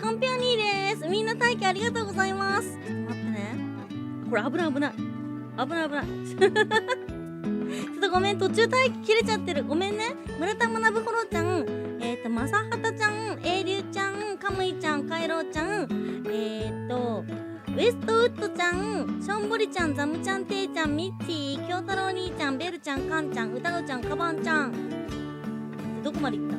コンピョニーです。みんな待機ありがとうございます。ちょっと待ってね。これ危ない危ない。危ない危ない。ちょっとごめん、途中待機切れちゃってる。ごめんね。村田学ぶほろちゃん、まさはたちゃん、えいりゅうちゃん、かむいちゃん、かいろうちゃん、ウエストウッドちゃん、しょんぼりちゃん、ザムちゃん、ていちゃん、ミッチー、きょうたろう兄ちゃん、ベルちゃん、かんちゃん、うたうちゃん、かばんちゃん。どこまで行った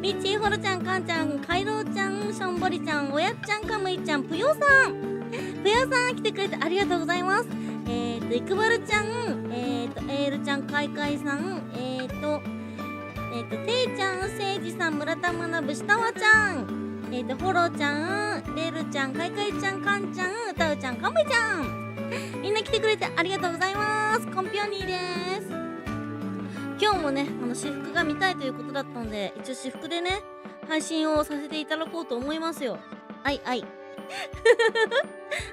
ミッチー、ほろちゃん、かんちゃん、かいろうちゃん、しょんぼりちゃん、おやっちゃん、かむいちゃん、ぷよさん。ぷよさん来てくれてありがとうございます。いくばるちゃん、エールちゃん、かいかいさん、ていちゃん、せいじさん、村田学ぶ、したわちゃん。ホロちゃん、ベルちゃん、かいかいちゃん、かんちゃん、うたうちゃん、かむいちゃん。みんな来てくれてありがとうございます。コンピョニーです。今日もね、私服が見たいということだったので、一応私服でね、配信をさせていただこうと思いますよ。はいはい。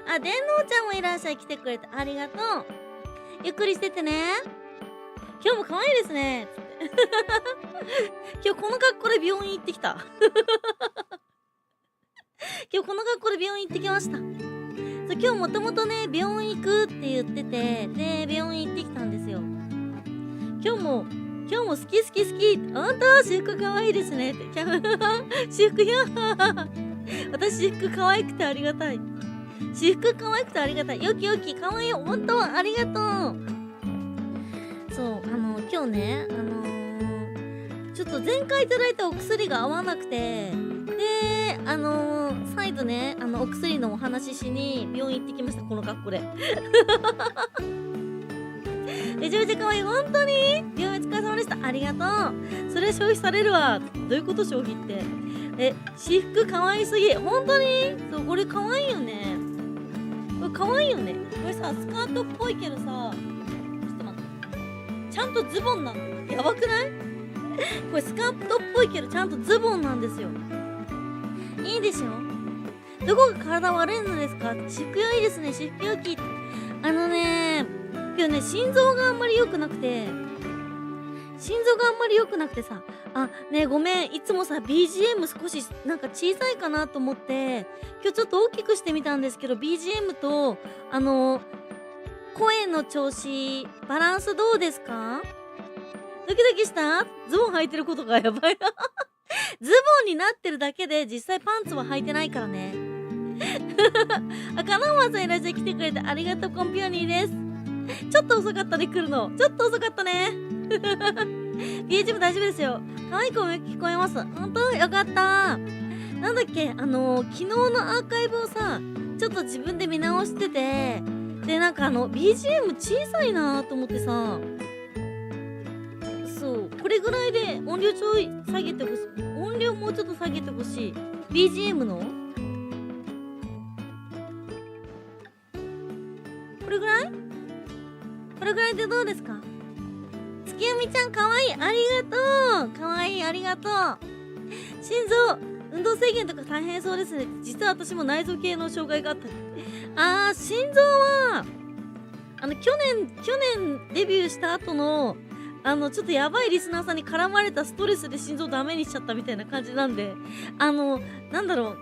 あ、電脳ちゃんもいらっしゃい。来てくれてありがとう。ゆっくりしててね。今日も可愛いですね。今日この格好で病院行ってきた。今日この格好で病院行ってきました。そう、今日もともとね、病院行くって言ってて、で、病院行ってきたんですよ。今日も好き好き好き。ほんと私服可愛いですねって。私服や私服可愛くてありがたい。私服可愛くてありがたい。よきよき可愛いよ。ほんとありがとう。そう、今日ね、ちょっと前回いただいたお薬が合わなくて、で、再度ね、お薬のお話ししに病院行ってきました。この格好で。めちゃめちゃ可愛い。本当に病院お疲れ様でした。ありがとう。それ消費されるわ。どういうこと消費って。私服可愛すぎ。本当にそう、これ可愛いよね。これ可愛いよね。これさ、スカートっぽいけどさ、ちょっと待って。ちゃんとズボンなの。やばくない？これスカートっぽいけどちゃんとズボンなんですよ。いいでしょ？どこが体悪いのですか？私服良いですね。私服良き。今日ね、心臓があんまり良くなくてさ、あ、ね、ごめん、いつもさ、BGM 少しなんか小さいかなと思って、今日ちょっと大きくしてみたんですけど、BGM と、声の調子、バランスどうですか？ドキドキした？ズボン履いてることがやばいな。ズボンになってるだけで、実際パンツは履いてないからね。あ、カナマさんいらっしゃい。来てくれてありがとう。コンピョニーです。ちょっと遅かったね、来るの。ちょっと遅かったね。BGM 大丈夫ですよ。可愛い声聞こえます。ほんと？よかった。なんだっけ、昨日のアーカイブをさ、ちょっと自分で見直してて、で、なんかBGM 小さいなと思ってさ、そう、これぐらいで音量ちょい下げてほしい。音量もうちょっと下げてほしい。BGM のこれぐらい？これぐらいでどうですか？月読みちゃんかわいい。ありがとう。かわいい。ありがとう。心臓、運動制限とか大変そうですね。実は私も内臓系の障害があった。心臓は、去年デビューした後の、ちょっとやばいリスナーさんに絡まれたストレスで心臓ダメにしちゃったみたいな感じなんで、なんだろう、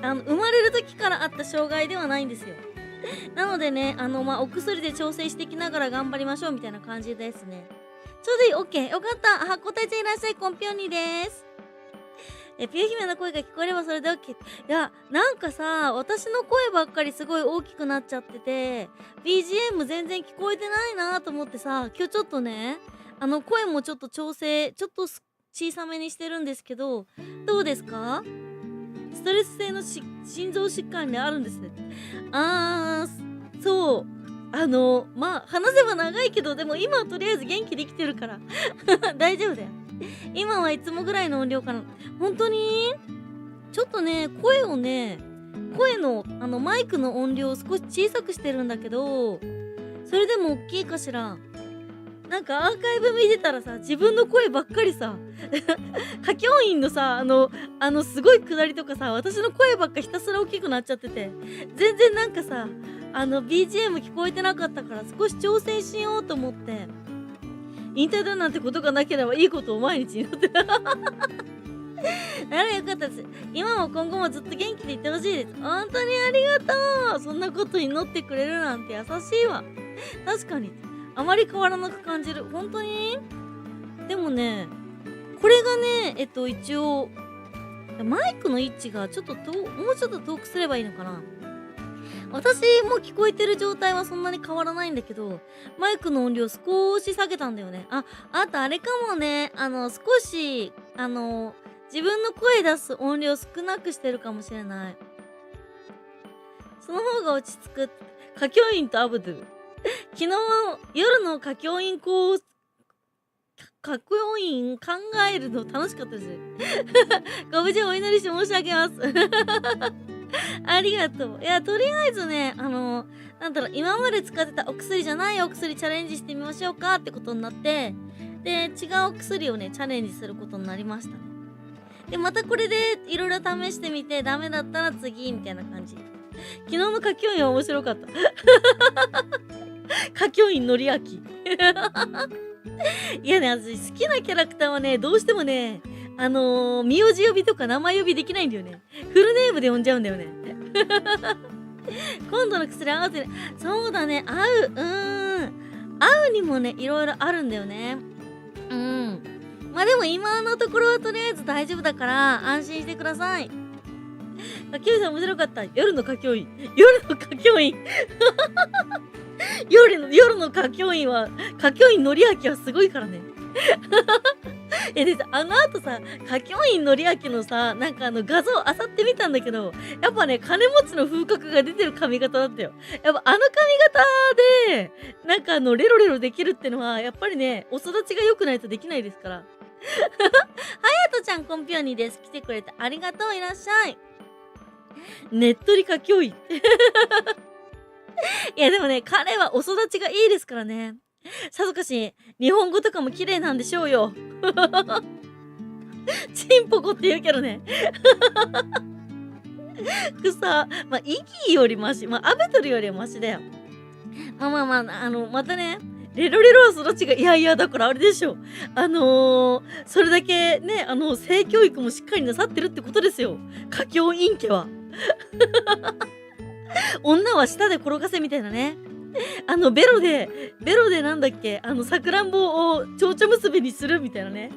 生まれる時からあった障害ではないんですよ。なのでね、お薬で調整していきながら頑張りましょうみたいな感じですね。ちょうどいい、オッケー、よかった。はこたいちゃんいらっしゃい。コンピョンニです。ピュー姫の声が聞こえればそれでオッケー。いや、なんかさ、私の声ばっかりすごい大きくなっちゃってて、BGM 全然聞こえてないなと思ってさ、今日ちょっとね、声もちょっと調整、ちょっと小さめにしてるんですけど、どうですか？ストレス性の心臓疾患であるんですね。そう。話せば長いけど、でも今はとりあえず元気できてるから。大丈夫だよ。今はいつもぐらいの音量かな。本当にちょっとね、声の、マイクの音量を少し小さくしてるんだけど、それでも大きいかしら。なんかアーカイブ見てたらさ、自分の声ばっかりさ、歌教員のさ、すごいくだりとかさ、私の声ばっかひたすら大きくなっちゃってて、全然なんかさ、BGM 聞こえてなかったから少し調整しようと思って、引退だなんてことがなければいいことを毎日祈ってた。ならよかったです。今も今後もずっと元気でいてほしいです。本当にありがとう。そんなこと祈ってくれるなんて優しいわ。確かに。あまり変わらなく感じる。本当に。でもね、これがね、一応、マイクの位置がちょっともうちょっと遠くすればいいのかな。私も聞こえてる状態はそんなに変わらないんだけど、マイクの音量少し下げたんだよね。あとあれかもね、少し、自分の声出す音量少なくしてるかもしれない。その方が落ち着く。歌教員とアブドゥ。昨日、夜の歌教員歌教員考えるの楽しかったです。ご無事お祈りし申し上げます。ありがとう。いや、とりあえずね、なんだろう、今まで使ってたお薬じゃないお薬チャレンジしてみましょうかってことになって、で、違うお薬をね、チャレンジすることになりましたね。で、またこれでいろいろ試してみて、ダメだったら次、みたいな感じ。昨日の歌教員は面白かった。歌教員のりあき。いやね、私好きなキャラクターはね、どうしてもね、名字呼びとか名前呼びできないんだよね。フルネームで呼んじゃうんだよね。今度の薬合わせる。そうだね、合うにもね、いろいろあるんだよね。まあでも今のところはとりあえず大丈夫だから安心してください。歌教員さん面白かった。夜の歌教員。夜の歌教員。夜の歌教員は、歌教員のりあきはすごいからね。でさ、あの後さ、歌教員のりあきのさ、なんか画像あさってみたんだけど、やっぱね、金持ちの風格が出てる髪型だったよ。やっぱあの髪型で、なんかレロレロできるってのは、やっぱりね、お育ちが良くないとできないですから。はやとちゃんコンピョニーです。来てくれてありがとう。いらっしゃい。ねっとり歌教員。いやでもね、彼はお育ちがいいですからね。さぞかし、日本語とかも綺麗なんでしょうよ。チンポコって言うけどね。草、まあ、イギーよりマシ。まあ、アベトルよりはマシだよ。またね、レロレロは育ちが、いやいや、だからあれでしょ。それだけね、性教育もしっかりなさってるってことですよ。歌教員家は。女は舌で転がせみたいなね。ベロでなんだっけ、さくらんぼを蝶々結びにするみたいなね。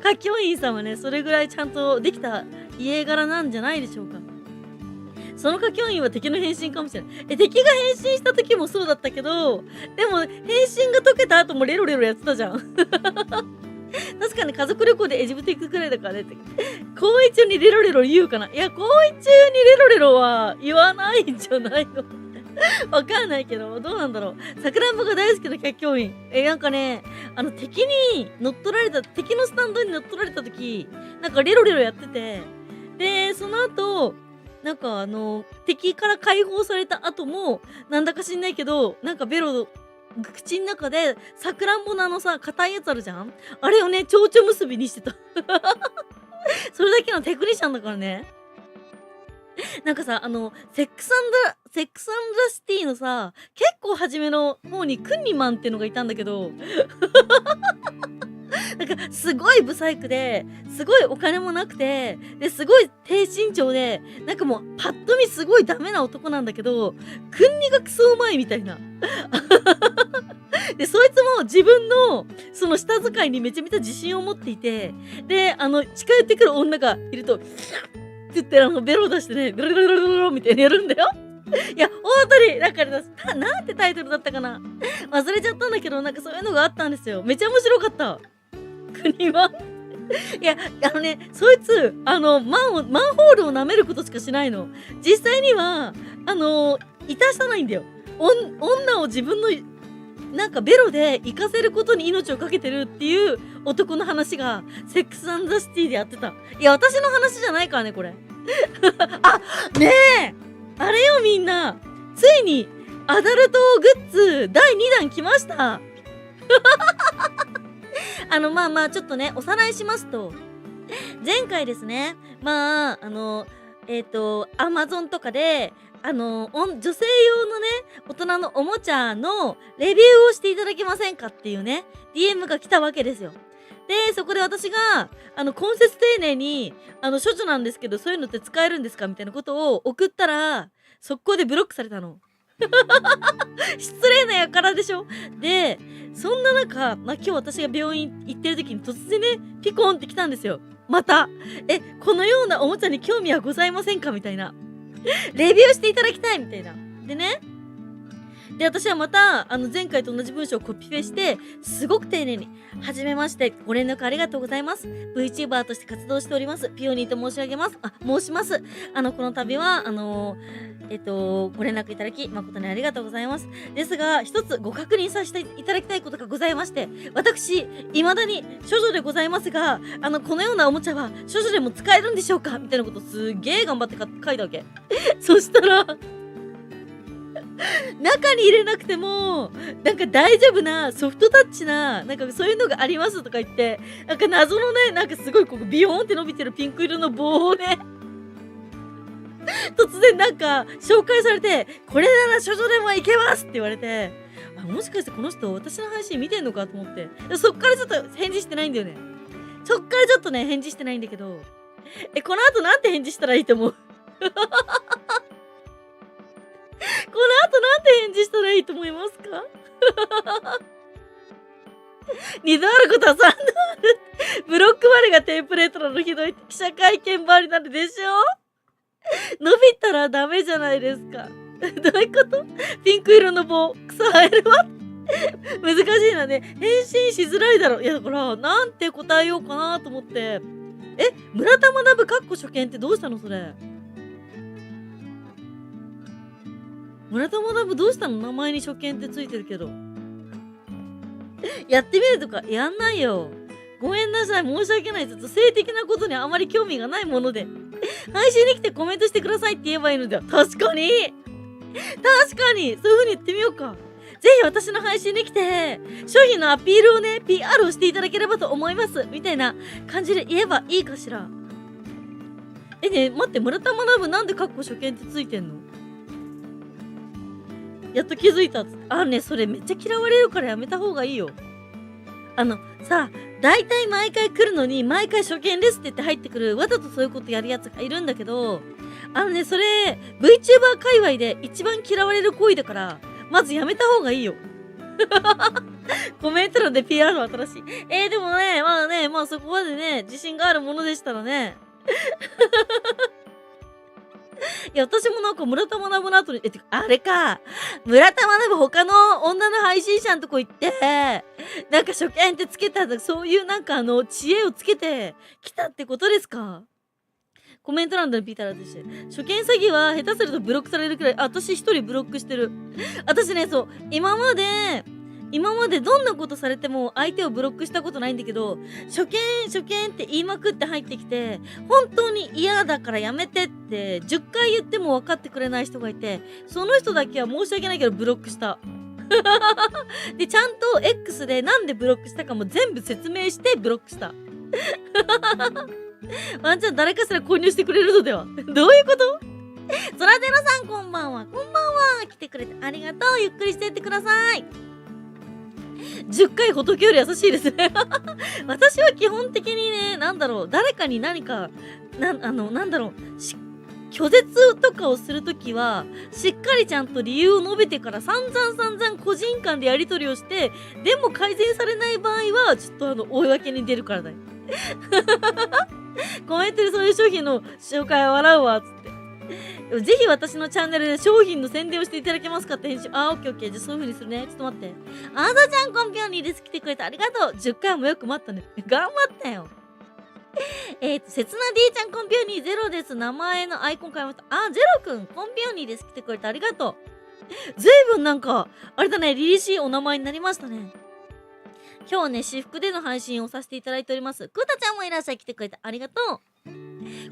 歌教員さんはね、それぐらいちゃんとできた家柄なんじゃないでしょうか。その歌教員は敵の変身かもしれない。敵が変身した時もそうだったけど、でも変身が解けた後もレロレロやってたじゃん。確かに家族旅行でエジプト行くくらいだからねって。行為中にレロレロ言うかな。いや、行為中にレロレロは言わないんじゃないの。わかんないけど、どうなんだろう。さくらんぼが大好きな客教員。なんかね、敵に乗っ取られた、敵のスタンドに乗っ取られた時、なんかレロレロやってて、で、その後、なんか敵から解放された後も、なんだか知んないけど、なんか口の中でさくらんぼのさ、硬いやつあるじゃん、あれをね、蝶々結びにしてた。それだけのテクニシャンだからね。なんかさ、セックスアンダーシティのさ、結構初めの方にクンニマンってのがいたんだけど、なんかすごいブサイクで、すごいお金もなくて、ですごい低身長で、なんかもうパッと見すごいダメな男なんだけど、クンニがクソうまいみたいな。で、そいつも自分のその舌使いにめちゃめちゃ自信を持っていて、で、近寄ってくる女がいると、って言ってベロ出してね、ベロベロベロベロみたいにやるんだよ。いや、本当に、だからなんてタイトルだったかな、忘れちゃったんだけど、なんかそういうのがあったんですよ。めちゃ面白かった。国は。いや、そいつ、マンホールを舐めることしかしないの。実際には、いたしたないんだよ。女を自分の、なんかベロで行かせることに命をかけてるっていう男の話が、セックスアンドザシティでやってた。いや、私の話じゃないからね、これ。あ、ねえ、あれよみんな。ついに、アダルトグッズ第2弾来ました。ちょっとね、おさらいしますと、前回ですね、アマゾンとかで、女性用のね、大人のおもちゃのレビューをしていただけませんかっていうね、DM が来たわけですよ。で、そこで私が、根節丁寧に、処女なんですけど、そういうのって使えるんですかみたいなことを送ったら、速攻でブロックされたの。失礼な輩でしょ。で、そんな中、今日私が病院行ってる時に突然ね、ピコンって来たんですよ。また。このようなおもちゃに興味はございませんかみたいな。レビューしていただきたいみたいな。でね。で、私はまた、前回と同じ文章をコピペして、すごく丁寧に、はじめまして、ご連絡ありがとうございます。VTuber として活動しております。ピオニーと申します。この度は、ご連絡いただき、誠にありがとうございます。ですが、一つご確認させていただきたいことがございまして、私、未だに処女でございますが、このようなおもちゃは、処女でも使えるんでしょうかみたいなことすげえ頑張って書いたわけ。そしたら、中に入れなくてもなんか大丈夫なソフトタッチななんかそういうのがありますとか言って、なんか謎のね、なんかすごいここビヨーンって伸びてるピンク色の棒をね突然なんか紹介されて、これなら処女でもいけますって言われて、もしかしてこの人私の配信見てんのかと思って、そっからちょっと返事してないんだよね。そっからちょっとね返事してないんだけど、この後なんて返事したらいいと思うこの後なんて返事したらいいと思いますか2度あることは3度あるブロックまでがテンプレートなのひどい記者会見場になるでしょ。伸びたらダメじゃないですか。どういうこと？ピンク色の棒草生えるわ難しいなね。返信しづらいだろ。いやだからなんて答えようかなと思って。村田学かっこ初見ってどうしたのそれ。村田学どうしたの？名前に初見ってついてるけど。やってみるとかやんないよ。ごめんなさい、申し訳ない。ちょっと性的なことにあまり興味がないもので。配信に来てコメントしてくださいって言えばいいのでは。確かにそういう風に言ってみようか。ぜひ私の配信に来て、商品のアピールをね、PR をしていただければと思います。みたいな感じで言えばいいかしら。ね、待って、村田学なんでカッコ初見ってついてんの？やっと気づいた。それめっちゃ嫌われるからやめた方がいいよ。さ、大体毎回来るのに、毎回初見ですって言って入ってくる、わざとそういうことやるやつがいるんだけど、それ、VTuber 界隈で一番嫌われる行為だから、まずやめた方がいいよ。コメント欄で PR の新しい。でもね、まあそこまでね、自信があるものでしたらね。いや、私もなんか村田学の後に、あれか、村田学他の女の配信者のとこ行って、なんか初見ってつけた、そういうなんか知恵をつけてきたってことですか？コメント欄でピーターだとして。初見詐欺は下手するとブロックされるくらい、私一人ブロックしてる。私ね、そう、今までどんなことされても相手をブロックしたことないんだけど、初見って言いまくって入ってきて、本当に嫌だからやめてって10回言っても分かってくれない人がいて、その人だけは申し訳ないけどブロックした。で、ちゃんと X でなんでブロックしたかも全部説明してブロックした。ワンちゃん誰かしら購入してくれるのでは？どういうこと？そらゼロさんこんばんは。来てくれてありがとう。ゆっくりしていってください。10回仏より優しいですね。私は基本的にね、誰かに何か、拒絶とかをするときは、しっかりちゃんと理由を述べてから散々個人間でやり取りをして、でも改善されない場合は、ちょっと公に出るからだよ。コメントでそういう商品の紹介は笑うわ、つって。ぜひ私のチャンネルで商品の宣伝をしていただけますかって返信。オッケー。じゃあそういう風にするね。ちょっと待って。あざちゃんコンピョンにです。来てくれてありがとう。10回もよく待ったね。頑張ったよ。せつな D ちゃんコンピョンにゼロです。名前のアイコン変えました。ゼロくん、コンピョンにです。来てくれてありがとう。ずいぶんなんか、あれだね、凛々しいお名前になりましたね。今日はね、私服での配信をさせていただいております。くーたちゃんもいらっしゃい。来てくれてありがとう。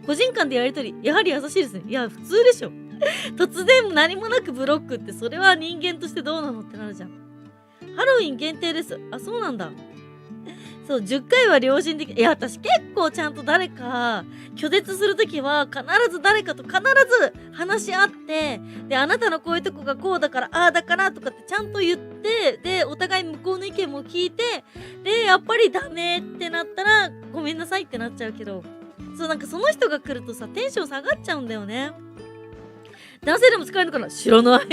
個人間でやりとり、やはり優しいですね。いや、普通でしょ。突然何もなくブロックって、それは人間としてどうなのってなるじゃん。ハロウィン限定です。そうなんだ。そう、10回は良心的。いや、私結構ちゃんと誰か拒絶するときは必ず誰かと必ず話し合って、で、あなたのこういうとこがこうだから、ああだからとかってちゃんと言って、で、お互い向こうの意見も聞いて、で、やっぱりダメってなったら、ごめんなさいってなっちゃうけど、そう、なんかその人が来るとさ、テンション下がっちゃうんだよね。男性でも使えるのかな、知らない。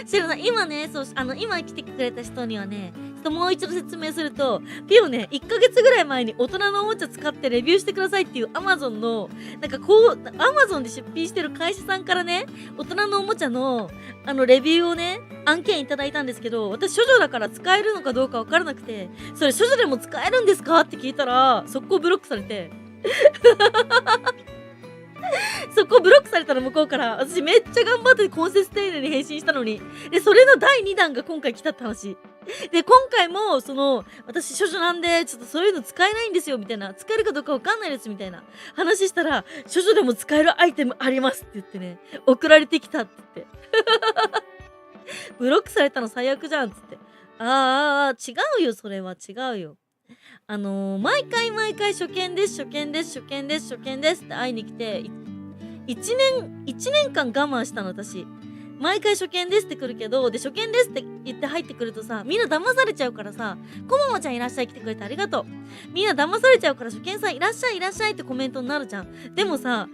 知らない。今ね、そう、今来てくれた人にはね、ちょっともう一度説明すると、ピオね、1ヶ月ぐらい前に大人のおもちゃ使ってレビューしてくださいっていう Amazon の、なんかこう、Amazon で出品してる会社さんからね、大人のおもちゃの、レビューをね、案件いただいたんですけど、私、処女だから使えるのかどうかわからなくて、それ処女でも使えるんですかって聞いたら、速攻ブロックされて、そこブロックされたら向こうから、私めっちゃ頑張って根節丁寧に返信したのに。で、それの第2弾が今回来たって話。で、今回も、私処女なんで、ちょっとそういうの使えないんですよ、みたいな。使えるかどうかわかんないです、みたいな話したら、処女でも使えるアイテムありますって言ってね、送られてきたって言って。ブロックされたの最悪じゃん、つって。違うよ、それは違うよ。毎回毎回初見です、初見です、初見です、初見ですって会いに来て、1年間我慢したの、私。毎回初見ですって来るけど、で、初見ですって言って入ってくるとさ、みんな騙されちゃうからさ、コモモちゃんいらっしゃい来てくれてありがとう。みんな騙されちゃうから初見さんいらっしゃいいらっしゃいってコメントになるじゃん。でもさ、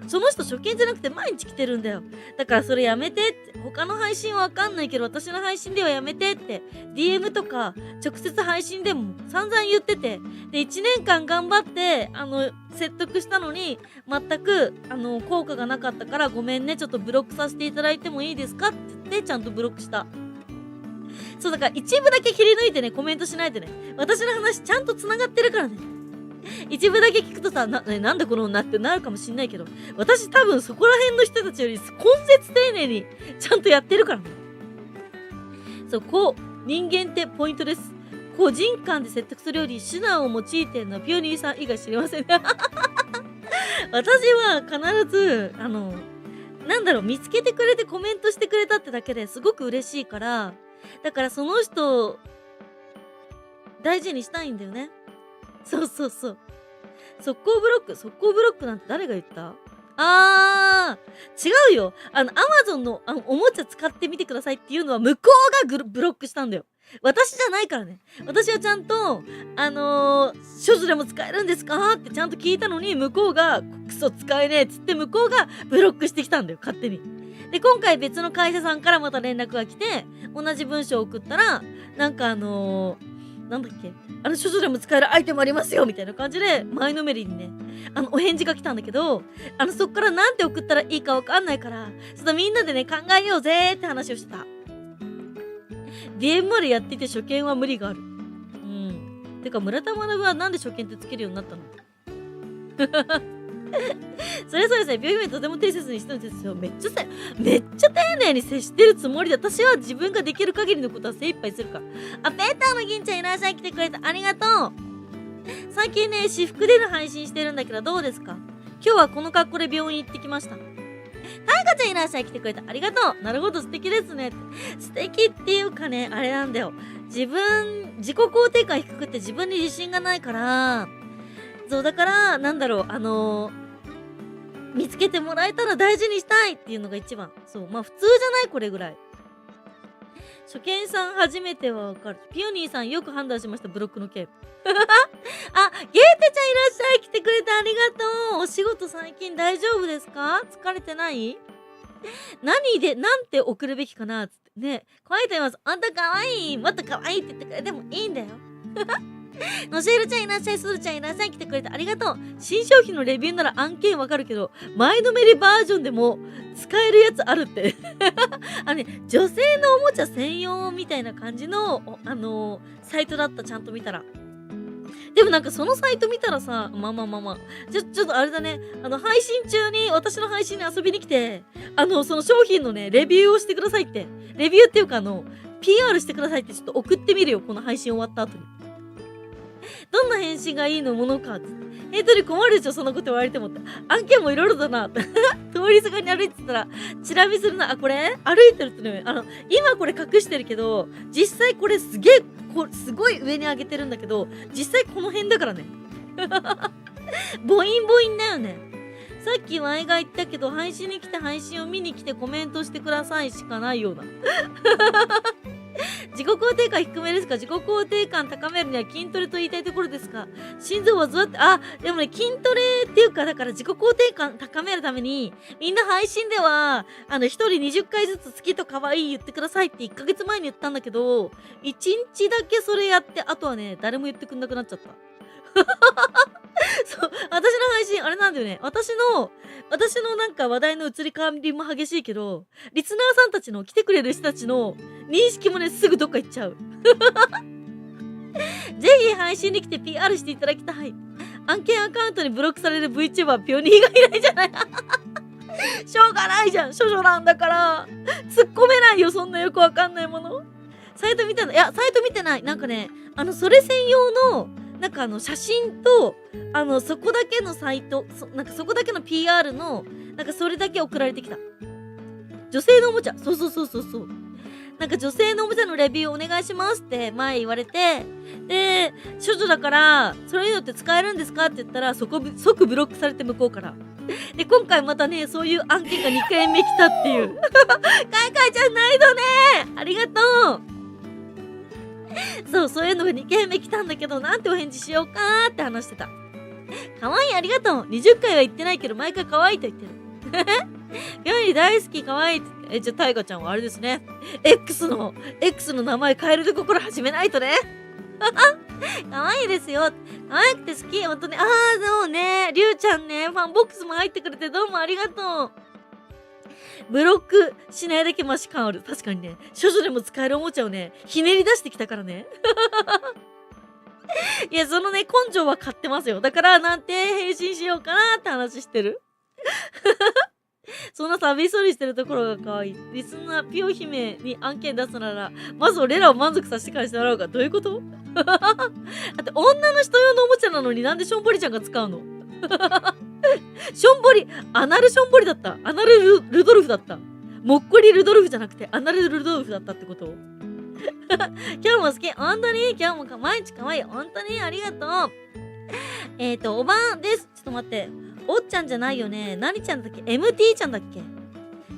その人初見じゃなくて毎日来てるんだよ。だからそれやめてって。他の配信はわかんないけど、私の配信ではやめてって、DM とか直接配信でも散々言ってて、で、1年間頑張って、説得したのに、全く、効果がなかったから、ごめんね、ちょっとブロックさせていただいてもいいですかって言って、ちゃんとブロックした。そう、だから一部だけ切り抜いてね、コメントしないでね。私の話ちゃんと繋がってるからね。一部だけ聞くとさ、なんでこの女ってなるかもしんないけど、私多分そこら辺の人たちより根節丁寧にちゃんとやってるからね。そう、人間ってポイントです。個人間で説得するより手段を用いてるのはピオニーさん以外知りません。私は必ず、見つけてくれてコメントしてくれたってだけですごく嬉しいから、だからその人、大事にしたいんだよね。そうそうそう。速攻ブロックなんて誰が言った？違うよ。Amazon のおもちゃ使ってみてくださいっていうのは向こうがブロックしたんだよ。私じゃないからね。私はちゃんと、処女でも使えるんですかってちゃんと聞いたのに、向こうが、クソ使えねえっつって向こうがブロックしてきたんだよ、勝手に。で、今回別の会社さんからまた連絡が来て、同じ文章を送ったら、なんだっけ処女でも使えるアイテムありますよみたいな感じで、前のめりにね、お返事が来たんだけど、そっからなんて送ったらいいかわかんないから、ちょっとみんなでね、考えようぜーって話をしてた。DM までやっていて初見は無理がある。うん。てか、村田学はなんで初見ってつけるようになったの？それですね、病院とても丁寧にしてるんですよ。めっちゃ丁寧に接してるつもりで、私は自分ができる限りのことは精一杯するから。ペーターの銀ちゃんいらっしゃい、来てくれてありがとう。最近ね、私服での配信してるんだけど、どうですか？今日はこの格好で病院行ってきました。タイカちゃんいらっしゃい、来てくれてありがとう。なるほど、素敵ですね。素敵っていうかね、あれなんだよ。自己肯定感低くて自分に自信がないから、そう、だから、見つけてもらえたら大事にしたいっていうのが一番。そう、まあ普通じゃない、これぐらい。初見さん初めてはわかる。ピオニーさんよく判断しました、ブロックの件。ゲーテちゃんいらっしゃい、来てくれてありがとう。お仕事最近大丈夫ですか？疲れてない？なんて送るべきかなつってね。書いてます。あんたかわいい。もっとかわいいって言ってくれてもいいんだよ。のしえるちゃんいらっしゃい、するちゃんいらっしゃい、来てくれてありがとう。新商品のレビューなら案件わかるけど、前のめりバージョンでも使えるやつあるって。女性のおもちゃ専用みたいな感じの、サイトだった、ちゃんと見たら。でもなんかそのサイト見たらさ、まあ。ちょっとあれだね。配信中に、私の配信に遊びに来て、その商品のね、レビューをしてくださいって。レビューっていうかPR してくださいってちょっと送ってみるよ。この配信終わった後に。どんな返信がいいのものかって。ヘイトに困るでしょ、そんなこと言われてもって。案件もいろいろだなって。通りすがりに歩いてたら、チラ見するな。あ、これ歩いてるとね、今これ隠してるけど、実際これすげえ、すごい上に上げてるんだけど、実際この辺だからね。ボインボインだよね。さっきワイが言ったけど、配信に来て配信を見に来てコメントしてくださいしかないような。自己肯定感低めですか？自己肯定感高めるには筋トレと言いたいところですか？心臓はずわって、でもね、筋トレっていうか、だから自己肯定感高めるために、みんな配信では、一人20回ずつ好きと可愛い言ってくださいって1ヶ月前に言ったんだけど、1日だけそれやって、あとはね、誰も言ってくんなくなっちゃった。そう、私の配信、あれなんだよね。私のなんか話題の移り変わりも激しいけど、リスナーさんたちの来てくれる人たちの認識もね、すぐどっか行っちゃう。ぜひ配信に来て PR していただきたい。案件アカウントにブロックされる VTuber ピョニーがいないじゃない。しょうがないじゃん。処女なんだから。突っ込めないよ、そんなよくわかんないもの。サイト見たの？いや、サイト見てない。なんかね、それ専用の、なんか写真と、そこだけのサイト、なんかそこだけの PR の、なんかそれだけ送られてきた。女性のおもちゃ。そう。なんか女性のおもちゃのレビューお願いしますって前言われて、で、処女だから、そういうのって使えるんですかって言ったら、即ブロックされて向こうから。で、今回またね、そういう案件が2回目来たっていう。カイカイちゃんないのね、ありがとう。そういうのが2件目来たんだけど、なんてお返事しようかーって話してた。かわいい、ありがとう。20回は言ってないけど、毎回かわいいと言ってる。より大好き、かわいいって。じゃあ、タイガちゃんはあれですね。X の名前変えるとこから始めないとね。かわいいですよ。かわいくて好き。ほんとね。そうね。りゅうちゃんね。ファンボックスも入ってくれてどうもありがとう。ブロックしないだけマシ感ある。確かにね。処女でも使えるおもちゃをね、ひねり出してきたからね。いや、そのね、根性は買ってますよ。だから、なんて返信しようかなって話してる。そんな寂しそうにしてるところが可愛い。リスナーピオ姫に案件出すなら、まず俺らを満足させてからしてもらおうか。どういうこと？だって女の人用のおもちゃなのになんでしょんぼりちゃんが使うの？しょんぼり、アナルしょんぼりだった。アナルルドルフだった。もっこりルドルフじゃなくてアナルルドルフだったってこと？今日も好き。本当に今日も毎日可愛い。本当にありがとう。おばんです。ちょっと待って。おっちゃんじゃないよね。何ちゃんだっけ？ MT ちゃんだっけ？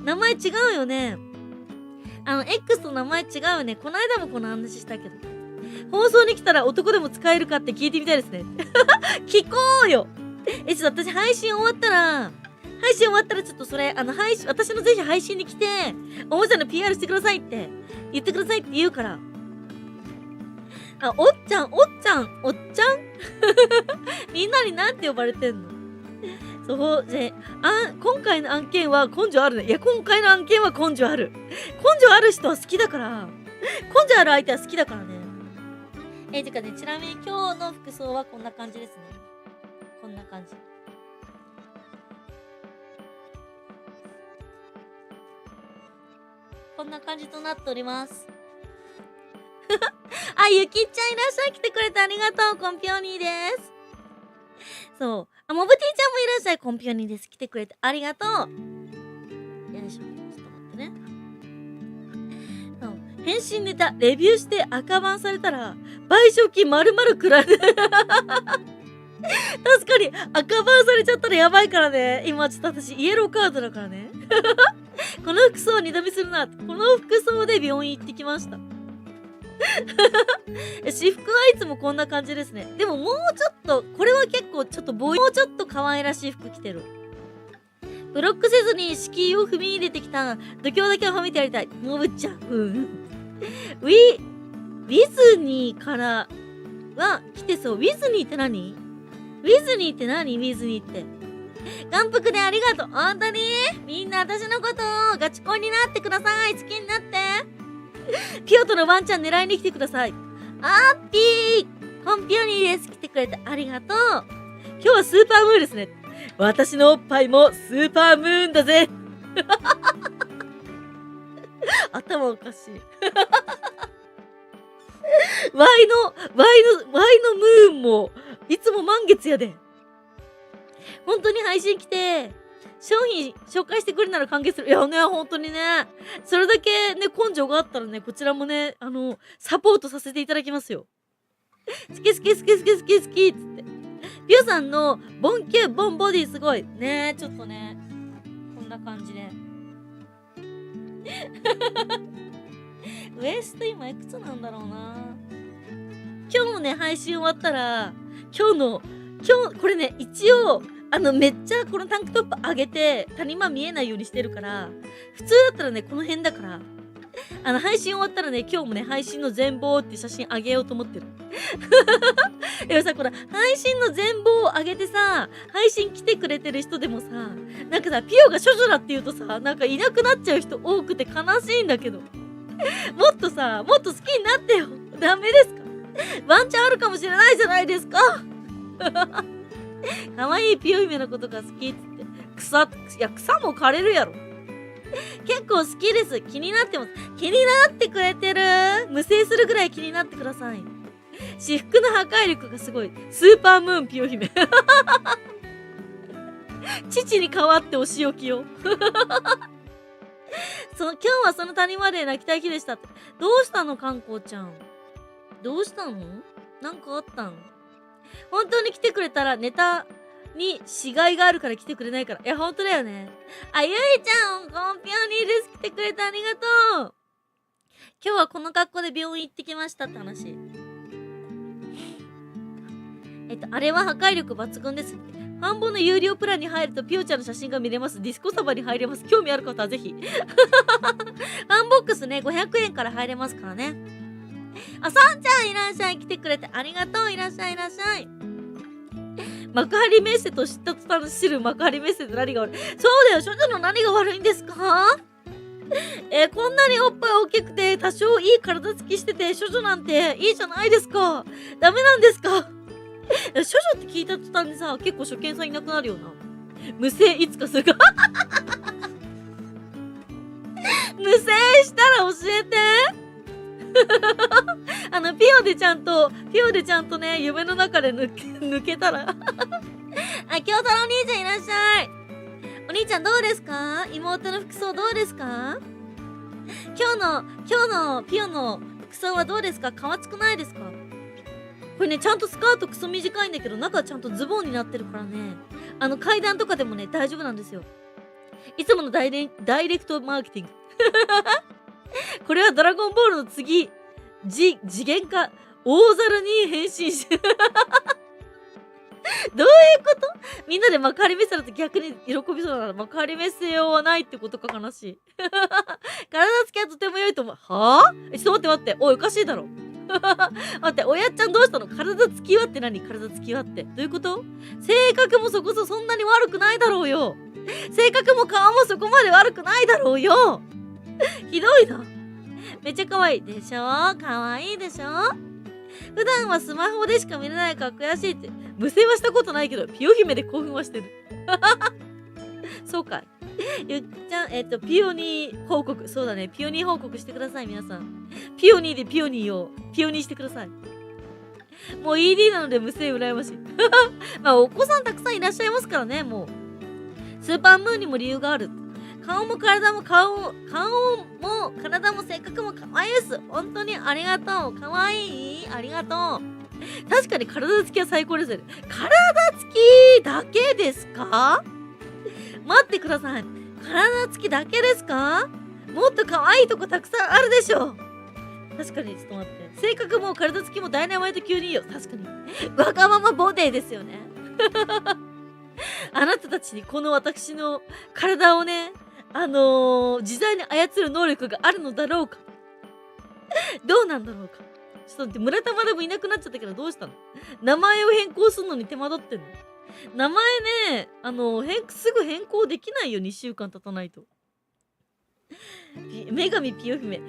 名前違うよね。X と名前違うよね。この間もこの話したけど。放送に来たら男でも使えるかって聞いてみたいですね。聞こうよ。ちょっと私配信終わったらちょっとそれ、私のぜひ配信に来て、おもちゃの PR してくださいって、言ってくださいって言うから。おっちゃんみんなになんて呼ばれてんの？そう、今回の案件は根性あるね。いや、今回の案件は根性ある。根性ある人は好きだから。根性ある相手は好きだからね。てかね、ちなみに今日の服装はこんな感じですね。こんな感じ。こんな感じとなっております。ゆきっちゃんいらっしゃい。来てくれてありがとう。コンピョーニーです。そう。モブティちゃんもいらっしゃい。コンピョーニーです。来てくれてありがとう。よいしょ。ちょっと待ってね。返信ネタ、レビューして赤バンされたら、賠償金丸々くらえ。確かに、赤バンされちゃったらやばいからね。今ちょっと私、イエローカードだからね。この服装二度見するな。この服装で病院行ってきました。私服はいつもこんな感じですね。でももうちょっと、これは結構ちょっともうちょっと可愛らしい服着てる。ブロックせずに敷居を踏み入れてきた度胸だけをはめてやりたい。もぶっちゃん。ウィズニーからは来てそう。ウィズニーって何？ウィズニーって何？ウィズニーって。眼福でありがとう。本当にみんな私のことをガチ恋になってください。好きになって。ピオとのワンちゃん狙いに来てください。あーぴーコンピョニーです。来てくれてありがとう。今日はスーパームーンですね。私のおっぱいもスーパームーンだぜ。頭おかしい。ムーンも、いつも満月やで。本当に配信来て、商品紹介してくれるなら歓迎する。いやね、本当にね。それだけね、根性があったらね、こちらもね、サポートさせていただきますよ。好き好き好き好き好き好きっつって。ピューさんのボンキューボンボディすごい。ね、ちょっとね、こんな感じで。ウエスト今いくつなんだろうな。今日のね、配信終わったら、今日、これね、一応、めっちゃこのタンクトップ上げて、谷間見えないようにしてるから、普通だったらね、この辺だから、配信終わったらね、今日もね、配信の全貌って写真あげようと思ってる。でもさ、これ、配信の全貌を上げてさ、配信来てくれてる人でもさ、なんかさ、ピオが処女だって言うとさ、なんかいなくなっちゃう人多くて悲しいんだけど。もっと好きになってよ。ダメですか？ワンチャンあるかもしれないじゃないですか。可愛いピオ姫のことが好きっつって。草も枯れるやろ。結構好きです。気になってます。気になってくれてる？無制するぐらい気になってください。私服の破壊力がすごい。スーパームーンピオ姫。父に代わってお仕置きを。今日はその谷まで泣きたい日でしたって。どうしたのかんこうちゃん。どうしたの？なんかあったの？本当に来てくれたらネタに死骸があるから来てくれないから。いや、本当だよね。あ、ゆいちゃん、コンピオニーです。来てくれてありがとう。今日はこの格好で病院行ってきましたって話。あれは破壊力抜群ですって。半分の有料プランに入るとピオちゃんの写真が見れます。ディスコサバに入れます。興味ある方はぜひ。ファンボックスね、500円から入れますからね。あ、さんちゃんいらっしゃい。来てくれてありがとう。いらっしゃいいらっしゃい。幕張メッセと知った途端の知る幕張メッセって何が悪い？そうだよ、処女の何が悪いんですか？こんなにおっぱい大きくて多少いい体つきしてて処女なんていいじゃないですか。ダメなんですか？処女って聞いた途端にさ、結構初見さんいなくなるよな。無声いつかするか。無声したら教えて。ピオでちゃんとね、夢の中で抜けたら。あ、京太郎兄ちゃんいらっしゃい。お兄ちゃんどうですか？妹の服装どうですか？今日のピオの服装はどうですか？かわつくないですか？これね、ちゃんとスカートクソ短いんだけど、中はちゃんとズボンになってるからね。階段とかでもね、大丈夫なんですよ。いつものダイレクトマーケティング。これはドラゴンボールの次元化大猿に変身してどういうことみんなで幕張メッセだと逆に喜びそうだな。幕張メッセ用はないってことか。悲しい。体つきはとても良いと思う。はぁ？ちょっと待って。おい、おかしいだろ。待って、おやっちゃんどうしたの？体つきはって何？体つきはってどういうこと？性格もそんなに悪くないだろうよ。性格も顔もそこまで悪くないだろうよ。ひどいな。めっちゃ可愛いでしょ？可愛いでしょ？普段はスマホでしか見れないから悔しいって。無声はしたことないけど、ピオ姫で興奮はしてる。そうかい。ゆっちゃん、ピオニー報告。そうだね。ピオニー報告してください、皆さん。ピオニーでピオニーを、ピオニーしてください。もう ED なので無声羨ましい。まあ、お子さんたくさんいらっしゃいますからね、もう。スーパームーンにも理由がある。顔も体も体も性格も可愛いです。本当にありがとう。可愛い？ありがとう。確かに体つきは最高ですよね。体つきだけですか？待ってください。体つきだけですか？もっと可愛いとこたくさんあるでしょ。確かに、ちょっと待って。性格も体つきもダイナマイト級にいいよ。確かに。わがままボディですよね。あなたたちにこの私の体をね、自在に操る能力があるのだろうか。どうなんだろうか。ちょっと待って、村田までもいなくなっちゃったけどどうしたの？名前を変更するのに手間取ってんの？名前ね、すぐ変更できないよ、2週間経たないと。女神ピヨ姫。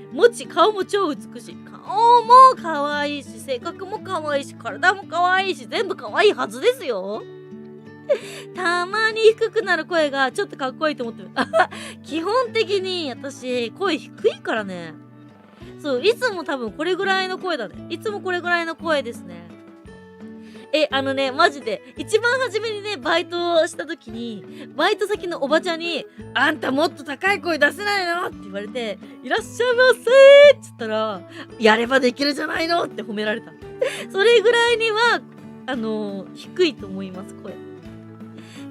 顔も超美しい。顔も可愛いし、性格も可愛いし、体も可愛いし、全部可愛いはずですよ。たまに低くなる声がちょっとかっこいいと思ってる。基本的に私、声低いからね。そう、いつも多分これぐらいの声だね。いつもこれぐらいの声ですね。マジで、一番初めにね、バイトをした時に、バイト先のおばちゃんに、あんたもっと高い声出せないのって言われて、いらっしゃいませーって言ったら、やればできるじゃないのって褒められた。それぐらいには、低いと思います、声。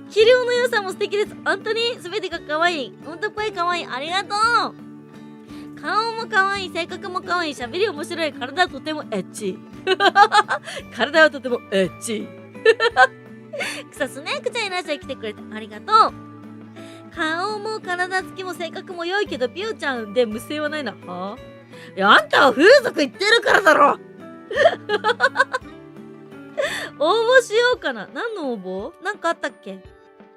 気量の良さも素敵です。本当に全てが可愛い。ほんと声可愛い。ありがとう。顔も可愛い、性格も可愛い、喋り面白い、体はとてもエッチ。体はとてもエッチ。草スネークちゃんいらっしゃい来てくれてありがとう。顔も体つきも性格も良いけどピューちゃんで無声はないな。はいや、あんたは風俗行ってるからだろ。応募しようかな。何の応募？なんかあったっけ？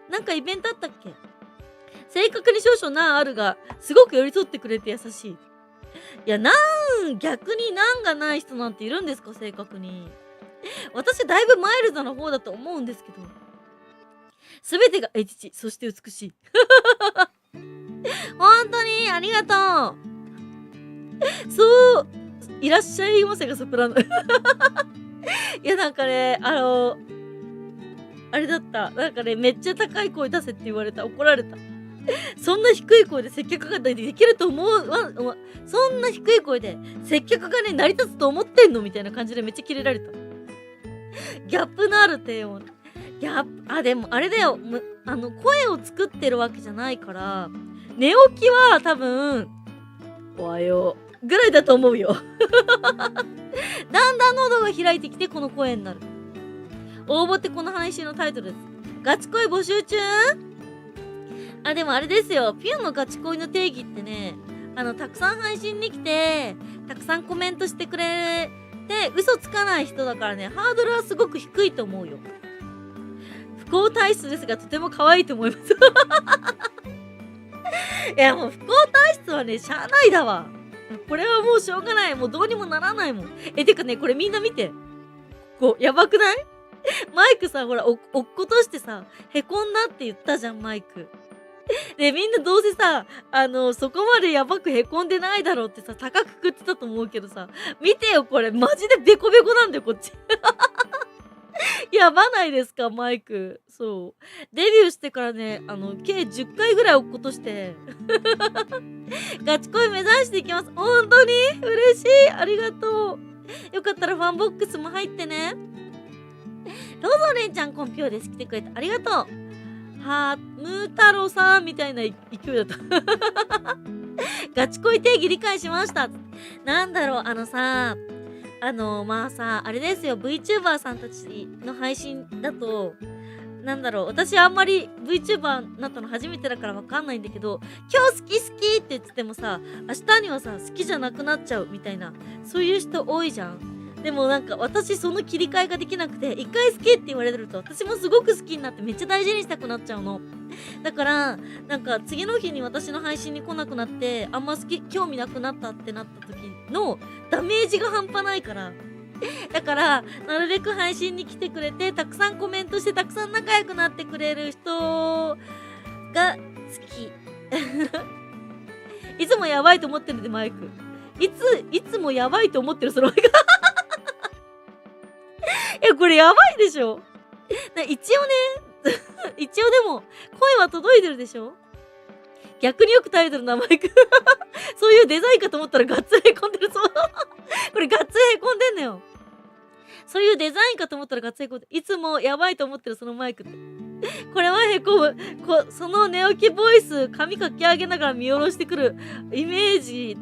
なんかイベントあったっけ？性格に少々難あるが、すごく寄り添ってくれて優しい。いや、逆に難がない人なんているんですか？性格に。私だいぶマイルドな方だと思うんですけど。すべてがエッチ、そして美しい。本当にありがとう。そう、いらっしゃいませがソプラノ。いや、なんかね、あれだった。なんかね、めっちゃ高い声出せって言われた。怒られた。そんな低い声で接客ができると思うそんな低い声で接客がね成り立つと思ってんのみたいな感じでめっちゃキレられた。ギャップのある低音。でもあれだよ。声を作ってるわけじゃないから寝起きは多分おはようぐらいだと思うよ。だんだん喉が開いてきてこの声になる。応募ってこの配信のタイトルです。ガチ恋募集中。でもあれですよ。ピュンのガチ恋の定義ってね、たくさん配信に来て、たくさんコメントしてくれて、嘘つかない人だからね、ハードルはすごく低いと思うよ。不幸体質ですが、とても可愛いと思います。いや、もう不幸体質はね、しゃあないだわ。これはもうしょうがない。もうどうにもならないもん。てかね、これみんな見て。やばくない？マイクさ、ほら、落っことしてさ、へこんだって言ったじゃん、マイク。で、みんなどうせさ、そこまでやばくへこんでないだろうってさ、高く食ってたと思うけどさ、見てよ、これ、マジでベコベコなんだよ、こっち。やばないですか、マイク。そう。デビューしてからね、計10回ぐらい落っことして、ガチ恋目指していきます。本当に嬉しい。ありがとう。よかったらファンボックスも入ってね。どうぞ、れんちゃん、コンピューです。来てくれてありがとう。ムー太郎さんみたいな勢いだった。ガチ恋定義理解しました。なんだろう、まあさ、あれですよ、VTuber さんたちの配信だと、なんだろう、私あんまり VTuber になったの初めてだからわかんないんだけど、今日好き好きって言っててもさ、明日にはさ、好きじゃなくなっちゃうみたいな、そういう人多いじゃん。でもなんか私その切り替えができなくて、一回好きって言われると私もすごく好きになってめっちゃ大事にしたくなっちゃうの。だからなんか次の日に私の配信に来なくなってあんま興味なくなったってなった時のダメージが半端ないから。だからなるべく配信に来てくれてたくさんコメントしてたくさん仲良くなってくれる人が好き。いつもやばいと思ってるでマイク。いつもやばいと思ってるそのマイク。これやばいでしょ。一応ね、一応でも声は届いてるでしょ。逆によく耐えてるなマイク。そういうデザインかと思ったらガッツリへこんでる。そうこれガッツリへこんでんのよ。そういうデザインかと思ったらガッツリへこんでいつもやばいと思ってるそのマイクって。これはへこむ。その寝起きボイス髪かき上げながら見下ろしてくるイメージ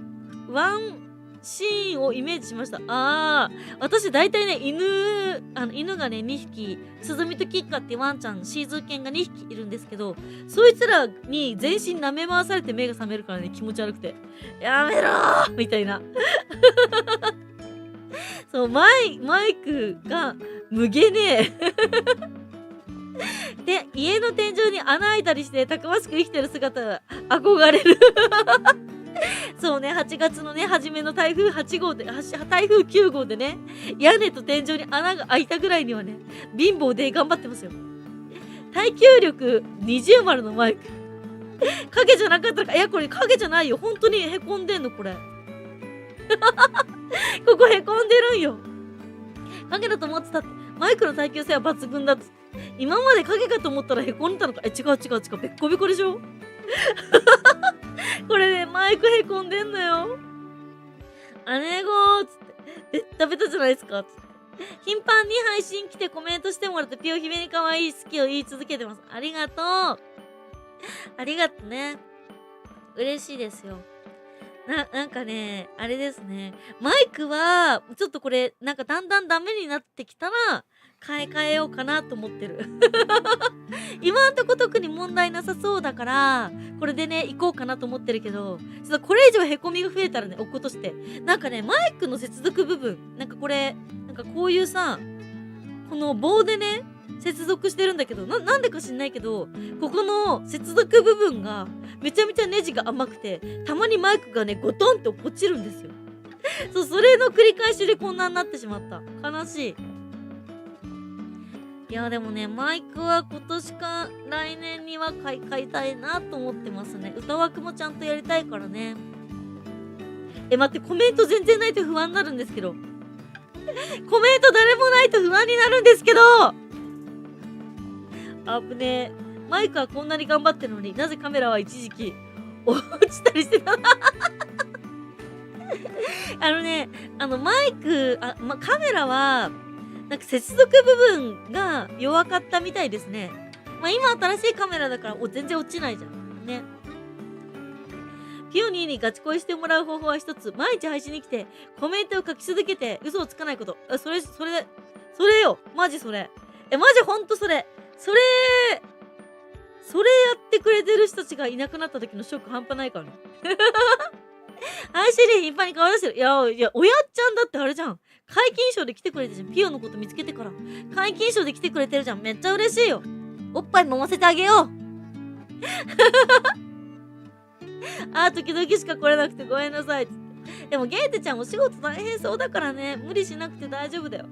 ワンシーンをイメージしました。私大体ね、犬がね、2匹、スズミとキッカってワンちゃん、シーズー犬が2匹いるんですけど、そいつらに全身舐め回されて目が覚めるからね、気持ち悪くて。やめろーみたいな。そう、マイクが無下ねで、家の天井に穴開いたりして、たくましく生きてる姿、憧れる。そうね、8月のね、初めの台風8号で、台風9号でね、屋根と天井に穴が開いたぐらいにはね、貧乏で頑張ってますよ。耐久力20丸のマイク。影じゃなかったら、これ影じゃないよ。本当にへこんでんの、これ。ここへこんでるんよ。影だと思ってたって。マイクの耐久性は抜群だっつって。今まで影かと思ったらへこんでたのか。違う。べっこべこでしょこれね、マイクへこんでんのよ。姉子ーっつって。ベッタベタじゃないですかっつって。頻繁に配信来てコメントしてもらってピオ姫に可愛い好きを言い続けてます。ありがとう。ありがとね。嬉しいですよ。なんかね、あれですね。マイクは、ちょっとこれ、なんかだんだんダメになってきたら、買い替えようかなと思ってる。今んとこ特に問題なさそうだから、これでね、行こうかなと思ってるけど、ちょっとこれ以上凹みが増えたらね、落っことして。なんかね、マイクの接続部分、なんかこれ、なんかこういうさ、この棒でね、接続してるんだけど、なんでか知んないけど、ここの接続部分がめちゃめちゃネジが甘くて、たまにマイクがね、ゴトンって落ちるんですよ。そう、それの繰り返しでこんなになってしまった。悲しい。いやでもね、マイクは今年か来年には買いたいなと思ってますね。歌枠もちゃんとやりたいからね。待って、コメント全然ないと不安になるんですけど。コメント誰もないと不安になるんですけど、あぶねえ。マイクはこんなに頑張ってるのになぜカメラは一時期落ちたりしてたマイク、カメラはなんか接続部分が弱かったみたいですね。今新しいカメラだから全然落ちないじゃんね。ピオニーにガチ恋してもらう方法は一つ。毎日配信に来てコメントを書き続けて嘘をつかないこと。それよ。マジそれ。マジほんとそれ。それやってくれてる人たちがいなくなった時のショック半端ないからね。配信で頻繁に顔出してる。いや、親ちゃんだってあれじゃん。解禁賞で来てくれてるじゃん。ピオのこと見つけてから。解禁賞で来てくれてるじゃん。めっちゃ嬉しいよ。おっぱい揉ませてあげよう。時々しか来れなくてごめんなさい。でもゲーテちゃんお仕事大変そうだからね。無理しなくて大丈夫だよ。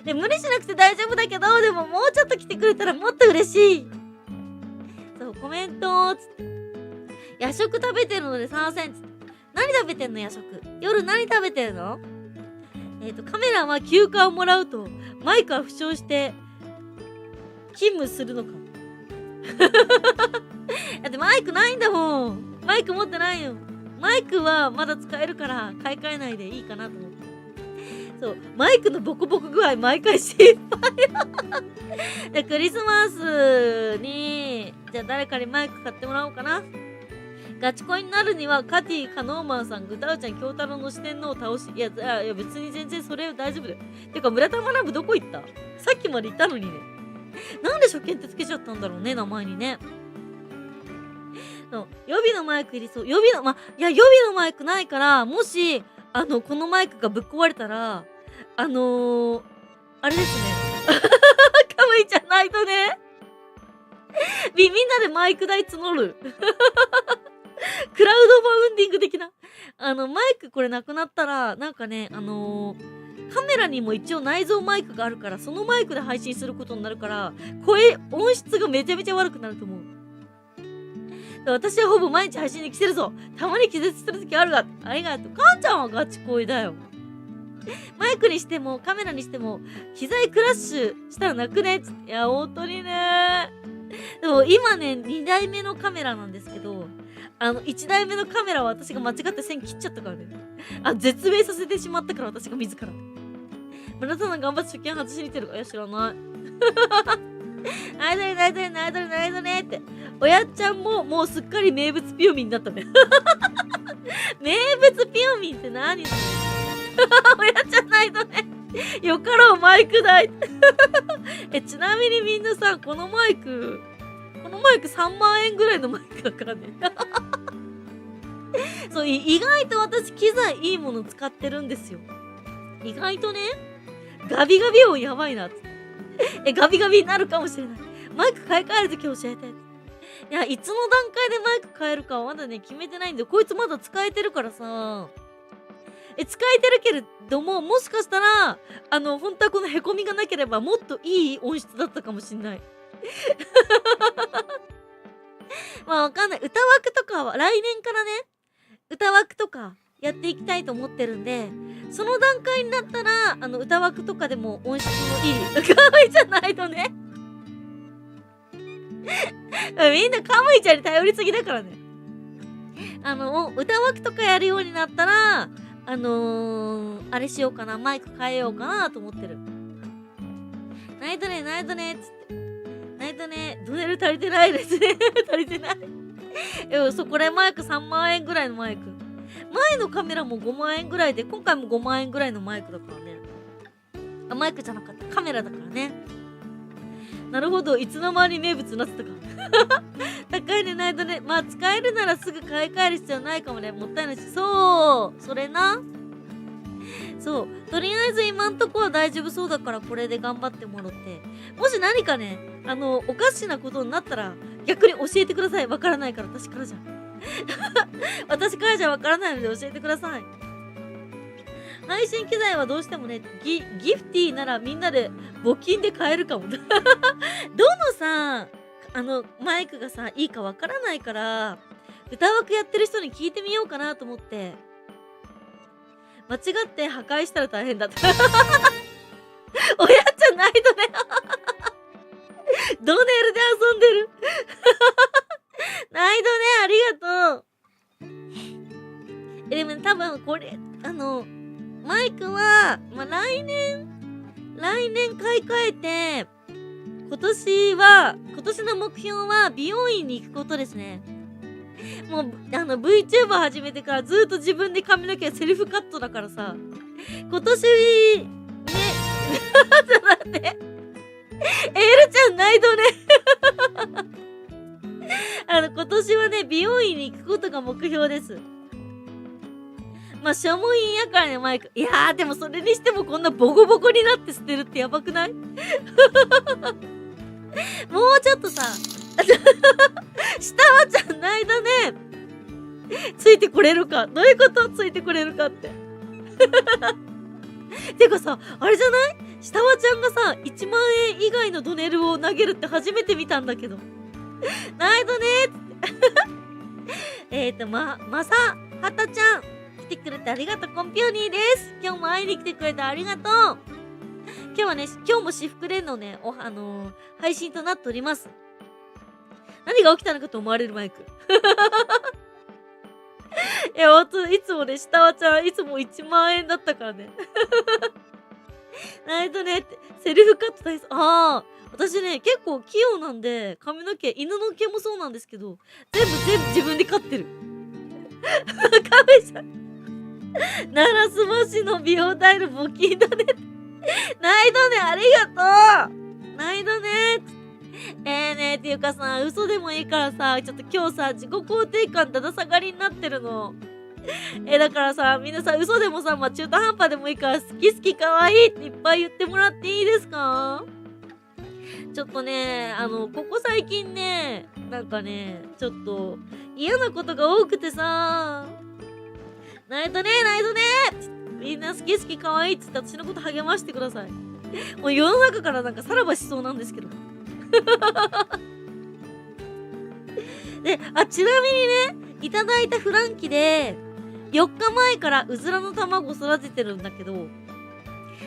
で、無理しなくて大丈夫だけど、でももうちょっと来てくれたらもっと嬉しい。そう、コメントつって。夜食食べてるので参戦つって。何食べてんの夜食。夜何食べてるの？カメラは休暇をもらうと、マイクは負傷して、勤務するのか。だってマイクないんだもん。マイク持ってないよ。マイクはまだ使えるから買い替えないでいいかなと思って。そう、マイクのボコボコ具合毎回心配。で、クリスマスに、じゃあ誰かにマイク買ってもらおうかな。ガチ恋になるにはカティ、カノーマンさん、グタウちゃん、京太郎の四天王を倒し、いや別に全然それ大丈夫だよ。てか村田学ぶどこ行った？さっきまでいたのにね。なんで初見ってつけちゃったんだろうね、名前にね。予備のマイクいりそう。予備のマイクないから、もし、このマイクがぶっ壊れたら、あれですね。カムイちゃんないとね。みんなでマイク代募る。クラウドファウンディング的な。マイクこれなくなったら、なんかね、カメラにも一応内蔵マイクがあるから、そのマイクで配信することになるから、音質がめちゃめちゃ悪くなると思う。私はほぼ毎日配信に来てるぞ。たまに気絶する時あるが。ありがとう。かんちゃんはガチ恋だよ。マイクにしてもカメラにしても機材クラッシュしたら泣くね。いや、本当にね。でも今ね、2台目のカメラなんですけど、1台目のカメラは私が間違って線切っちゃったからね。絶命させてしまったから、私が自ら。村田さん頑張って初見外しに行ってるか。いや、知らない。アイドルって。親ちゃんももうすっかり名物ピヨミンになったね。名物ピヨミンって何？親ちゃんないとね。よかろうマイク代。ちなみにみんなさ、このマイク3万円ぐらいのマイクだからね。そう、意外と私機材いいもの使ってるんですよ。意外とね、ガビガビ音やばいなって。ガビガビになるかもしれない。マイク買い替えるとき教えて。いや、いつの段階でマイク変えるかはまだね、決めてないんで、こいつまだ使えてるからさ。使えてるけれども、もしかしたら、本当はこの凹みがなければもっといい音質だったかもしんない。わかんない。歌枠とかは、来年からね、歌枠とかやっていきたいと思ってるんで、その段階になったら歌枠とかでも音質のいいカムイじゃないとねみんなカムイちゃんに頼りすぎだからね。歌枠とかやるようになったらあれしようかな、マイク変えようかなと思ってる。ナイトねっつって、ナイトね、ドネル足りてないですね足りてないこれマイク3万円ぐらいのマイク。前のカメラも5万円ぐらいで、今回も5万円ぐらいのマイクだからね。マイクじゃなかった、カメラだからね。なるほど、いつの間に名物になってたか高いね、ナイトね。まあ使えるならすぐ買い替える必要ないかもね。もったいないし。そう、それな。そう、とりあえず今んとこは大丈夫そうだから、これで頑張ってもらって、もし何かねおかしなことになったら逆に教えてください。わからないから、私からじゃ私からじゃわからないので教えてください。配信機材はどうしてもね、ギフティーならみんなで募金で買えるかもどのさマイクがさいいかわからないから、歌枠やってる人に聞いてみようかなと思って。間違って破壊したら大変だった親じゃないとねドネルで遊んでるナイトね、ありがとう。でも多分これマイクは、まあ、来年買い替えて、今年の目標は美容院に行くことですね。もうVTuber 始めてからずっと自分で髪の毛セルフカットだからさ、今年ねちょっと待ってエルちゃんナイトね今年はね美容院に行くことが目標です。まあしょもいんやからねマイク。いやーでもそれにしてもこんなボコボコになって捨てるってやばくないもうちょっとさ下はちゃんナイトねついてこれるか。どういうこと？ついてこれるかっててかさ、あれじゃない？下はちゃんがさ1万円以外のドネルを投げるって初めて見たんだけどナイトねーってまさはたちゃん来てくれてありがとう。コンピューニーです。今日も会いに来てくれてありがとう。今日はね、今日も私服でのね配信となっております。何が起きたのかと思われるマイクいや、ほんと、いつもね、下はちゃん、いつも1万円だったからね。ナイトねって、セルフカット大好き。私ね、結構器用なんで、髪の毛、犬の毛もそうなんですけど、全部自分で飼ってる。カメさん。ナラスマシの美容タイル募金だね。ナイトね、ありがとう。ナイトねねっていうかさ、嘘でもいいからさ、ちょっと今日さ、自己肯定感だだ下がりになってるの。だからさ、みんなさ、嘘でもさ、まあ、中途半端でもいいから、好きかわいいっていっぱい言ってもらっていいですか？ちょっとね、ここ最近ね、なんかね、ちょっと嫌なことが多くてさ、ナイトねみんな好きかわいいっつって私のこと励ましてください。もう世の中からなんかさらばしそうなんですけど。で、ちなみにね、いただいたフランキで4日前からうずらの卵を育ててるんだけど、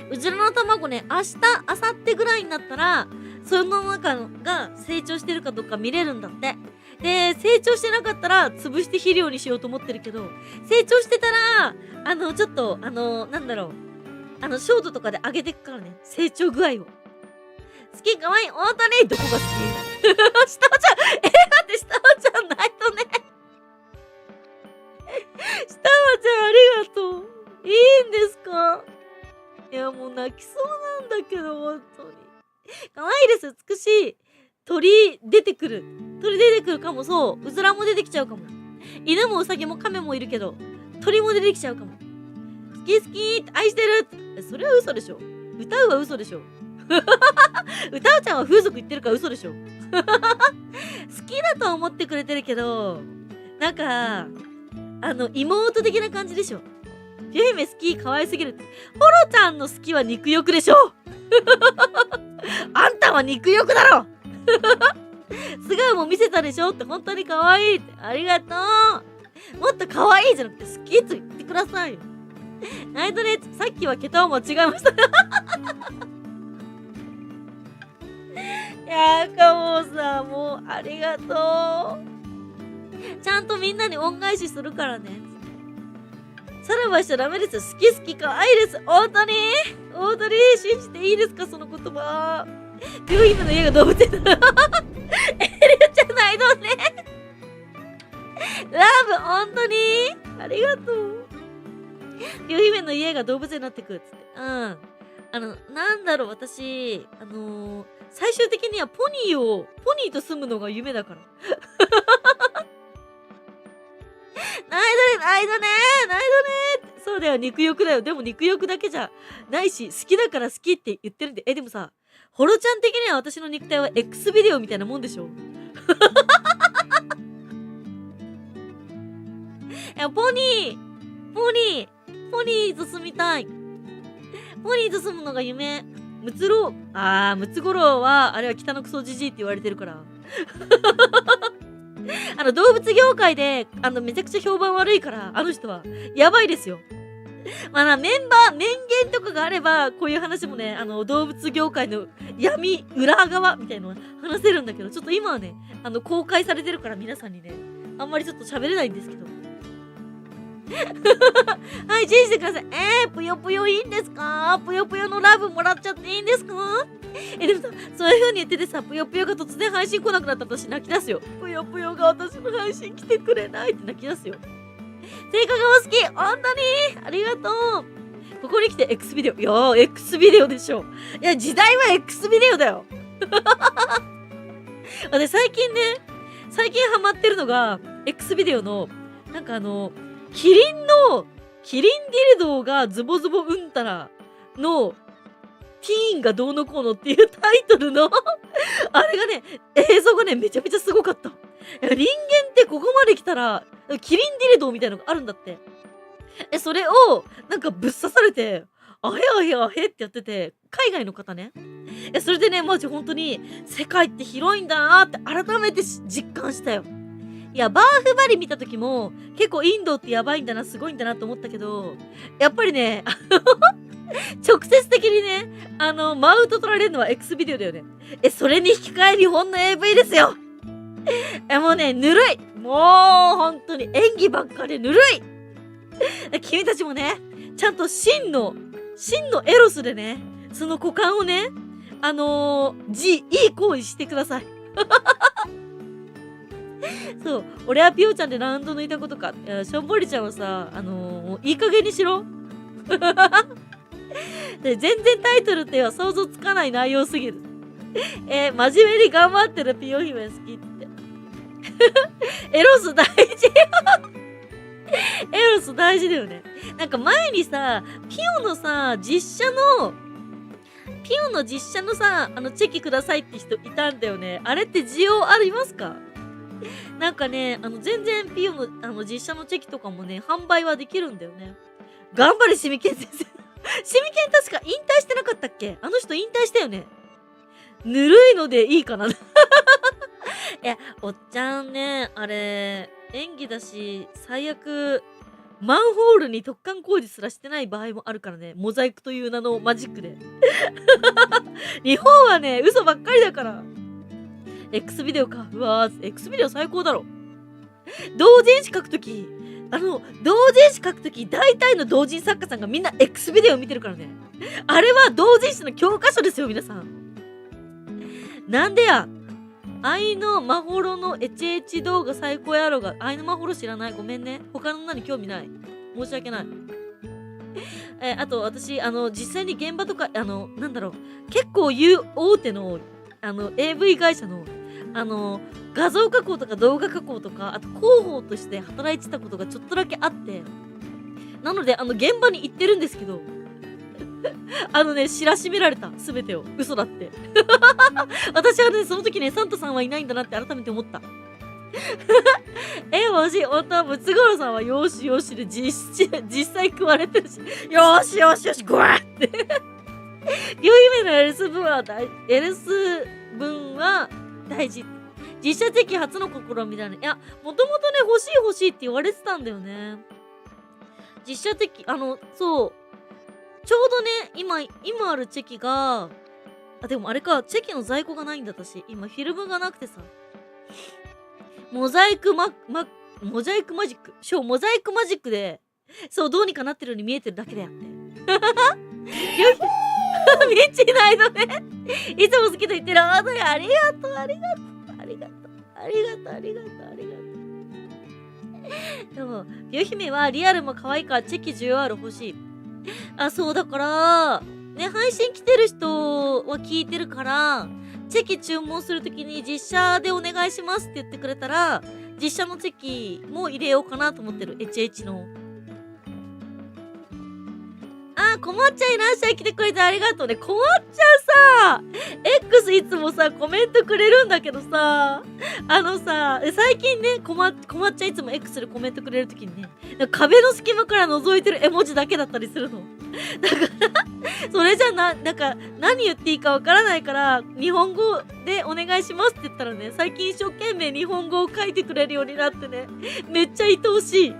うずらの卵ね、明日、明後日ぐらいになったらその中が成長してるかどうか見れるんだって。で、成長してなかったら潰して肥料にしようと思ってるけど、成長してたらちょっとなんだろう、ショートとかで上げてくからね、成長具合を。好きかわいい大谷どこが好き下尾ちゃん待って下尾ちゃんナイトね下尾ちゃんありがとう。いいんですか？いやもう泣きそうなんだけど本当に可愛いです。美しい。鳥出てくるかも。そう、うずらも出てきちゃうかも。犬もウサギもカメもいるけど鳥も出てきちゃうかも。好きって愛してるってそれは嘘でしょ。歌うは嘘でしょ歌うちゃんは風俗言ってるから嘘でしょ好きだと思ってくれてるけど、なんか妹的な感じでしょ。ゆひめ好き可愛すぎるって。ホロちゃんの好きは肉欲でしょあんたは肉欲だろ素顔も見せたでしょって。本当に可愛いって。ありがとう。もっと可愛いじゃなくて好きって言ってくださいよ。ナイトレッツ、さっきは桁を間違えました。いやーかもうさ、もうありがとう。ちゃんとみんなに恩返しするからね。さらばしちゃダメですよ。好き好き可愛いです。本当に信じていいですか、その言葉。ピヨ姫の家が動物園だ。エリュちゃんないのね。ラブ、本当にありがとう。ピヨ姫の家が動物園になってくっつって。なんだろう、私、最終的にはポニーと住むのが夢だから。ナイドねって。そうだよ、肉欲だよ。でも肉欲だけじゃないし、好きだから好きって言ってるんで。でもさ、ホロちゃん的には私の肉体は X ビデオみたいなもんでしょ。いや、ポニーと住みたい。ポニーと住むのが夢。ムツゴロウは、あれは北のクソジジイって言われてるから。動物業界で、めちゃくちゃ評判悪いから、あの人は。やばいですよ。まあ面言とかがあれば、こういう話もね、動物業界の闇、裏側みたいなの話せるんだけど、ちょっと今はね、公開されてるから皆さんにね、あんまりちょっと喋れないんですけど。はい、信じてください。ぷよぷよいいんですか？ぷよぷよのラブもらっちゃっていいんですか？でもさ、そういう風に言っててさ、ぷよぷよが突然配信来なくなったら私泣き出すよ。ぷよぷよが私の配信来てくれないって泣き出すよ。性格がお好き、本当にありがとう。ここに来て X ビデオ。いやー、X ビデオでしょ。いや、時代は X ビデオだよ。私最近ハマってるのが、X ビデオの、なんかキリンディルドがズボズボうんたらのティーンがどうのこうのっていうタイトルのあれがね、映像がね、めちゃめちゃすごかった。人間ってここまで来たら、キリンディルドみたいなのがあるんだって。それを、なんかぶっ刺されて、あへあへあへってやってて、海外の方ね。それでね、マジ本当に、世界って広いんだなーって改めて実感したよ。いや、バーフバリ見た時も、結構インドってやばいんだな、すごいんだなと思ったけど、やっぱりね、直接的にね、マウント取られるのは X ビデオだよね。それに引き換え日本の AV ですよ。もうね、ぬるい。もう、本当に演技ばっかりぬるい。君たちもね、ちゃんと真のエロスでね、その股間をね、いい行為してください。そう、俺はピオちゃんでラウンド抜いたことか。しょんぼりちゃんはさ、いい加減にしろ。で全然タイトルっては想像つかない内容すぎる。真面目に頑張ってるピヨ姫好きって。エロス大事。エロス大事だよね。なんか前にさ、ピオの実写のさ、チェキくださいって人いたんだよね。あれって需要ありますか？なんかね、全然ピオの実写のチェキとかもね、販売はできるんだよね。頑張れ、シミケン先生。シミケン確か引退してなかったっけ？あの人引退したよね。ぬるいのでいいかな。いや、おっちゃんね、あれ、演技だし、最悪、マンホールに突貫工事すらしてない場合もあるからね。モザイクという名のマジックで。日本はね、嘘ばっかりだから。X ビデオか。うわー、X ビデオ最高だろ。同人誌書くとき、大体の同人作家さんがみんな X ビデオ見てるからね。あれは同人誌の教科書ですよ、皆さん。なんでや。愛のまほろのエチエチ動画最高やろが、愛のまほろ知らない。ごめんね。他の何興味ない。申し訳ない。あと、私、実際に現場とか、なんだろう、結構大手の、AV 会社の、画像加工とか動画加工とか、あと広報として働いてたことがちょっとだけあって、なので、現場に行ってるんですけど、知らしめられた。すべてを。嘘だって。私はね、その時ね、サンタさんはいないんだなって改めて思った。もし、本当はムツゴロウさんはよしよしで実際食われてるし、よしよしよし、グワーって。病姫のエルス分は大事。実写チェキ初の試みだね。いや、もともとね、欲しいって言われてたんだよね。実写チェキ、そう。ちょうどね、今あるチェキが、でもあれか、チェキの在庫がないんだ、私。今、フィルムがなくてさ。モザイクマジック。モザイクマジックで、そう、どうにかなってるように見えてるだけだよって。ミッチーないのね。いつも好きと言ってる。ありがとう。でも、美容姫はリアルも可愛いからチェキ需要ある欲しい。そうだから、ね、配信来てる人は聞いてるから、チェキ注文するときに実写でお願いしますって言ってくれたら、実写のチェキも入れようかなと思ってる。HH の。こまっちゃんいらっしゃい。来てくれてありがとうね。こまっちゃんさ、X いつもさ、コメントくれるんだけどさ、最近ね、こまっちゃんいつも X でコメントくれるときにね、壁の隙間から覗いてる絵文字だけだったりするの。だから、それじゃなんか、何言っていいかわからないから、日本語でお願いしますって言ったらね、最近一生懸命日本語を書いてくれるようになってね、めっちゃ愛おしい。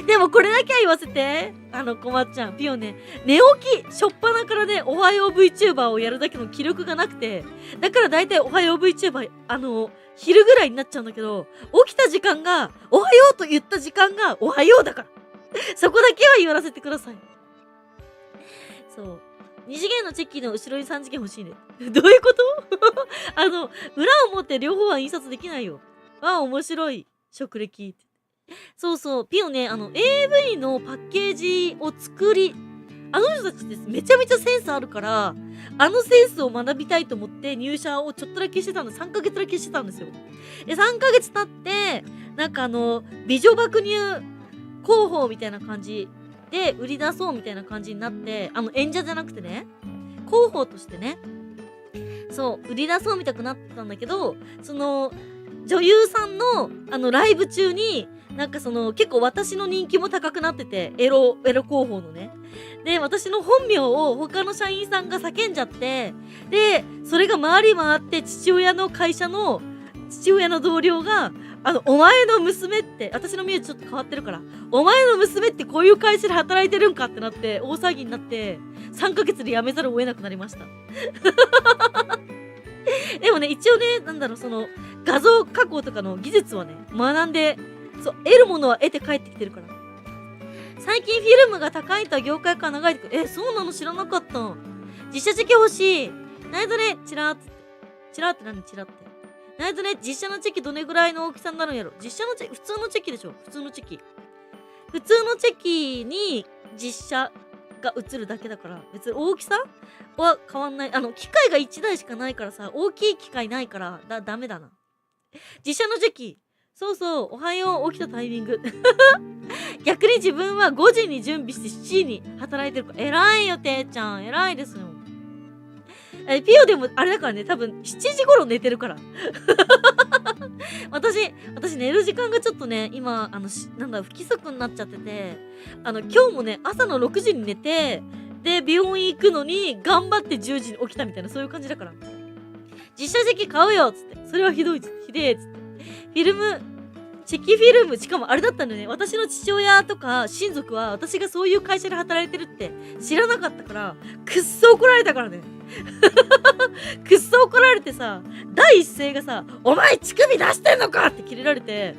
でもこれだけは言わせて、こまっちゃん、ピオね、寝起き、しょっぱなからね、おはよう VTuber をやるだけの気力がなくて、だから大体おはよう VTuber、昼ぐらいになっちゃうんだけど、起きた時間が、おはようと言った時間が、おはようだから。そこだけは言わせてください。そう。二次元のチェキの後ろに三次元欲しいね。どういうこと裏を持って両方は印刷できないよ。面白い。職歴。そうそう。ピオね、AV のパッケージを作り、あの人たちですめちゃめちゃセンスあるから、あのセンスを学びたいと思って入社をちょっとだけしてたの。3ヶ月だけしてたんですよ。で、3ヶ月経って、なんか美女爆乳広報みたいな感じで売り出そうみたいな感じになって、演者じゃなくてね、広報としてね、そう、売り出そうみたくなったんだけど、その、女優さんの、ライブ中に、なんか結構私の人気も高くなってて、エロ広報のね。で、私の本名を他の社員さんが叫んじゃって、で、それが回り回って父親の同僚が、お前の娘って、私の名字ちょっと変わってるから、お前の娘ってこういう会社で働いてるんかってなって、大騒ぎになって、3ヶ月で辞めざるを得なくなりました。でもね、一応ね、画像加工とかの技術はね、学んで、そう、得るものは得て帰ってきてるから。最近フィルムが高いとは業界から長いって、そうなの知らなかった。実写チェキ欲しい。ないとね、チラーって。チラーって何チラって。ないとね、実写のチェキどれぐらいの大きさになるんやろ。実写のチェキ、普通のチェキでしょ。普通のチェキ。普通のチェキに実写が映るだけだから、別に大きさは変わんない。機械が1台しかないからさ、大きい機械ないから、ダメだな。実写のチェキ。そうそう、おはよう起きたタイミング。逆に自分は5時に準備して7時に働いてるから、偉いよ、てーちゃん。偉いですよ。ピオでもあれだからね、多分7時頃寝てるから。私寝る時間がちょっとね、今、不規則になっちゃってて、今日もね、朝の6時に寝て、で、病院行くのに、頑張って10時に起きたみたいな、そういう感じだから。実写チェキ買うよっつって。それはひでえっつって。チェキフィルム、しかもあれだったんだよね。私の父親とか親族は、私がそういう会社で働いてるって知らなかったから、くっそ怒られたからね。くっそ怒られてさ、第一声がさ、お前乳首出してんのかってキレられて。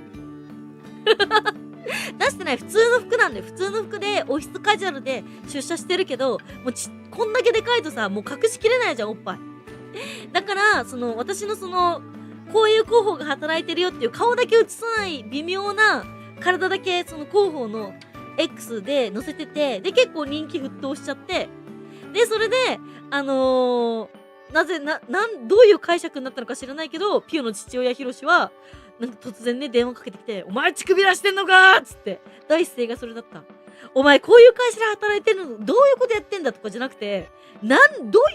出してない、普通の服なんで、普通の服でオフィスカジュアルで出社してるけど、もうこんだけでかいとさ、もう隠しきれないじゃん、おっぱい。だから、私のこういう広報が働いてるよっていう顔だけ映さない微妙な体だけ広報の X で載せてて、で、結構人気沸騰しちゃって、で、それで、どういう解釈になったのか知らないけど、ピオの父親ヒロシは、なんか突然ね、電話かけてきて、お前乳首出してんのかーっつって、第一声がそれだった。お前こういう会社で働いてるの、どういうことやってんだとかじゃなくて、ど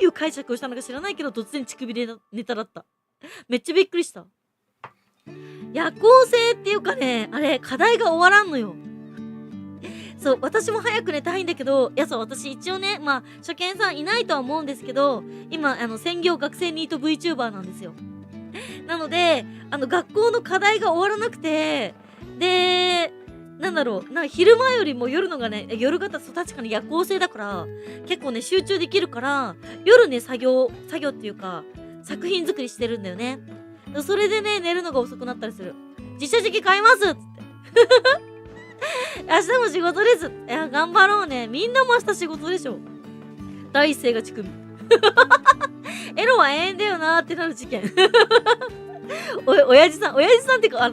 ういう解釈をしたのか知らないけど、突然乳首ネタだった。めっちゃびっくりした。夜行性っていうかね、あれ、課題が終わらんのよ。そう、私も早く寝たいんだけど、そう、私一応ね、初見さんいないとは思うんですけど、今、専業学生ニート VTuber なんですよ。なので、学校の課題が終わらなくて、で、なんだろう、昼間よりも夜のがね、夜型、そう、確かに夜行性だから、結構ね、集中できるから、夜ね、作業っていうか、作品作りしてるんだよね。それでね、寝るのが遅くなったりする。実写時期買いますっつって。明日も仕事です。いや、頑張ろうね。みんなも明日仕事でしょ。第一声が乳首。エロは永遠だよなーってなる事件。親父さんってか、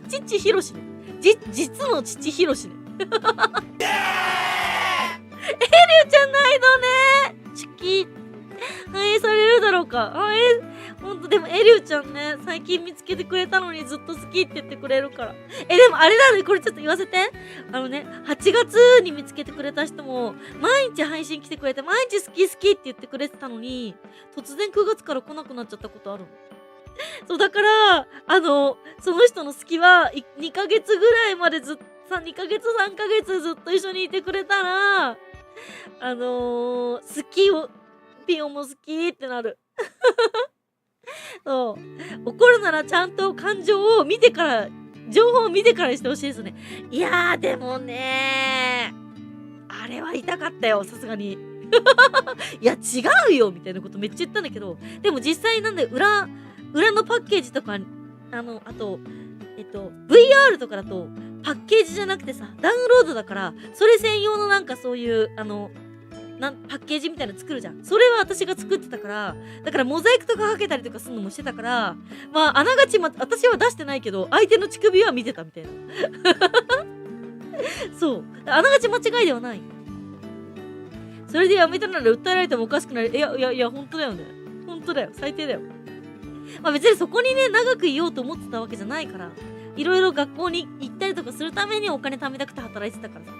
父ひろしね。実の父ひろしね。エリュちゃんないのね。チキ。反映されるだろうか。ほんと、でもエリュちゃんね、最近見つけてくれたのにずっと好きって言ってくれるから。でもあれだね、これちょっと言わせて。8月に見つけてくれた人も、毎日配信来てくれて、毎日好きって言ってくれてたのに、突然9月から来なくなっちゃったことあるの。そう、だから、その人の好きは、2ヶ月ぐらいまで2ヶ月3ヶ月ずっと一緒にいてくれたら、好きを、ピオも好きってなる。そう。怒るならちゃんと感情を見てから、情報を見てからにしてほしいですね。いやー、でもねー、あれは痛かったよ、さすがに。いや、違うよみたいなことめっちゃ言ったんだけど、でも実際なんで、裏のパッケージとか、あと、VR とかだと、パッケージじゃなくてさ、ダウンロードだから、それ専用のなんかそういう、パッケージみたいなの作るじゃん。それは私が作ってたから、だからモザイクとかかけたりとかするのもしてたから、まあ、あながち、私は出してないけど、相手の乳首は見てたみたいな。そう。あながち間違いではない。それでやめたなら訴えられてもおかしくない。いや、本当だよね。本当だよ。最低だよ。まあ別にそこにね、長くいようと思ってたわけじゃないから、いろいろ学校に行ったりとかするためにお金貯めたくて働いてたからさ。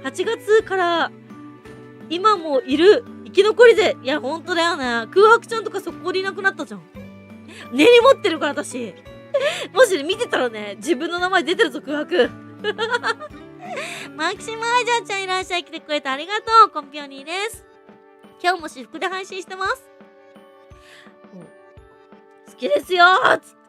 8月から、今もいる生き残り勢。いや、ほんとだよね。空白ちゃんとか速攻でいなくなったじゃん。根に持ってるから私。もし見てたらね、自分の名前出てるぞ、空白。マキシマージャーちゃんいらっしゃい。来てくれてありがとう。コンピオニーです。今日も私服で配信してます。好きですよーつって。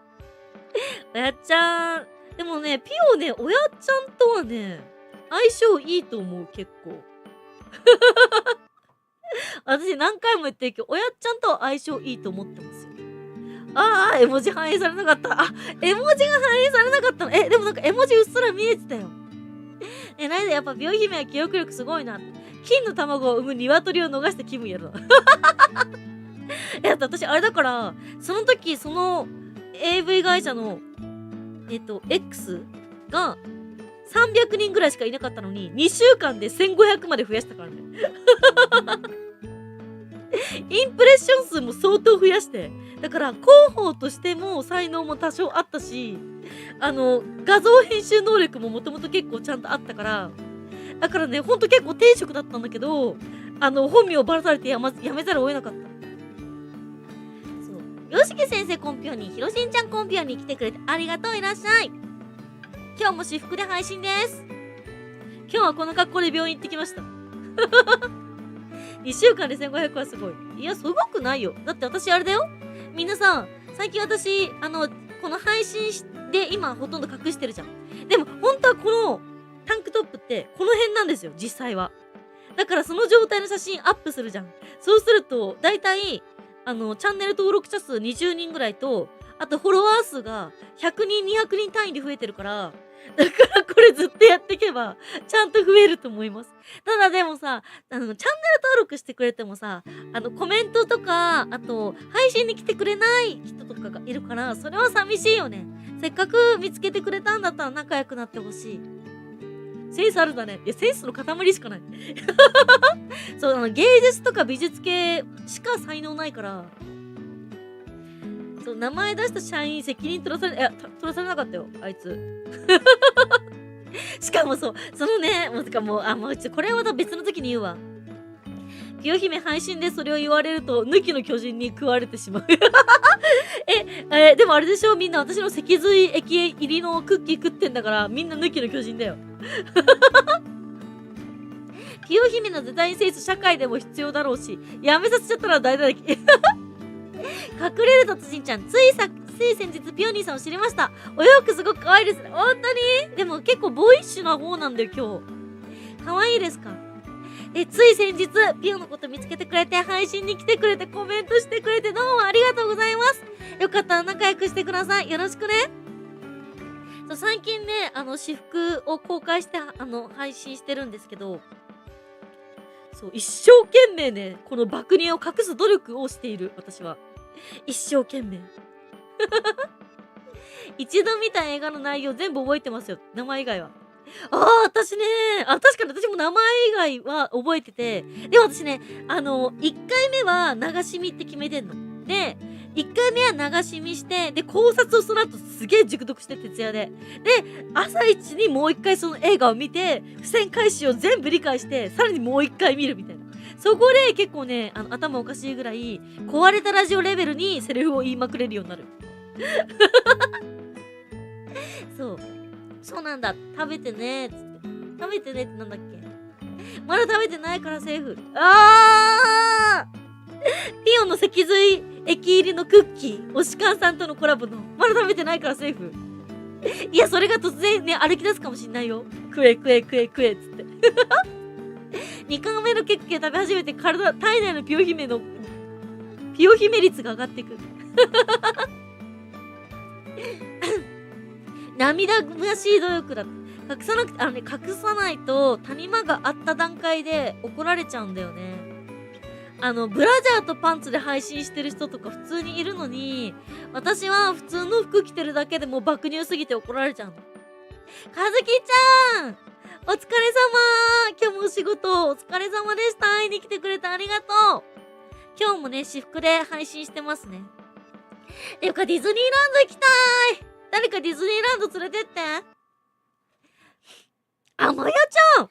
おやっちゃん。でもね、ピオね、おやっちゃんとはね、相性いいと思う、結構。私何回も言ってるけど、おやっちゃんとは相性いいと思ってますよ。絵文字反映されなかった。絵文字が反映されなかったの。でもなんか絵文字うっすら見えてたよ。なんでやっぱ病姫は記憶力すごいな。金の卵を産む鶏を逃した気分やるな。だって私あれだから、その時その AV 会社のX が300人ぐらいしかいなかったのに、2週間で1500まで増やしたからね。インプレッション数も相当増やして。だから広報としても才能も多少あったし、画像編集能力ももともと結構ちゃんとあったから、だからね、ほんと結構転職だったんだけど、本名をばらされてやめざるを得なかった。そう。よしき先生コンピオに、ひろしんちゃんコンピオに来てくれてありがとう、いらっしゃい。今日も私服で配信です。今日はこの格好で病院行ってきました。2週間で1500はすごい。いや、すごくないよ。だって私あれだよ。みんなさ、最近私、この配信で今ほとんど隠してるじゃん。でも、本当はこのタンクトップってこの辺なんですよ、実際は。だからその状態の写真アップするじゃん。そうすると、だいたい、チャンネル登録者数20人ぐらいと、あとフォロワー数が100人、200人単位で増えてるから、だからこれずっとやっていけば、ちゃんと増えると思います。ただでもさ、チャンネル登録してくれてもさ、コメントとか、あと、配信に来てくれない人とかがいるから、それは寂しいよね。せっかく見つけてくれたんだったら仲良くなってほしい。センスあるんだね。いや、センスの塊しかない。そう、芸術とか美術系しか才能ないから、そう、名前出した社員責任取らされなかったよ、あいつ。しかもそう、そのね、もうこれはまた別の時に言うわ。ピヨ姫配信でそれを言われると、抜きの巨人に食われてしまう。でもあれでしょ、みんな私の脊髄液入りのクッキー食ってんだから、みんな抜きの巨人だよ。ピヨ姫のデザインセンス社会でも必要だろうし、やめさせちゃったら大打撃。隠れる達人ちゃん、つい先日ピオニーさんを知りました。お洋服すごく可愛いですね。本当に？でも結構ボーイッシュな方なんだよ、今日。可愛いですか？つい先日、ピオのこと見つけてくれて、配信に来てくれて、コメントしてくれて、どうもありがとうございます。よかったら仲良くしてください。よろしくね。そう、最近ね、私服を公開して、配信してるんですけど、そう、一生懸命ね、この爆乳を隠す努力をしている、私は。一生懸命。一度見た映画の内容全部覚えてますよ。名前以外は。私ね、確かに私も名前以外は覚えてて、でも私ね、1回目は流し見って決めてんの。で、1回目は流し見して、で、考察をその後すげえ熟読して、徹夜で。で、朝一にもう1回その映画を見て、付箋回収を全部理解して、さらにもう1回見るみたいな。そこで結構ね、頭おかしいぐらい、壊れたラジオレベルにセリフを言いまくれるようになる。そう。そうなんだ。食べてねーつって。食べてねってなんだっけ？まだ食べてないからセーフ。ピオンの脊髄液入りのクッキー。おしかんさんとのコラボの。まだ食べてないからセーフ。いや、それが突然ね、歩き出すかもしんないよ。食え食え食え食えっつって。2回目のクッキー食べ始めて体内のピオ姫率が上がっていく。涙ぐましい努力だ。隠さなくて、隠さないと谷間があった段階で怒られちゃうんだよね。ブラジャーとパンツで配信してる人とか普通にいるのに、私は普通の服着てるだけでもう爆乳すぎて怒られちゃうの。かずきちゃんお疲れ様。今日もお仕事お疲れ様でした。会いに来てくれてありがとう。今日もね、私服で配信してますね。ていうかディズニーランド行きたい。誰かディズニーランド連れてって。まやちゃん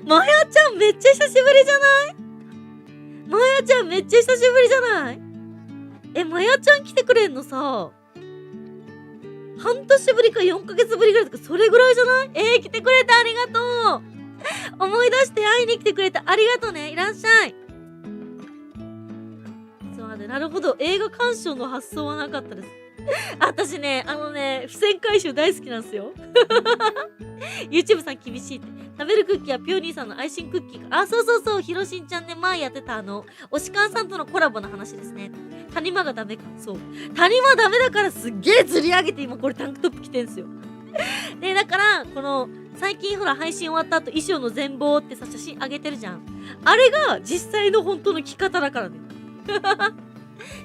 まやちゃんめっちゃ久しぶりじゃない？まやちゃんめっちゃ久しぶりじゃない？まやちゃん来てくれんのさ、半年ぶりか4ヶ月ぶりぐらいとかそれぐらいじゃない？来てくれてありがとう。思い出して会いに来てくれてありがとうね。いらっしゃい。そうね、なるほど。映画鑑賞の発想はなかったです。私ね、付箋回収大好きなんですよ。YouTube さん厳しいって。食べるクッキーはピオニーさんのアイシンクッキーか。そうそうそう、ヒロシンちゃんね、前やってたおしかんさんとのコラボの話ですね。谷間がダメか。そう。谷間ダメだからすっげえ釣り上げて今これタンクトップ着てんすよ。で、だから、最近ほら配信終わった後衣装の全貌ってさ、写真上げてるじゃん。あれが実際の本当の着方だからね。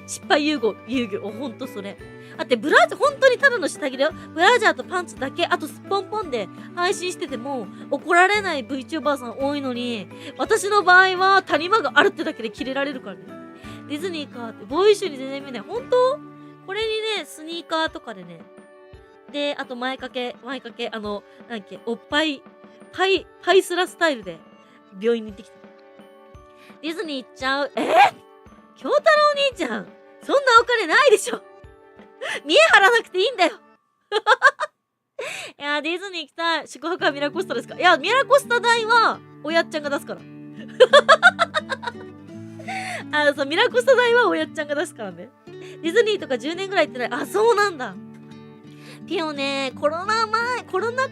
失敗遊具、ほんとそれ。だって本当にただの下着だよ。ブラジャーとパンツだけ、あとすっぽんぽんで配信してても怒られない VTuber さん多いのに、私の場合は谷間があるってだけでキレられるからね。ディズニーかって、ボーイッシュに全然見ない。本当？これにね、スニーカーとかでね。で、あと前掛け、なんだっけ、おっぱい、パイスラスタイルで病院に行ってきた。ディズニー行っちゃう。京太郎兄ちゃん、そんなお金ないでしょ。見え張らなくていいんだよ。いや、ディズニー行きたい。宿泊はミラコスタですか？いや、ミラコスタ代はおやっちゃんが出すから。そう、ミラコスタ代はおやっちゃんが出すからね。ディズニーとか10年ぐらい行ってない。そうなんだ。ピオね、コロナ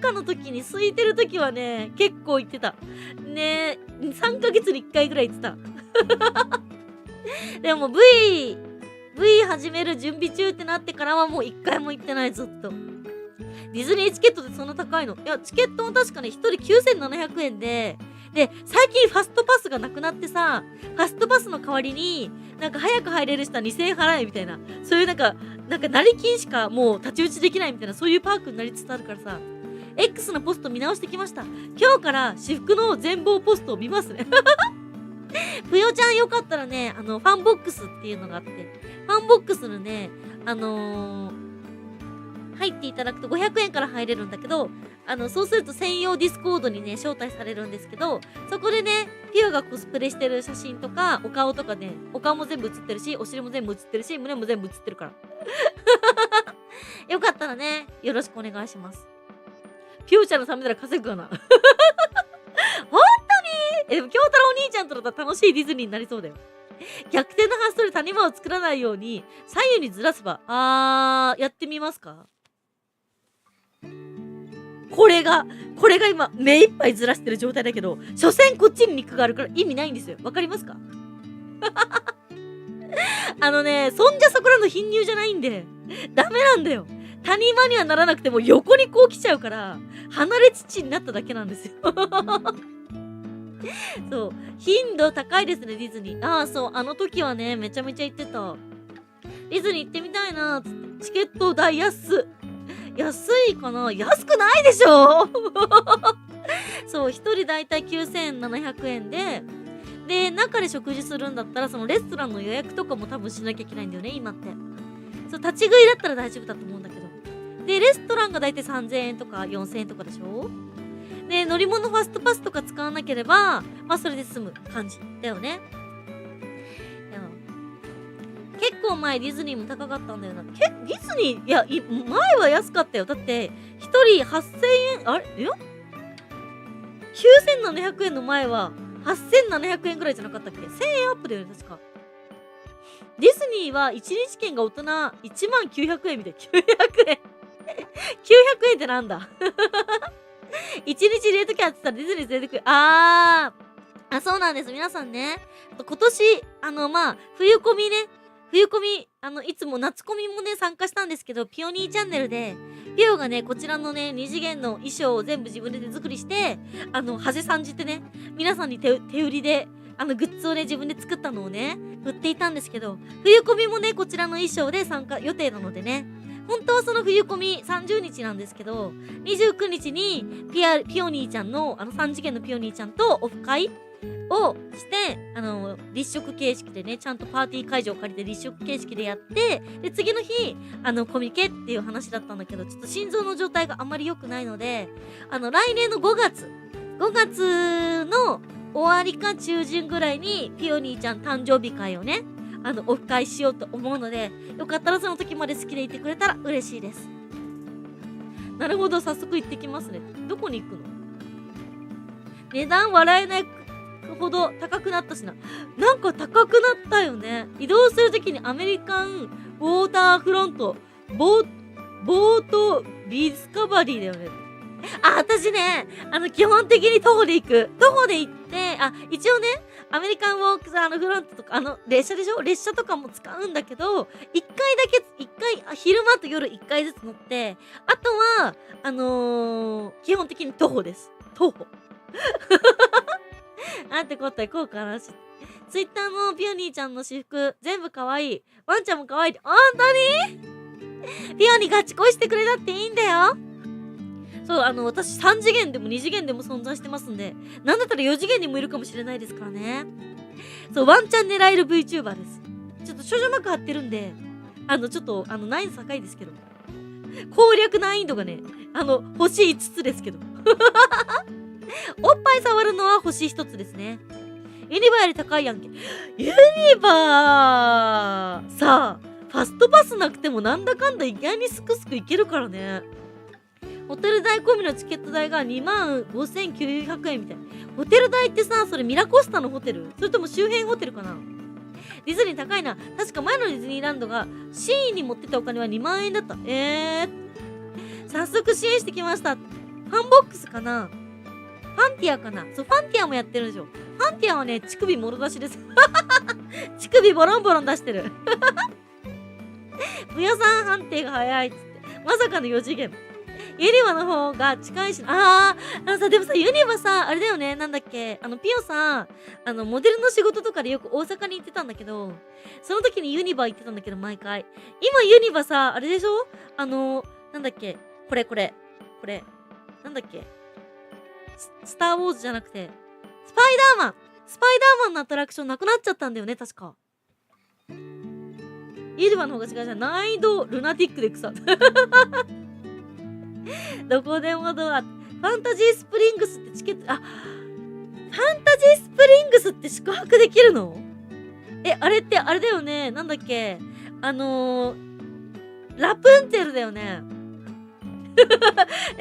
禍の時に空いてる時はね、結構行ってた。ね、3ヶ月に1回ぐらい行ってた。でも V 始める準備中ってなってからはもう1回も行ってない、ずっと。ディズニーチケットってそんな高いの？いや、チケットも確かね、1人9700円で、最近ファストパスがなくなってさ、ファストパスの代わりに、なんか早く入れる人は2000円払えみたいな、そういうなんか成金しかもう太刀打ちできないみたいな、そういうパークになりつつあるからさ、X のポスト見直してきました。今日から私服の全貌ポストを見ますね。ぷよちゃんよかったらね、ファンボックスっていうのがあって、ファンボックスのね、入っていただくと500円から入れるんだけど、そうすると専用ディスコードにね、招待されるんですけど、そこでね、ピオがコスプレしてる写真とか、お顔とかね、お顔も全部写ってるし、お尻も全部写ってるし、胸も全部写ってるから。よかったらね、よろしくお願いします。ピオちゃんのためなら稼ぐかな。本当にでも、京太郎お兄ちゃんとだったら楽しいディズニーになりそうだよ。逆転の発想で谷間を作らないように左右にずらせば、やってみますか？これが今目いっぱいずらしてる状態だけど、所詮こっちに肉があるから意味ないんですよ。わかりますか？そんじゃそこらの貧乳じゃないんで、ダメなんだよ。谷間にはならなくても横にこう来ちゃうから、離れ乳になっただけなんですよ。そう。頻度高いですね、ディズニー。そう。あの時はね、めちゃめちゃ行ってた。ディズニー行ってみたいなーつって。チケット代安いかな？安くないでしょ。そう。一人だいたい9700円で、中で食事するんだったら、そのレストランの予約とかも多分しなきゃいけないんだよね、今って。そう、立ち食いだったら大丈夫だと思うんだけど。で、レストランがだいたい3000円とか4000円とかでしょ？で、乗り物ファストパスとか使わなければ、それで済む感じだよね。結構前ディズニーも高かったんだよな。ディズニー、前は安かったよ。だって、一人8000円、9700円の前は8700円ぐらいじゃなかったっけ？ 1000 円アップだよね、確か。ディズニーは1日券が大人10900円みたいな。900円。900円ってなんだ？一日レートキャンって言ったらディズニー連れてくる。そうなんです。皆さんね。今年、冬コミ、いつも夏コミもね、参加したんですけど、ピオニーチャンネルで、ピオがね、こちらのね、二次元の衣装を全部自分で手作りして、ハゼさんじてね、皆さんに手売りで、グッズをね、自分で作ったのをね、売っていたんですけど、冬コミもね、こちらの衣装で参加予定なのでね、本当はその冬コミ30日なんですけど、29日にピオニーちゃんの、3次元のピオニーちゃんとオフ会をして、立食形式でね、ちゃんとパーティー会場を借りて立食形式でやって、で、次の日、コミケっていう話だったんだけど、ちょっと心臓の状態があまり良くないので、来年の5月の終わりか中旬ぐらいに、ピオニーちゃん誕生日会をね、オフ会しようと思うので、よかったらその時まで好きでいてくれたら嬉しいです。なるほど、早速行ってきますね。どこに行くの？値段笑えないほど高くなったしな。なんか高くなったよね。移動するときにアメリカンウォーターフロント、ボートディスカバリーだよね。私ね、基本的に徒歩で行く。徒歩で行って、一応ね、アメリカンウォークフロントとか、列車でしょ？列車とかも使うんだけど、一回、昼間と夜1回ずつ乗って、あとは、基本的に徒歩です。徒歩。ってことで、こうかなし。ツイッターのピオニーちゃんの私服、全部可愛い。ワンちゃんも可愛い。本当に？ピオニーガチ恋してくれたっていいんだよ。そう、私3次元でも2次元でも存在してますんで、なんだったら4次元にもいるかもしれないですからね。そう、ワンチャン狙える VTuber です。ちょっと少女膜張ってるんで、ちょっと、難易度高いですけど。攻略難易度がね、星5つですけど。おっぱい触るのは星1つですね。ユニバより高いやんけ。ユニバーさあ、ファストパスなくてもなんだかんだ意外にすくすくいけるからね。ホテル代込みのチケット代が25,900円みたいな。ホテル代ってさ、それミラコスタのホテル？それとも周辺ホテルかな？ディズニー高いな。確か前のディズニーランドがシーンに持ってたお金は2万円だった。早速支援してきました。ファンボックスかな？ファンティアかな？そう、ファンティアもやってるんですよ。ファンティアはね、乳首もろ出しです。乳首ボロンボロン出してる。むよさん判定が早いっつって。まさかの4次元。ユニバの方が近いし、でもさ、ユニバさ、あれだよね、なんだっけ、ピオさ、モデルの仕事とかでよく大阪に行ってたんだけど、その時にユニバ行ってたんだけど、毎回。今ユニバさ、あれでしょ？なんだっけ、これ、なんだっけ、スターウォーズじゃなくて、スパイダーマンのアトラクションなくなっちゃったんだよね、確か。ユニバの方が違うじゃん。難易度、ルナティックで草。どこでもドア。ファンタジースプリングスってチケット、ファンタジースプリングスって宿泊できるの？あれってあれだよね。なんだっけ、ラプンツェルだよね。ちょ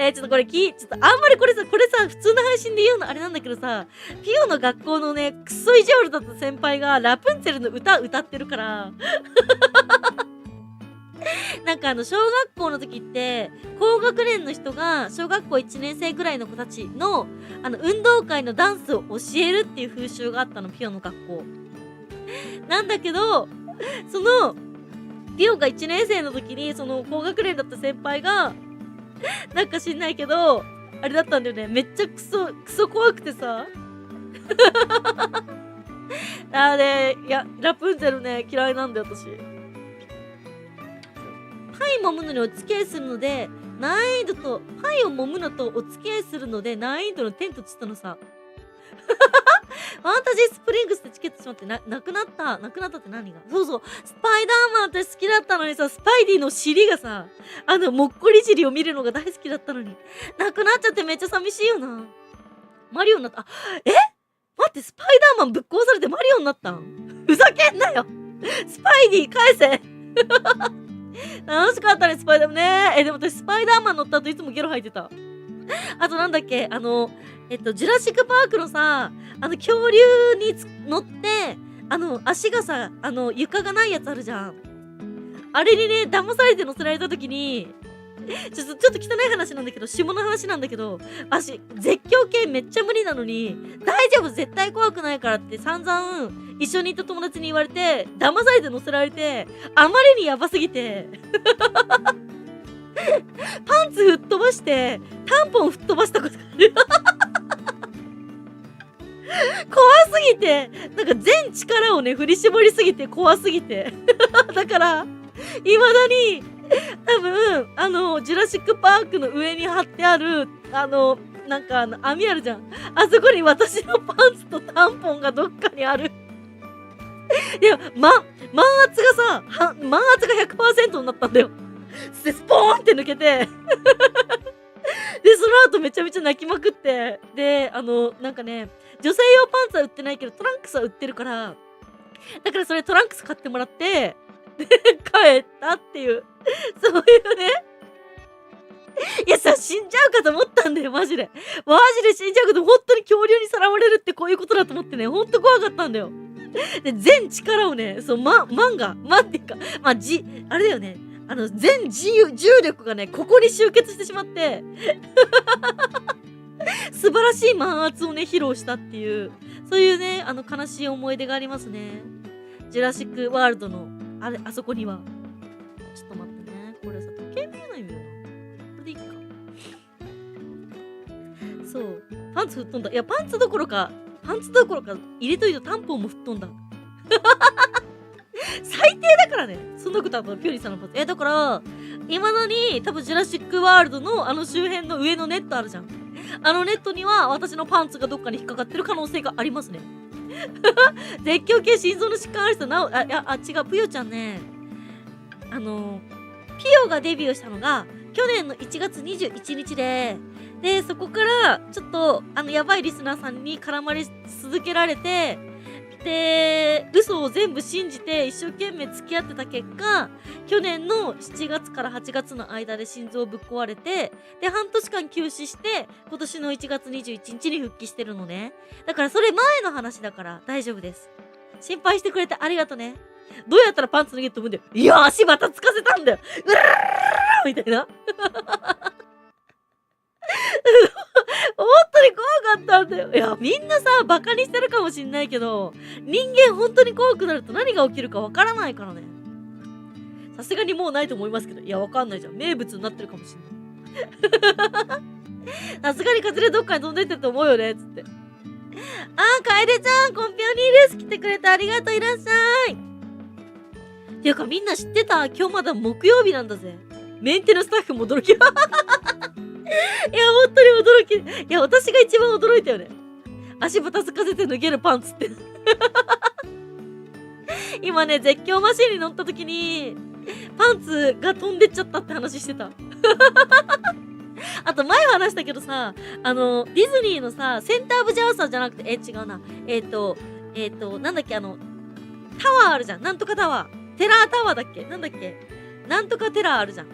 っとこれちょっとあんまりこれさ、普通の配信で言うのあれなんだけどさ、ピオの学校のね、クソ意地悪だった先輩がラプンツェルの歌歌ってるから、なんか小学校の時って、高学年の人が小学校1年生ぐらいの子たちの、運動会のダンスを教えるっていう風習があったの、ピオの学校。なんだけど、その、ピオが1年生の時に、その高学年だった先輩が、なんか知んないけど、あれだったんだよね。めっちゃクソ怖くてさ。いや、ラプンツェルね、嫌いなんだよ、私。パイ揉むのにお付き合いするので、パイを揉むのとお付き合いするので、難易度の天と地とのさ。ファンタジースプリングスってチケットしまってなくなったって何がそうそう、スパイダーマン私好きだったのにさ、スパイディの尻がさ、もっこり尻を見るのが大好きだったのに、なくなっちゃってめっちゃ寂しいよな。マリオになった。待って、スパイダーマンぶっ壊されてマリオになったん？ふざけんなよスパイディ返せ楽しかったね、スパイダーマンね。でも私スパイダーマン乗った後いつもゲロ吐いてた。あとなんだっけ、ジュラシックパークのさ、恐竜に乗って、足がさ、床がないやつあるじゃん。あれにね、騙されて乗せられた時に、ちょっと汚い話なんだけど、下の話なんだけど、絶叫系めっちゃ無理なのに、大丈夫、絶対怖くないからって散々一緒にいた友達に言われて、騙されて乗せられて、あまりにやばすぎて、パンツ吹っ飛ばして、タンポン吹っ飛ばしたことがある。怖すぎて、なんか全力をね、振り絞りすぎて怖すぎて。だから、未だに、多分、ジュラシックパークの上に貼ってある、なんか網あるじゃん。あそこに私のパンツとタンポンがどっかにある。いや、満圧が 100% になったんだよ。で、スポーンって抜けて。で、その後めちゃめちゃ泣きまくって。で、なんかね、女性用パンツは売ってないけど、トランクスは売ってるから、だからそれトランクス買ってもらって、で、帰ったっていう、そういうね。いやさ、死んじゃうかと思ったんだよ、マジで。マジで死んじゃうかと、本当に恐竜にさらわれるってこういうことだと思ってね、ほんと怖かったんだよ。で、全力をね、そう、マンっていうか、あれだよね。全重力がね、ここに集結してしまって、素晴らしい満圧をね、披露したっていう、そういうね、悲しい思い出がありますね。ジュラシックワールドの、あそこには。ちょっと待ってね。これさ、時計見えないんだよな。これでいいか。そう。パンツ吹っ飛んだ。いや、パンツどころか、入れといてタンポンも吹っ飛んだ。最低だからね。そんなことあったの、ピョリさんのパンツ。だから、未だに多分ジュラシックワールドの周辺の上のネットあるじゃん。ネットには私のパンツがどっかに引っかかってる可能性がありますね。絶叫系心臓の疾患ある人違う、ぷよちゃんね。ピヨがデビューしたのが去年の1月21日で、そこからちょっとやばいリスナーさんに絡まれ続けられて、で、嘘を全部信じて一生懸命付き合ってた結果、去年の7月から8月の間で心臓ぶっ壊れて、で、半年間休止して、今年の1月21日に復帰してるのね。だからそれ前の話だから大丈夫です。心配してくれてありがとね。どうやったらパンツ脱げって思うんだよ。いや、足またつかせたんだよ。うらーみたいな。本当に怖かったんだよ。いや、みんなさ、バカにしてるかもしんないけど、人間本当に怖くなると何が起きるかわからないからね。さすがにもうないと思いますけど、いや、わかんないじゃん。名物になってるかもしんない。さすがに風でどっかに飛んでってると思うよね、つって。楓ちゃん、コンピョニーです。来てくれてありがとう、いらっしゃい。ていうか、みんな知ってた？今日まだ木曜日なんだぜ。メンテのスタッフも驚き。いや、本当に驚き。いや、私が一番驚いたよね。足ばたつかせて脱げるパンツって。今ね、絶叫マシンに乗った時に、パンツが飛んでっちゃったって話してた。あと前話したけどさ、ディズニーのさ、センターオブジャーサーじゃなくて、違うな。なんだっけ、タワーあるじゃん。なんとかタワー。テラータワーだっけなんだっけなんとかテラーあるじゃん。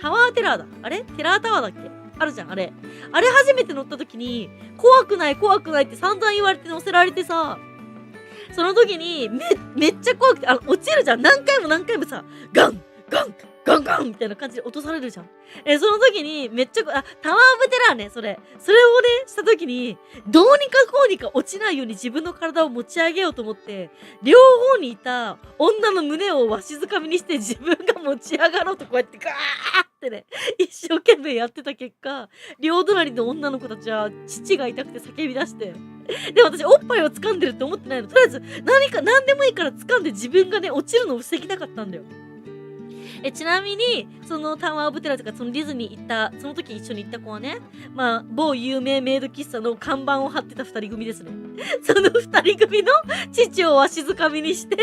タワーテラーだ。あれテラータワーだっけあるじゃん、あれ。あれ初めて乗った時に、怖くない怖くないって散々言われて乗せられてさ、その時にめっちゃ怖くて、落ちるじゃん。何回も何回もさ、ガンガンガンガンみたいな感じで落とされるじゃん。その時にめっちゃ、タワーオブテラーね、それをね、した時に、どうにかこうにか落ちないように自分の体を持ち上げようと思って、両方にいた女の胸をわしづかみにして自分が持ち上がろうとこうやってガーってね、一生懸命やってた結果、両隣の女の子たちは父が痛くて叫び出して、で、私おっぱいを掴んでるって思ってないの。とりあえず何でもいいから掴んで自分がね、落ちるのを防ぎたかったんだよ。ちなみに、そのタワーオブテラーとか、そのディズニー行った、その時一緒に行った子はね、まあ、某有名メイド喫茶の看板を貼ってた二人組ですね。その二人組の父をわしづかみにして、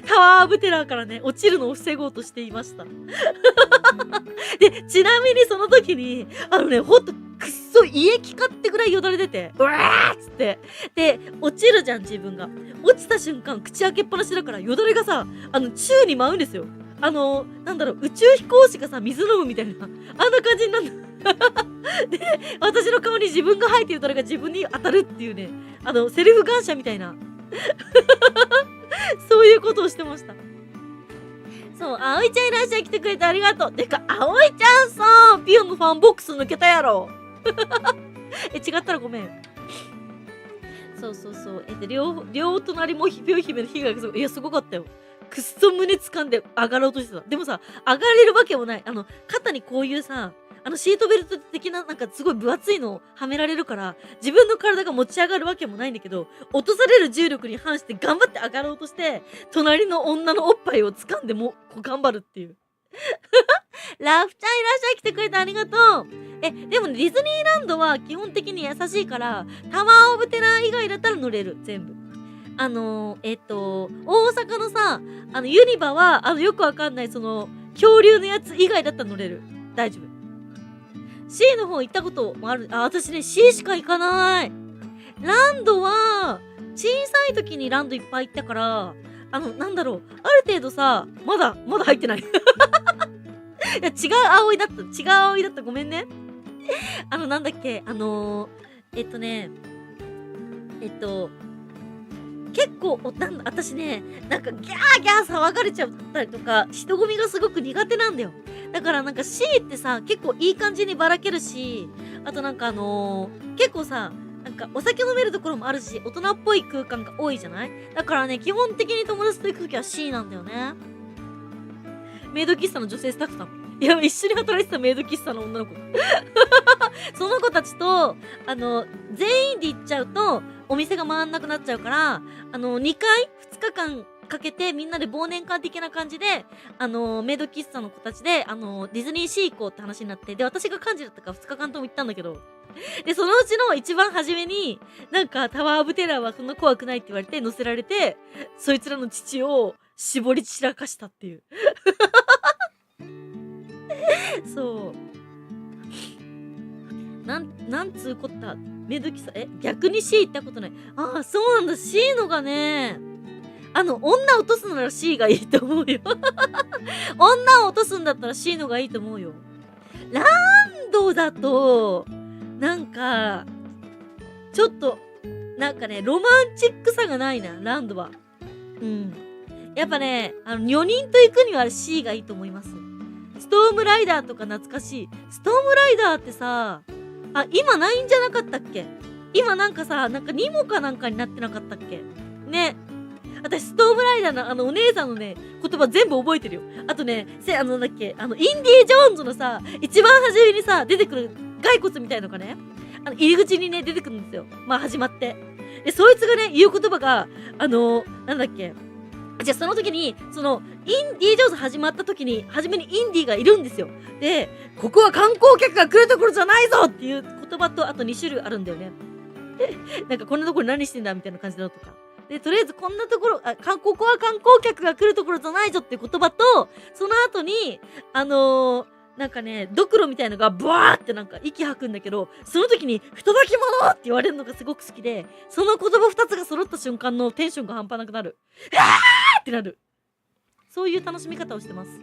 タワーオブテラーからね、落ちるのを防ごうとしていました。で、ちなみにその時に、ほんと、くっそ家気かってぐらいよだれ出て、うわーっつって。で、落ちるじゃん、自分が。落ちた瞬間、口開けっぱなしだから、よだれがさ、宙に舞うんですよ。なんだろう、宇宙飛行士がさ、水飲むみたいな、あんな感じになるで、私の顔に自分が吐いてる誰が自分に当たるっていうね、セルフ感謝みたいな。そういうことをしてました。そう、葵ちゃんいらっしゃい、来てくれてありがとう。てか、葵ちゃんさ、ピオのファンボックス抜けたやろ。違ったらごめん。そうそうそう。両隣もピオ姫の被害がすごい。いや、すごかったよ。くっそ胸掴んで上がろうとしてた。でもさ、上がれるわけもない。肩にこういうさ、シートベルト的な、なんかすごい分厚いのをはめられるから、自分の体が持ち上がるわけもないんだけど、落とされる重力に反して頑張って上がろうとして、隣の女のおっぱいを掴んでも、頑張るっていう。ラフちゃんいらっしゃい、来てくれてありがとう。でもね、ディズニーランドは基本的に優しいから、タワーオブテラー以外だったら乗れる、全部。大阪のさ、ユニバは、よくわかんない、恐竜のやつ以外だったら乗れる。大丈夫。C の方行ったこともある。私ね、C しか行かない。ランドは、小さい時にランドいっぱい行ったから、なんだろう、ある程度さ、まだ入ってない。いや、違う葵だった、ごめんね。なんだっけ、結構、私ね、なんかギャーギャー騒がれちゃったりとか、人混みがすごく苦手なんだよ。だからなんか C ってさ、結構いい感じにばらけるし、あとなんか結構さ、なんかお酒飲めるところもあるし、大人っぽい空間が多いじゃない？だからね、基本的に友達と行くときは C なんだよね。メイド喫茶の女性スタッフさん。いや、一緒に働いてたメイド喫茶の女の子。その子たちと、全員で行っちゃうと、お店が回んなくなっちゃうから、2日間かけてみんなで忘年会的な感じで、メイド喫茶の子たちで、ディズニーシー行こうって話になって、で、私が幹事だったから2日間とも行ったんだけど、で、そのうちの一番初めに、なんかタワーオブテラーはそんな怖くないって言われて乗せられて、そいつらの父を絞り散らかしたっていう。そう。なんつうこった。メイド喫茶、逆に C 行ったことない。ああ、そうなんだ。C のがね、女落とすなら C がいいと思うよ。女を落とすんだったら C のがいいと思うよ。ランドだと、なんか、ちょっと、なんかね、ロマンチックさがないな、ランドは。うん。やっぱね、4人と行くには C がいいと思います。ストームライダーとか懐かしい。ストームライダーってさ、今ないんじゃなかったっけ？今なんかさ、なんかニモかなんかになってなかったっけ？ね。私、ストームライダーのお姉さんのね、言葉全部覚えてるよ。あとね、なんだっけ、インディ・ジョーンズのさ、一番初めにさ、出てくる骸骨みたいのがね、入り口にね、出てくるんですよ。まあ、始まって。で、そいつがね、言う言葉が、なんだっけ、じゃあその時に、インディ・ジョーンズ始まった時に、初めにインディがいるんですよ。で、ここは観光客が来るところじゃないぞっていう言葉と、あと2種類あるんだよね。なんかこんなところ何してんだみたいな感じだとか。で、とりあえずこんなところ、ここは観光客が来るところじゃないぞっていう言葉と、その後に、なんかね、ドクロみたいのがブワーってなんか息吐くんだけど、その時に、不届き者って言われるのがすごく好きで、その言葉2つが揃った瞬間のテンションが半端なくなる。ってなる。そういう楽しみ方をしてます。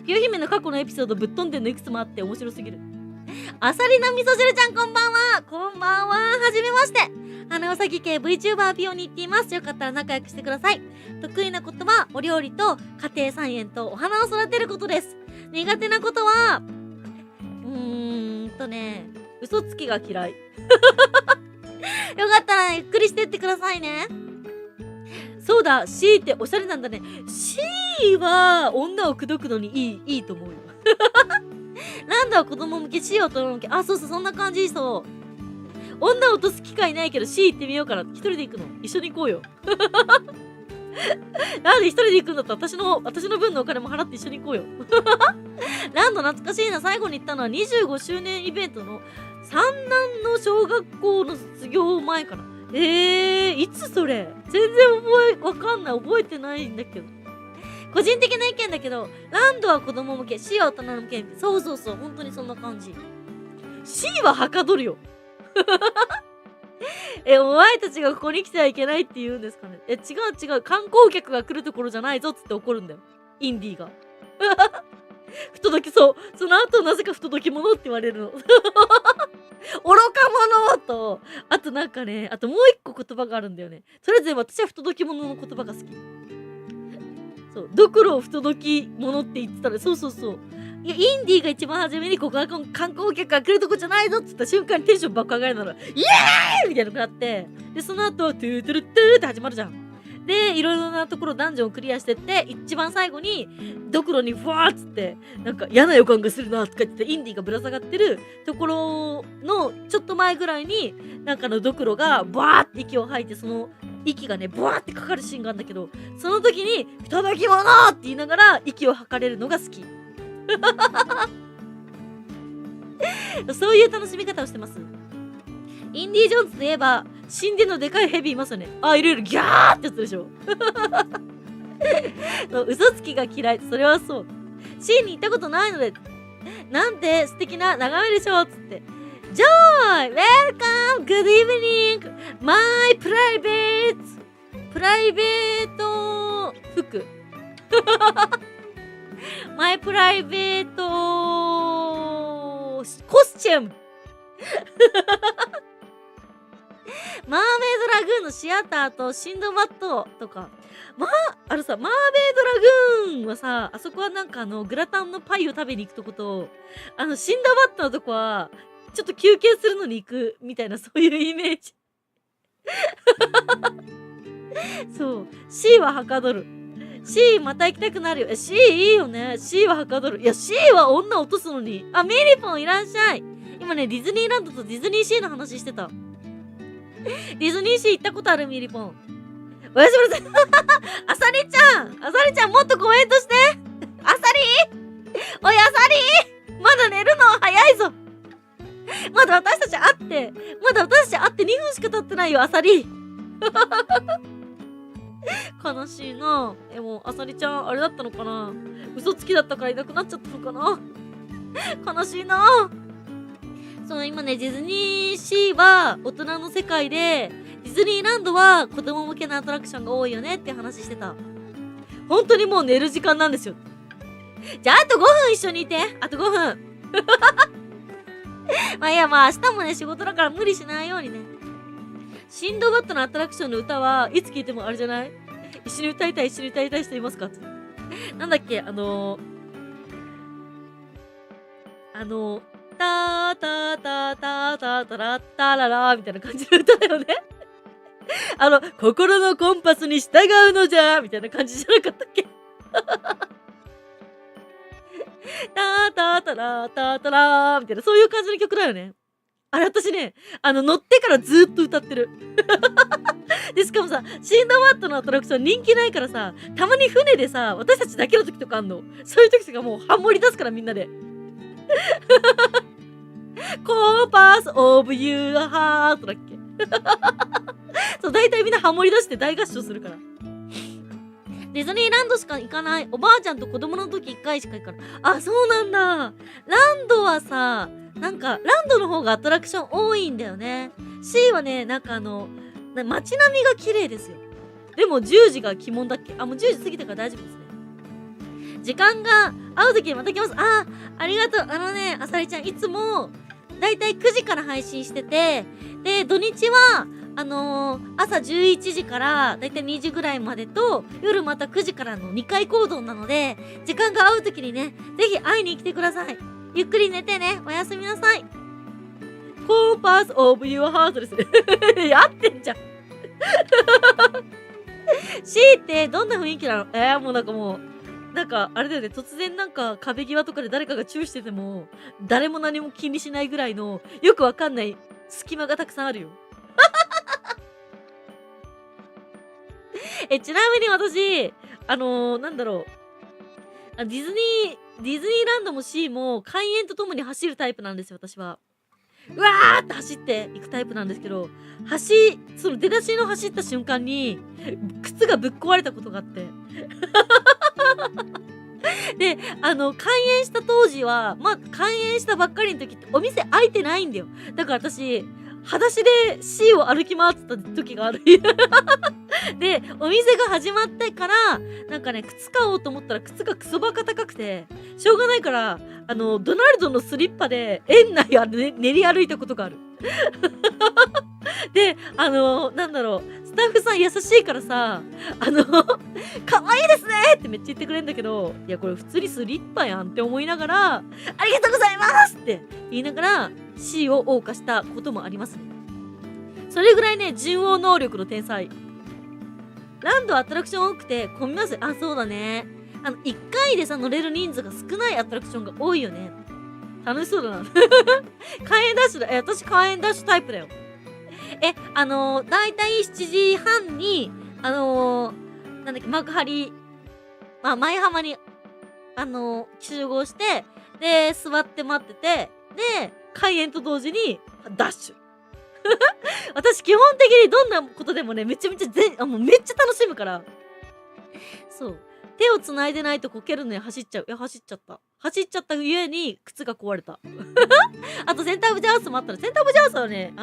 ピオ姫の過去のエピソードぶっ飛んでんのいくつもあって面白すぎる。あさりの味噌汁ちゃんこんばんは。こんばんは。はじめまして。花うさぎ系 VTuber ピオに行っています。よかったら仲良くしてください。得意なことはお料理と家庭菜園とお花を育てることです。苦手なことは嘘つきが嫌い。よかったらゆっくりしてってくださいね。そうだ、C っておしゃれなんだね。C は女を口説くのにいいと思うよ。ランドは子供向け、C は大人向け。あ、そうそう、そんな感じ。そう。女を落とす機会ないけど C 行ってみようかな。一人で行くの？一緒に行こうよ。なんで一人で行くんだったら私の分のお金も払って一緒に行こうよ。ランド懐かしいな。最後に行ったのは25周年イベントの三男の小学校の卒業前かな。いつそれ？全然わかんない。覚えてないんだけど。個人的な意見だけど、ランドは子供向け、C は大人向け。そうそうそう、本当にそんな感じ。C ははかどるよ。お前たちがここに来てはいけないって言うんですかね。違う。観光客が来るところじゃないぞっつって怒るんだよ。インディーが。不届きそう。その後なぜか不届き者って言われるの。愚か者と、あとなんかね、あともう一個言葉があるんだよね。それぞれ私は不届き者の言葉が好き。そう、ドクロを不届き者って言ってたら、そう。いや、インディーが一番初めにここは観光客が来るとこじゃないぞっつった瞬間にテンション爆上がりなの。イエーイみたいなのがあって、で、その後、トゥートゥルットゥーって始まるじゃん。で、いろいろなところダンジョンをクリアしてって、一番最後に、ドクロにフワーっつって、なんか嫌な予感がするなとか言って、インディーがぶら下がってるところのちょっと前ぐらいに、なんかのドクロがバーって息を吐いて、その息がね、ブワーってかかるシーンがあるんだけど、その時に、不届き者って言いながら息を吐かれるのが好き。そういう楽しみ方をしてます。インディ・ジョーンズといえば神殿のでかいヘビいますよね。あ、いるギャーってやつでしょ。嘘つきが嫌い。それはそう。C に行ったことないので、なんて素敵な眺めでしょっつって。ジョイ Welcome! Good evening! My private 服。マイプライベートコスチューム。マーメイドラグーンのシアターとシンドバッドとか。マーメイドラグーンはさ、あそこはなんかグラタンのパイを食べに行くとこと、シンドバッドのとこは、ちょっと休憩するのに行くみたいな、そういうイメージ。そう。C ははかどる。C また行きたくなるよ。C いいよね。C ははかどる。いや、C は女落とすのに。あ、ミリポンいらっしゃい。今ね、ディズニーランドとディズニーシーの話してた。ディズニーシー行ったことあるミリポン。おやすみなさい。あさりちゃんもっとコメントして。あさりおいあさりまだ寝るの早いぞ。まだ私たち会って2分しか経ってないよ、あさり。悲しいな。もうあさりちゃんあれだったのかな、嘘つきだったからいなくなっちゃったのかな。悲しいな。そう、今ね、ディズニーシーは大人の世界で、ディズニーランドは子供向けのアトラクションが多いよねって話してた。本当にもう寝る時間なんですよ。じゃああと5分一緒にいて。あと5分。まあいや、まあ明日もね仕事だから無理しないようにね。シンドバッドのアトラクションの歌はいつ聴いてもあれじゃない？一緒に歌いたい人いますか？なんだっけ、タータータータータラッタララーみたいな感じの歌だよね。心のコンパスに従うのじゃみたいな感じじゃなかったっけ？タータータラータータラーみたいな、そういう感じの曲だよね。あれ私ね、乗ってからずーっと歌ってる。で、しかもさ、シンドバッドのアトラクション人気ないからさ、たまに船でさ、私たちだけの時とかあんの。そういう時とかもうハモり出すからみんなで。コンパスオブユーハートだっけ。そう、大体みんなハモり出して大合唱するから。ディズニーランドしか行かない。おばあちゃんと子供の時1回しか行かない。あ、そうなんだ。ランドはさ、なんか、ランドの方がアトラクション多いんだよね。C はね、なんか街並みが綺麗ですよ。でも10時が鬼門だっけ？あ、もう10時過ぎたから大丈夫ですね。時間が会う時にまた来ます。ありがとう。あさりちゃん、いつも、だいたい9時から配信してて、で、土日は、朝11時からだいたい2時ぐらいまでと、夜また9時からの2回行動なので、時間が合う時にね、ぜひ会いに来てください。ゆっくり寝てね。おやすみなさい。コンパスオブユアハートですね。やってんじゃん。C ってどんな雰囲気なの？もうなんか、あれだよね、突然なんか壁際とかで誰かがチューしてても、誰も何も気にしないぐらいの、よくわかんない隙間がたくさんあるよ。ちなみに私、なんだろう。ディズニーランドも C も開園とともに走るタイプなんですよ、私は。うわーって走っていくタイプなんですけど、その出だしの走った瞬間に、靴がぶっ壊れたことがあって。で、開園した当時は、開園したばっかりの時ってお店開いてないんだよ。だから私、裸足で C を歩き回ってた時がある。で、お店が始まってから、なんかね、靴買おうと思ったら靴がクソバカ高くて、しょうがないから、ドナルドのスリッパで園内を練り歩いたことがある。で、なんだろう、スタッフさん優しいからさ、可愛いですねってめっちゃ言ってくれるんだけど、いや、これ普通にスリッパやんって思いながら、ありがとうございますって言いながら、C を謳歌したこともありますね。それぐらいね、順応能力の天才。ランドアトラクション多くて混みますよ。あ、そうだね。1回でさ、乗れる人数が少ないアトラクションが多いよね。楽しそうだな。開園ダッシュだ。私開園ダッシュタイプだよ。だいたい7時半に、なんだっけ、幕張、舞浜に、集合して、で、座って待ってて、で、開園と同時に、ダッシュ。私、基本的にどんなことでもね、めちゃめちゃもうめっちゃ楽しむから。そう。手を繋いでないとこけるのに走っちゃう。いや、走っちゃった。走っちゃった上に靴が壊れた。あと、センターオブジャースもあったら、センターオブジャースはね、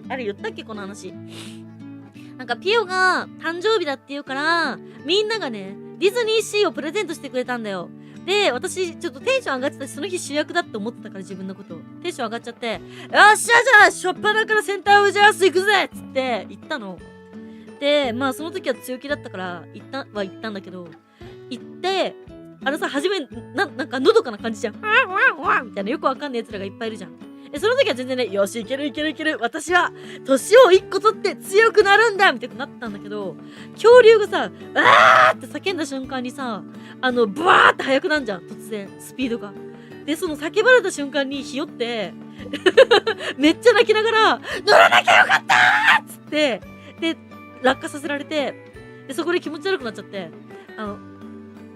あれ言ったっけこの話。なんかピオが誕生日だって言うから、みんながね、ディズニーシーをプレゼントしてくれたんだよ。で、私、ちょっとテンション上がってたし、その日主役だって思ってたから自分のこと。テンション上がっちゃって、よっしゃじゃあ、しょっぱなからセンターオブジャース行くぜっつって言ったの。で、その時は強気だったから、行ったんだけど、行って、初め、なんかのどかな感じじゃん。みたいなよくわかんない奴らがいっぱいいるじゃん。その時は全然ね、よし、いける。私は、年を1個取って強くなるんだみたいになったんだけど、恐竜がさ、あーって叫んだ瞬間にさ、ブワーって速くなんじゃん、突然、スピードが。で、その叫ばれた瞬間にひよって、めっちゃ泣きながら、乗らなきゃよかったーっつって、で、落下させられて、で、そこで気持ち悪くなっちゃって、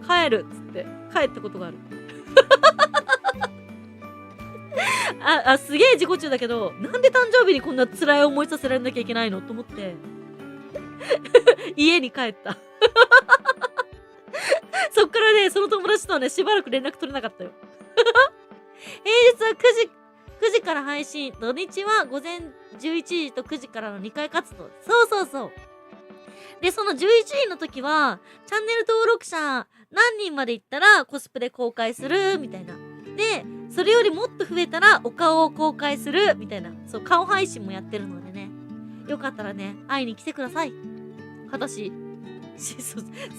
帰るっつって、帰ったことがある。すげえ自己中だけど、なんで誕生日にこんな辛い思いさせられなきゃいけないのと思って、家に帰った。そっからね、その友達とはね、しばらく連絡取れなかったよ。平日は9時から配信、土日は午前11時と9時からの2回活動。そう。で、その11時の時は、チャンネル登録者何人まで行ったらコスプレ公開するみたいな。で、それよりもっと増えたらお顔を公開するみたいな。そう、顔配信もやってるのでね。よかったらね、会いに来てください。私、ス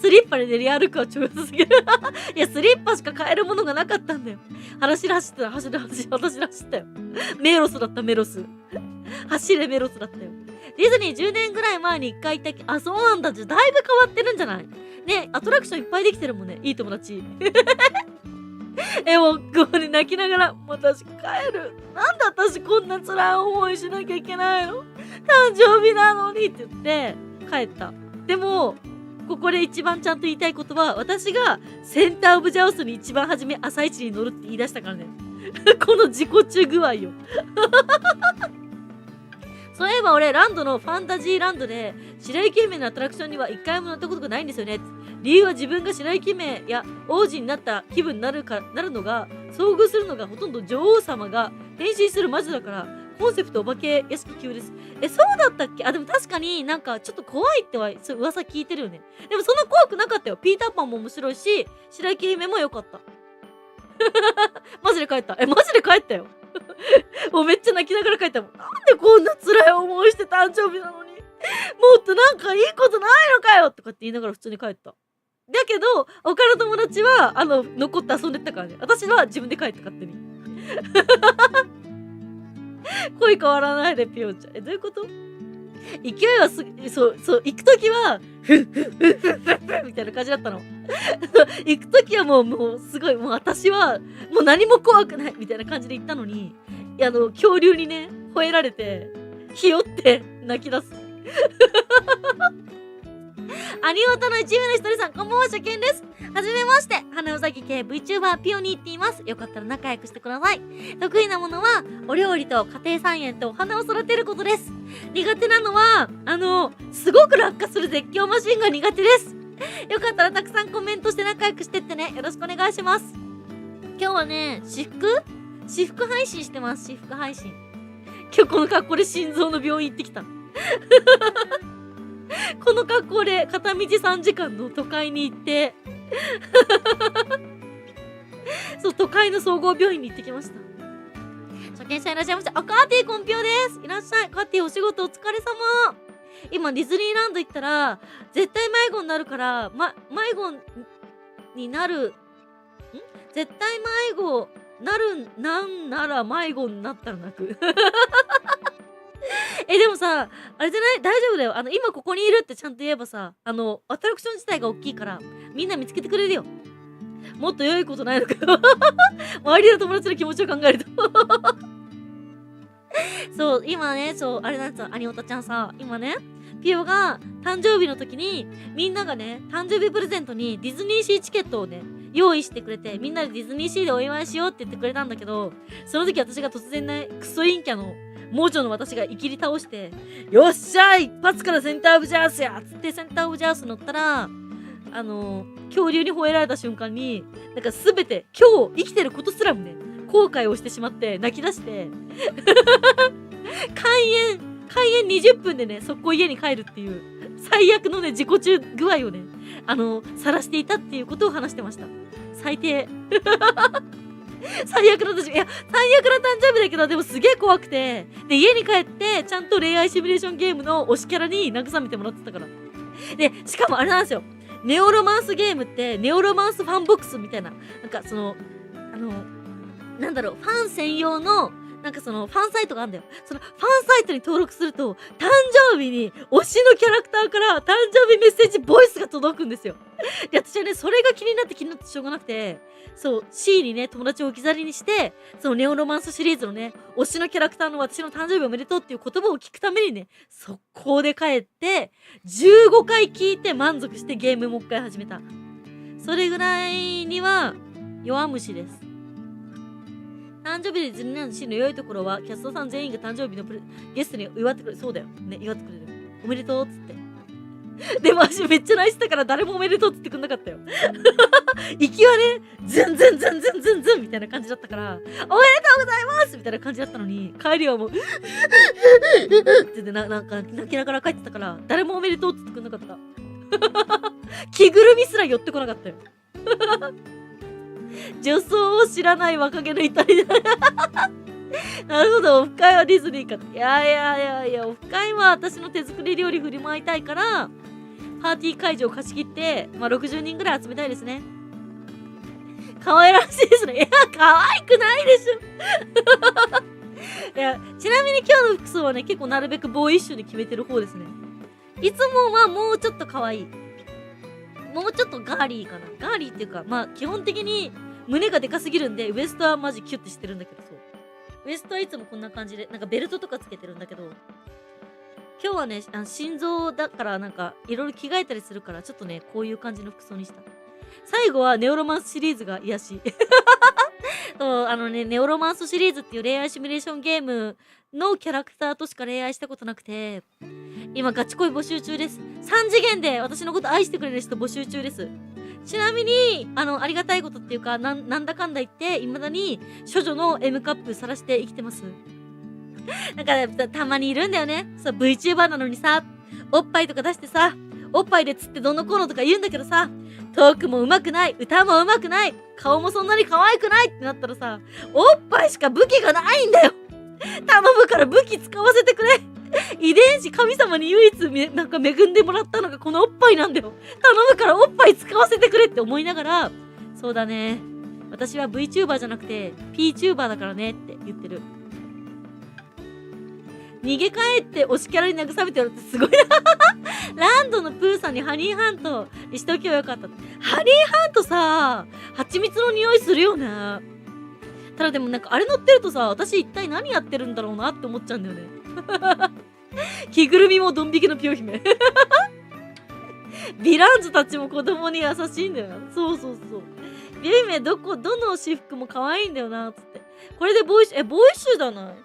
リッパで練り歩くは超良すぎる。いや、スリッパしか買えるものがなかったんだよ。走ったよ。メロスだった、メロス。走れメロスだったよ。ディズニー10年ぐらい前に1回行ったっけ。あ、そうなんだ。じゃあだいぶ変わってるんじゃない？ね、アトラクションいっぱいできてるもんね。いい友達。もう、ここに泣きながら、もう私帰る。なんで私こんな辛い思いしなきゃいけないの？誕生日なのにって言って帰った。でも、ここで一番ちゃんと言いたいことは、私がセンターオブジャオスに一番初め朝一に乗るって言い出したからね。この自己中具合よ。そういえば俺、ランドのファンタジーランドで白雪姫のアトラクションには一回も乗ったことがないんですよね。理由は自分が白雪姫や王子になった気分になるのが、遭遇するのがほとんど女王様が変身する魔女だから、コンセプトお化け屋敷級です。そうだったっけ？あ、でも確かになんかちょっと怖いっては、そう噂聞いてるよね。でもそんな怖くなかったよ。ピーターパンも面白いし、白雪姫も良かった。マジで帰った。マジで帰ったよ。もうめっちゃ泣きながら帰ったもん。なんでこんな辛い思いして誕生日なのに。もっとなんかいいことないのかよとかって言いながら普通に帰った。だけど、他の友達は、残って遊んでったからね。私は自分で帰って勝手に。恋変わらないで、ピヨちゃん。どういうこと？勢いは行くときは、みたいな感じだったの。行くときはもうすごい、もう私は、もう何も怖くない、みたいな感じで行ったのに、恐竜にね、吠えられて、ひよって泣き出す。アニオタの一部の一人さん、こんばんは、初見です。はじめまして、花うさぎ系 VTuber ピオニーって言います。よかったら仲良くしてください。得意なものは、お料理と家庭菜園とお花を育てることです。苦手なのは、すごく落下する絶叫マシンが苦手です。よかったらたくさんコメントして仲良くしてってね。よろしくお願いします。今日はね、私服配信してます。私服配信。今日この格好で心臓の病院行ってきた。この格好で片道3時間の都会に行ってそう、都会の総合病院に行ってきました。初見者いらっしゃいました。カーティーコンピョです。いらっしゃい。カーティーお仕事お疲れ様。今ディズニーランド行ったら絶対迷子になるから、迷子になる絶対迷子なんなら迷子になったら泣くでもさ、あれじゃない？大丈夫だよ。今ここにいるってちゃんと言えばさ、アトラクション自体が大きいから、みんな見つけてくれるよ。もっと良いことないのかよ。周りの友達の気持ちを考えると。そう、今ね、あれなんですよ、アニオタちゃんさ、今ね、ピオが誕生日の時に、みんながね、誕生日プレゼントにディズニーシーチケットをね、用意してくれて、みんなでディズニーシーでお祝いしようって言ってくれたんだけど、その時私が突然ね、クソ陰キャの盲腸の私がいきり倒して、よっしゃ一発からセンターオブジャースやつってセンターオブジャース乗ったら、恐竜に吠えられた瞬間に、なんかすべて、今日生きてることすらもね、後悔をしてしまって泣き出して開演20分でね、速攻家に帰るっていう最悪のね、自己中具合をね、晒していたっていうことを話してました。最低。最悪の私、最悪の誕生日だけど、でもすげえ怖くて、で、家に帰って、ちゃんと恋愛シミュレーションゲームの推しキャラに慰めてもらってたから。で、しかもあれなんですよ。ネオロマンスゲームって、ネオロマンスファンボックスみたいな、なんかなんだろう、ファン専用の、なんかファンサイトがあるんだよ。そのファンサイトに登録すると、誕生日に推しのキャラクターから誕生日メッセージボイスが届くんですよ。で、私はね、それが気になってしょうがなくて、そう、C にね、友達を置き去りにして、そのネオロマンスシリーズのね、推しのキャラクターの私の誕生日おめでとうっていう言葉を聞くためにね、速攻で帰って、15回聞いて満足してゲームもう一回始めた。それぐらいには、弱虫です。誕生日でディズニーランドシーンの良いところは、キャストさん全員が誕生日のゲストに祝ってくれる。そうだよ。ね、祝ってくれる。おめでとうっつって。でも私めっちゃ泣いてたから誰もおめでとうって言ってくんなかったよ。行きはね、ズンズンズンズンズンズンみたいな感じだったから、おめでとうございますみたいな感じだったのに、帰りはもう、ってなんか泣きながら帰ってたから、誰もおめでとうって言ってくんなかった。着ぐるみすら寄ってこなかったよ。女装を知らない若気の至りだ。なるほど、オフ会はディズニーか。いや、オフ会は私の手作り料理振りまいたいから、パーティー会場を貸し切って、60人ぐらい集めたいですね。可愛らしいですね。いや、可愛くないでしょ。いや、ちなみに今日の服装はね、結構なるべくボーイッシュに決めてる方ですね。いつもはもうちょっと可愛い。もうちょっとガーリーかな。ガーリーっていうか、基本的に胸がでかすぎるんで、ウエストはマジキュッてしてるんだけど、そう。ウエストはいつもこんな感じで、なんかベルトとかつけてるんだけど、今日はね、心臓だからなんか、いろいろ着替えたりするから、ちょっとね、こういう感じの服装にした。最後はネオロマンスシリーズが癒し。そうネオロマンスシリーズっていう恋愛シミュレーションゲームのキャラクターとしか恋愛したことなくて、今ガチ恋募集中です。3次元で私のこと愛してくれる人募集中です。ちなみに、ありがたいことっていうか、なんだかんだ言って、未だに処女の M カップ晒して生きてます。なんかね、たまにいるんだよね。そう、VTuber なのにさ、おっぱいとか出してさ、おっぱいでつってどのこうのとか言うんだけどさ、トークも上手くない、歌も上手くない、顔もそんなに可愛くないってなったらさ、おっぱいしか武器がないんだよ。頼むから武器使わせてくれ。遺伝子神様に唯一なんか恵んでもらったのがこのおっぱいなんだよ。頼むからおっぱい使わせてくれって思いながら、そうだね、私は VTuber じゃなくて PTuber だからねって言ってる。逃げ帰って推しキャラに慰めてやるってすごいな。ランドのプーさんにハニーハントにしておけばよかった。ハニーハントさ、蜂蜜の匂いするよね。ただでもなんかあれ乗ってるとさ、私一体何やってるんだろうなって思っちゃうんだよね。着ぐるみもドン引きのピオ姫。ヴィランズたちも子供に優しいんだよな。そうそうそう。ピオ姫どの私服も可愛いんだよな、つって。これでボーイッシュ、ボーイッシュじゃない？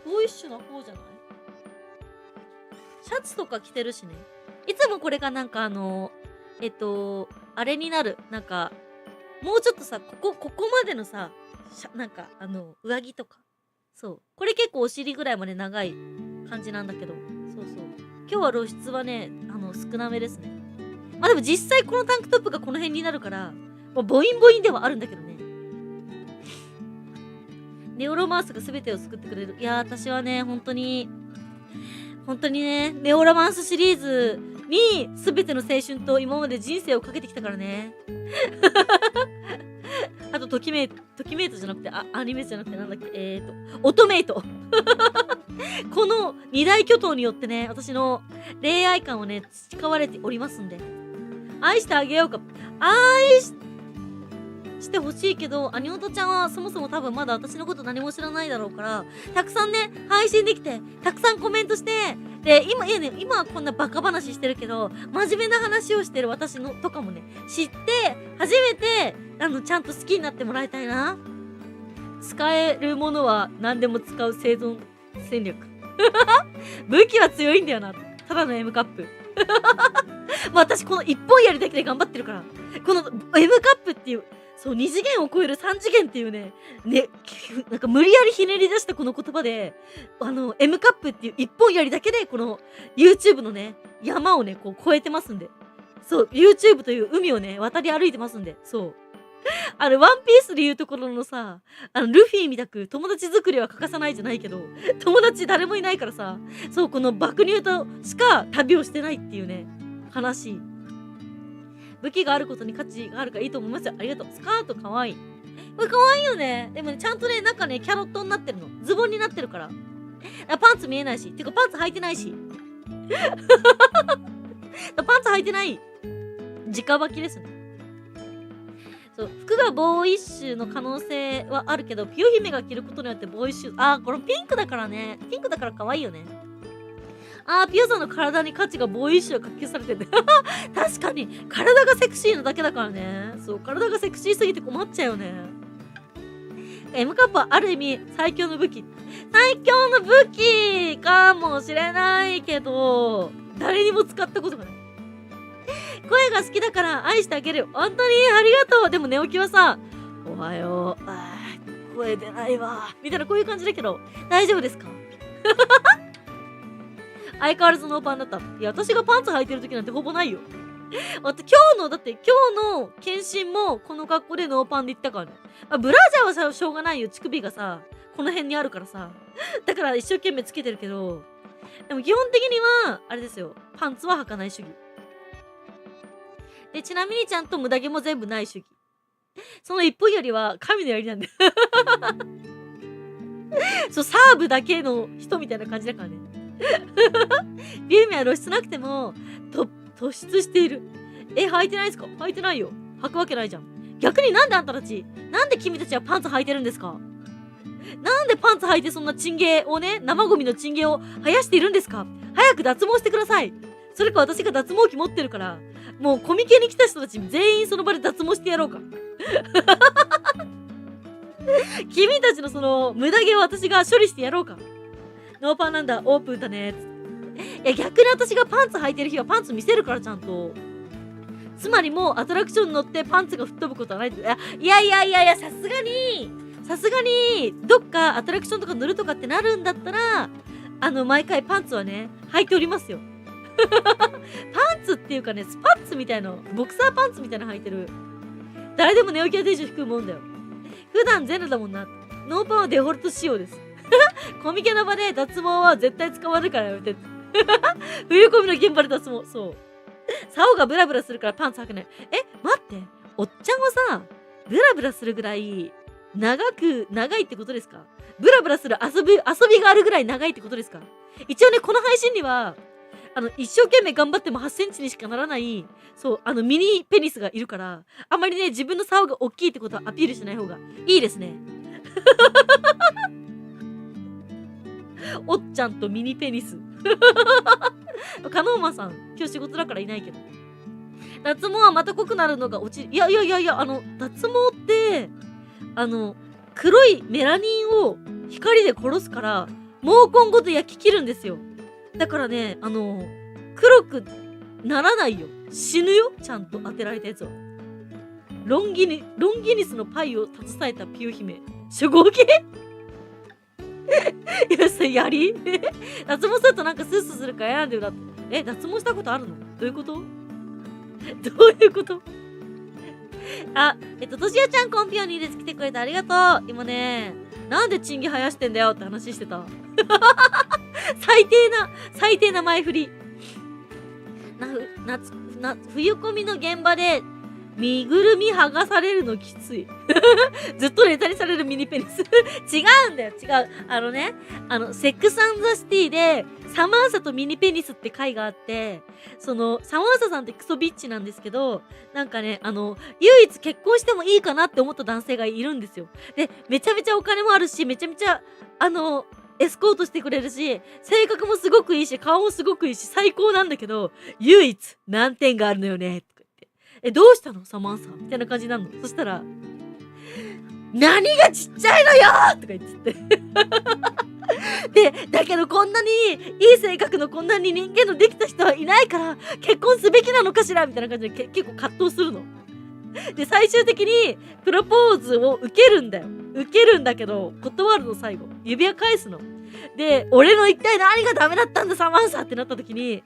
ボーイッシュな方じゃない？シャツとか着てるしね。いつもこれがなんかあれになる。なんか、もうちょっとさ、ここまでのさ、なんか上着とか。そう。これ結構お尻ぐらいまで長い感じなんだけど。そうそう。今日は露出はね、少なめですね。まあでも実際このタンクトップがこの辺になるから、まあ、ボインボインではあるんだけどね。ネオロマンスが全てを救ってくれる。いやー、私はね、本当にね、ネオロマンスシリーズに全ての青春と今まで人生をかけてきたからね。あと、ときめいとじゃなくて、アニメじゃなくてなんだっけ、オトメイト。この二大巨頭によってね、私の恋愛観をね、培われておりますんで。愛してあげようか。してほしいけど、アニオトちゃんはそもそも多分まだ私のこと何も知らないだろうから、たくさんね、配信できて、たくさんコメントして、で、今はこんなバカ話してるけど、真面目な話をしてる私のとかもね、知って、初めて、ちゃんと好きになってもらいたいな。使えるものは何でも使う生存戦略。武器は強いんだよな。ただの M カップ。私この一本やりだけで頑張ってるから。この M カップっていう、そう、2次元を超える3次元っていうね、なんか無理やりひねり出したこの言葉で、M カップっていう一本やりだけで、この YouTube のね、山をね、こう越えてますんで。そう、YouTube という海をね、渡り歩いてますんで。そう。ワンピースで言うところのさ、ルフィみたく友達作りは欠かさないじゃないけど、友達誰もいないからさ、そう、この爆乳としか旅をしてないっていうね、悲しい。武器があることに価値があるからいいと思いますよ。ありがとう。スカートかわいい。これかわいいよね。でもね、ちゃんとね、なんかね、キャロットになってるの。ズボンになってるから。パンツ見えないし。てか、パンツ履いてないし。パンツ履いてない。直履きですね。そう、服がボーイッシュの可能性はあるけど、ピオ姫が着ることによってボーイッシュ。これピンクだからね。ピンクだから可愛いよね。ピオさんの体に価値がボーイッシュが発揮されてる。確かに、体がセクシーなだけだからね。そう、体がセクシーすぎて困っちゃうよね。M カップはある意味最強の武器。最強の武器かもしれないけど、誰にも使ったことがない。声が好きだから愛してあげるよ。本当にありがとう。でも寝起きはさ、おはよう。声出ないわ。みたいなこういう感じだけど、大丈夫ですか？相変わらずノーパンだった。いや、私がパンツ履いてる時なんてほぼないよ。今日の検診もこの格好でノーパンで行ったからね。ブラジャーはさ、しょうがないよ。乳首がさ、この辺にあるからさ。だから一生懸命つけてるけど、でも基本的には、あれですよ。パンツは履かない主義。で、ちなみにちゃんと無駄毛も全部ない主義。その一本よりは神の槍なんだよ。そう、サーブだけの人みたいな感じだからね。ビューミは露出なくても突出している。履いてないですか？履いてないよ。履くわけないじゃん。逆になんであんたたち、なんで君たちはパンツ履いてるんですか？なんでパンツ履いてそんなチンゲをね、生ゴミのチンゲを生やしているんですか？早く脱毛してください。それか私が脱毛器持ってるから、もうコミケに来た人たち全員その場で脱毛してやろうか。君たちのその無駄毛を私が処理してやろうか。ノーパンなんだ、オープンだね。いや、逆に私がパンツ履いてる日はパンツ見せるから、ちゃんと。つまりもうアトラクションに乗ってパンツが吹っ飛ぶことはない。いや、さすがに、さすがにどっかアトラクションとか乗るとかってなるんだったら毎回パンツはね履いておりますよ。パンツっていうかね、スパッツみたいな、ボクサーパンツみたいなの履いてる。誰でもネオキアテンション低いもんだよ。普段ゼロだもんな。ノーパンはデフォルト仕様です。コミケの場で脱毛は絶対使わないからやめて。冬コミの現場で脱毛。そう。竿がブラブラするからパンツ履けない。待って。おっちゃんはさ、ブラブラするぐらい長いってことですか？ブラブラする遊びがあるぐらい長いってことですか？一応ね、この配信には、一生懸命頑張っても8センチにしかならない、そう、ミニペニスがいるから、あんまりね、自分の竿が大きいってことはアピールしない方がいいですね。おっちゃんとミニペニス。カノーマンさん、今日仕事だからいないけど。脱毛はまた濃くなるのが落ちる。いや、脱毛って、黒いメラニンを光で殺すから、毛根ごと焼き切るんですよ。だからね、黒くならないよ。死ぬよ。ちゃんと当てられたやつは。ロンギニスのパイを携えたピュー姫。初号機いや、それやり脱毛するとなんかスースーするから嫌なんだよ。だって。脱毛したことあるの？どういうこと？どういうこと？としやちゃんコンピオニーです。来てくれてありがとう。今ね、なんでチンゲ生やしてんだよって話してた。最低な前振り。冬コミの現場で身ぐるみ剥がされるのきつい。ずっとネタにされるミニペニス。違うんだよ、違う。セックス&ザ・シティで、サマンサとミニペニスって回があって、サマンサさんってクソビッチなんですけど、なんかね、唯一結婚してもいいかなって思った男性がいるんですよ。で、めちゃめちゃお金もあるし、めちゃめちゃ、エスコートしてくれるし、性格もすごくいいし、顔もすごくいいし、最高なんだけど、唯一難点があるのよね、とか言って。どうしたのサマンサみたいな感じになるの。そしたら、何がちっちゃいのよとか言ってで、だけどこんなにいい性格のこんなに人間のできた人はいないから結婚すべきなのかしらみたいな感じで結構葛藤するの。で、最終的にプロポーズを受けるんだよ。受けるんだけど、断るの最後。指輪返すの。で、俺の一体何がダメだったんだサマンサってなった時に、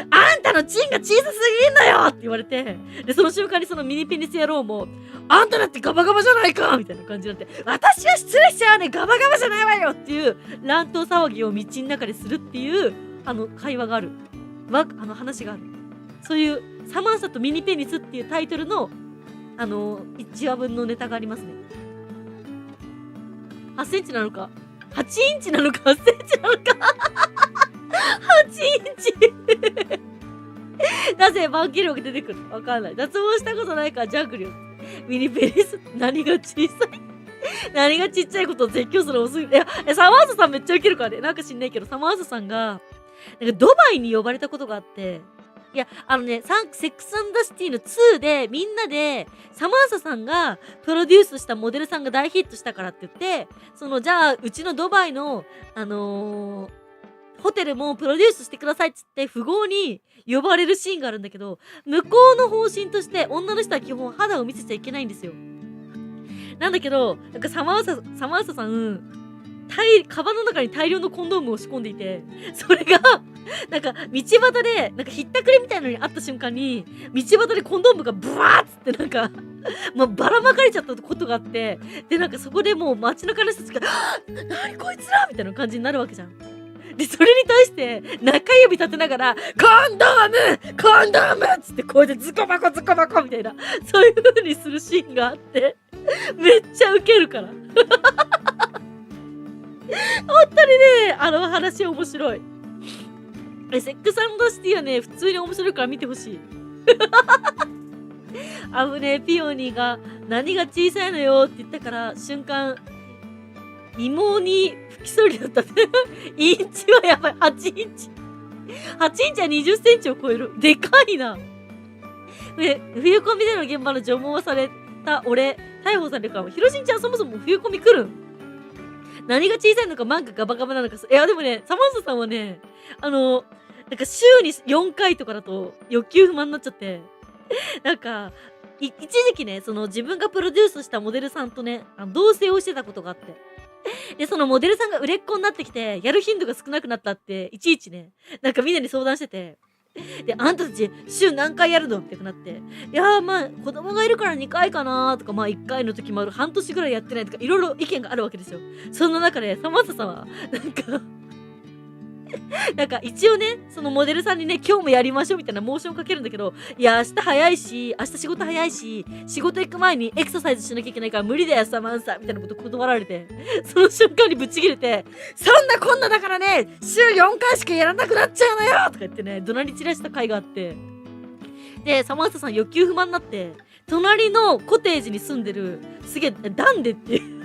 あんたのチンが小さすぎんのよって言われて、で、その瞬間にそのミニペニス野郎も、あんただってガバガバじゃないかみたいな感じになって、私は失礼しちゃうねガバガバじゃないわよっていう乱闘騒ぎを道の中でするっていう、会話がある。話がある。そういう、サマンサとミニペニスっていうタイトルの、1話分のネタがありますね。8センチなのか8インチなのか8センチなのか8インチなぜバンキリオが出てくるわかんない。脱毛したことないからジャングルよ。ミニペニス何が小さい何がちっちゃいことを絶叫するのすぐ。いや、サマーサさんめっちゃウケるからね。なんか知んないけど、サマーサさんが、なんかドバイに呼ばれたことがあって、いや、セックス&ザ・シティの2で、みんなで、サマンサさんがプロデュースしたモデルさんが大ヒットしたからって言って、じゃあ、うちのドバイの、ホテルもプロデュースしてくださいっつって、富豪に呼ばれるシーンがあるんだけど、向こうの方針として、女の人は基本肌を見せちゃいけないんですよ。なんだけど、なんかサマンサさん、カバンの中に大量のコンドームを仕込んでいて、それが、なんか、道端で、なんか、ひったくりみたいなのにあった瞬間に、道端でコンドームがブワーッつって、なんか、まあ、ばらまかれちゃったことがあって、で、なんかそこでもう街中の人たちが、何こいつらみたいな感じになるわけじゃん。で、それに対して、中指立てながら、コンドームっつって、こうやってズコバコみたいな、そういう風にするシーンがあって、めっちゃウケるから。本当にね、話面白い。セックス&シティはね、普通に面白いから見てほしい。危ねえ、ピオニーが何が小さいのよって言ったから、瞬間、芋に吹きそうになったね。インチはやばい、8インチ。8インチは20センチを超える。でかいな。冬コミでの現場の除毛された俺、逮捕されるかも。ヒロシンちゃんそもそも冬コミ来るん？何が小さいのか、漫画ガバガバなのか。いや、でもね、サマンサさんはね、なんか週に4回とかだと欲求不満になっちゃって、なんか、一時期ね、その自分がプロデュースしたモデルさんとね、同棲をしてたことがあって。で、そのモデルさんが売れっ子になってきて、やる頻度が少なくなったって、いちいちね、なんかみんなに相談してて。で、あんたたち週何回やるのってなって、いやーまあ子供がいるから2回かなーとか、まあ1回の時もある、半年ぐらいやってないとか、いろいろ意見があるわけですよ。そんな中で、サマンサさんは、なんか一応ね、そのモデルさんにね、今日もやりましょうみたいなモーションかけるんだけど、いや、明日早いし、明日仕事早いし、仕事行く前にエクササイズしなきゃいけないから無理だよ、サマンサみたいなこと断られて、その瞬間にぶち切れて、そんなこんなだからね、週4回しかやらなくなっちゃうのよとか言ってね、怒鳴り散らした回があって、で、サマンサさん欲求不満になって、隣のコテージに住んでる、すげえ、ダンデっていう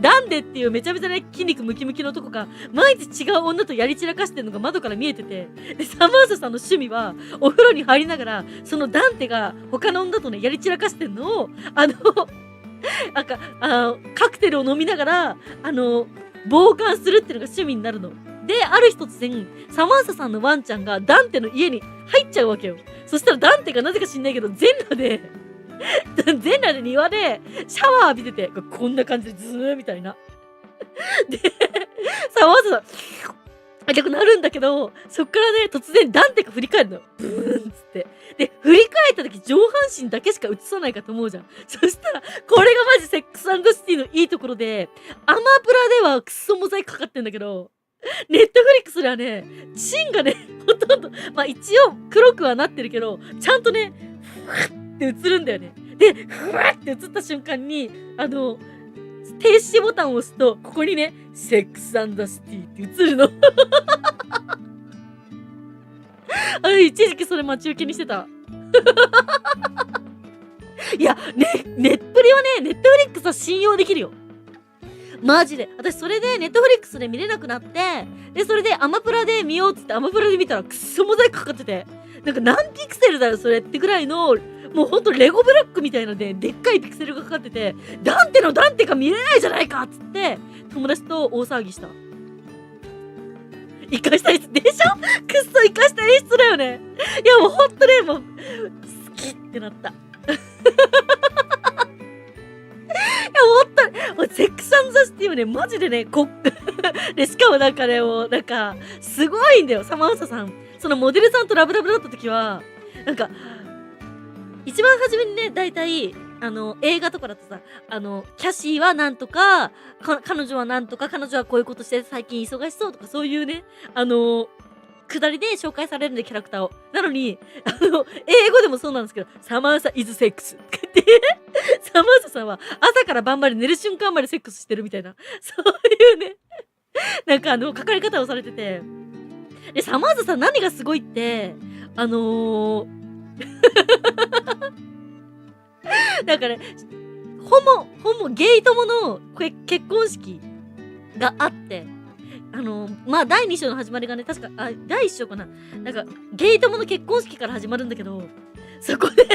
ダンデっていうめちゃめちゃね、筋肉ムキムキの男が、毎日違う女とやり散らかしてんのが窓から見えてて、で、サマンサさんの趣味は、お風呂に入りながら、そのダンテが他の女とね、やり散らかしてんのを、なんか、カクテルを飲みながら、傍観するっていうのが趣味になるの。で、ある日突然、サマンサさんのワンちゃんがダンテの家に入っちゃうわけよ。そしたらダンテがなぜか知んないけど、全裸で庭でシャワー浴びてて、こんな感じでズーみたいな。で、サマンサさん、痛くなるんだけど、そっからね、突然ダンテが振り返るの。ブーンっつって。で、振り返った時上半身だけしか映さないかと思うじゃん。そしたら、これがマジセックスシティのいいところで、アマプラではクソモザイクかかってんだけど、ネットフリックスではね、チンがね、ほとんど、まあ一応黒くはなってるけど、ちゃんとね、ふわって映るんだよね。で、ふわって映った瞬間に、停止ボタンを押すと、ここにね、セックスシティって映るの。一時期それ待ち受けにしてた。いや、ネットリはね、ネットフリックスは信用できるよ。マジで。私それでネットフリックスで見れなくなって、で、それでアマプラで見ようっつってアマプラで見たらクソモザイクかかってて、なんか何ピクセルだよそれってぐらいの、もうほんとレゴブロックみたいので、でっかいピクセルがかかってて、ダンテのダンテが見れないじゃないかっつって、友達と大騒ぎした。生かした演出でしょ。くっそ生かした演出だよね。いやもうほんとね、もう、好きってなった。いや、ほんとに、もうセックスザシティはね、マジでね、で、しかもなんかね、もう、なんか、すごいんだよ、サマンサさん。そのモデルさんとラブラブだった時は、なんか、一番初めにね、だいたい、映画とかだとさ、キャシーはなんとか、彼女はなんとか、彼女はこういうことして最近忙しそうとか、そういうね、くだりで紹介されるんで、キャラクターを。なのに、英語でもそうなんですけど、サマンサイズセックスって言って、サマンサさんは朝から晩まで寝る瞬間までセックスしてるみたいな、そういうね、なんか書かれ方をされてて。で、サマンサさん何がすごいって、なんかね、ゲイ友の結婚式があって、まあ、第2章の始まりがね、確か、第1章かな。なんか、ゲイ友の結婚式から始まるんだけど、そこで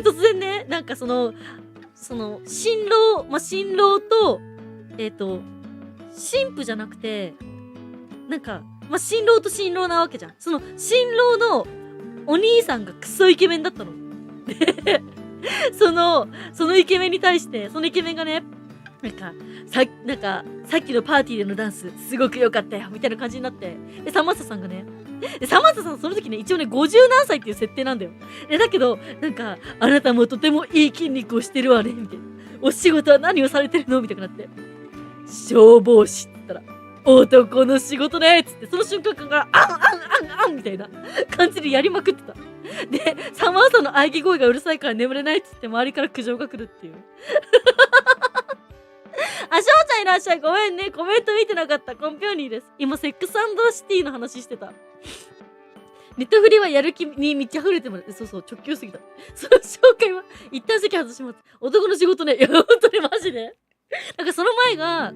突然ね、なんか新郎と、新婦じゃなくて、なんか、新郎と新郎なわけじゃん。その、新郎のお兄さんがクソイケメンだったの。で、そのイケメンに対して、そのイケメンがね、さっきのパーティーでのダンス、すごく良かったよ、みたいな感じになって。で、サマンサさんがね、サマンサさんその時ね、一応ね、50何歳っていう設定なんだよ。だけど、あなたもとてもいい筋肉をしてるわね、みたいな。お仕事は何をされてるのみたいになって。消防士って言ったら、男の仕事ねっつって、その瞬間から、あんみたいな感じでやりまくってた。で、サマンサの喘ぎ声がうるさいから眠れないっつって周りから苦情が来るっていう。あ、しょうちゃんいらっしゃい。ごめんね。コメント見てなかった。コンピョーニーです。今、セックスシティの話してた。ネットフリはやる気に満ち溢れてもらって、そう、直球すぎた。その紹介は、一旦席外します。男の仕事ね。いや、本当にマジで。その前が、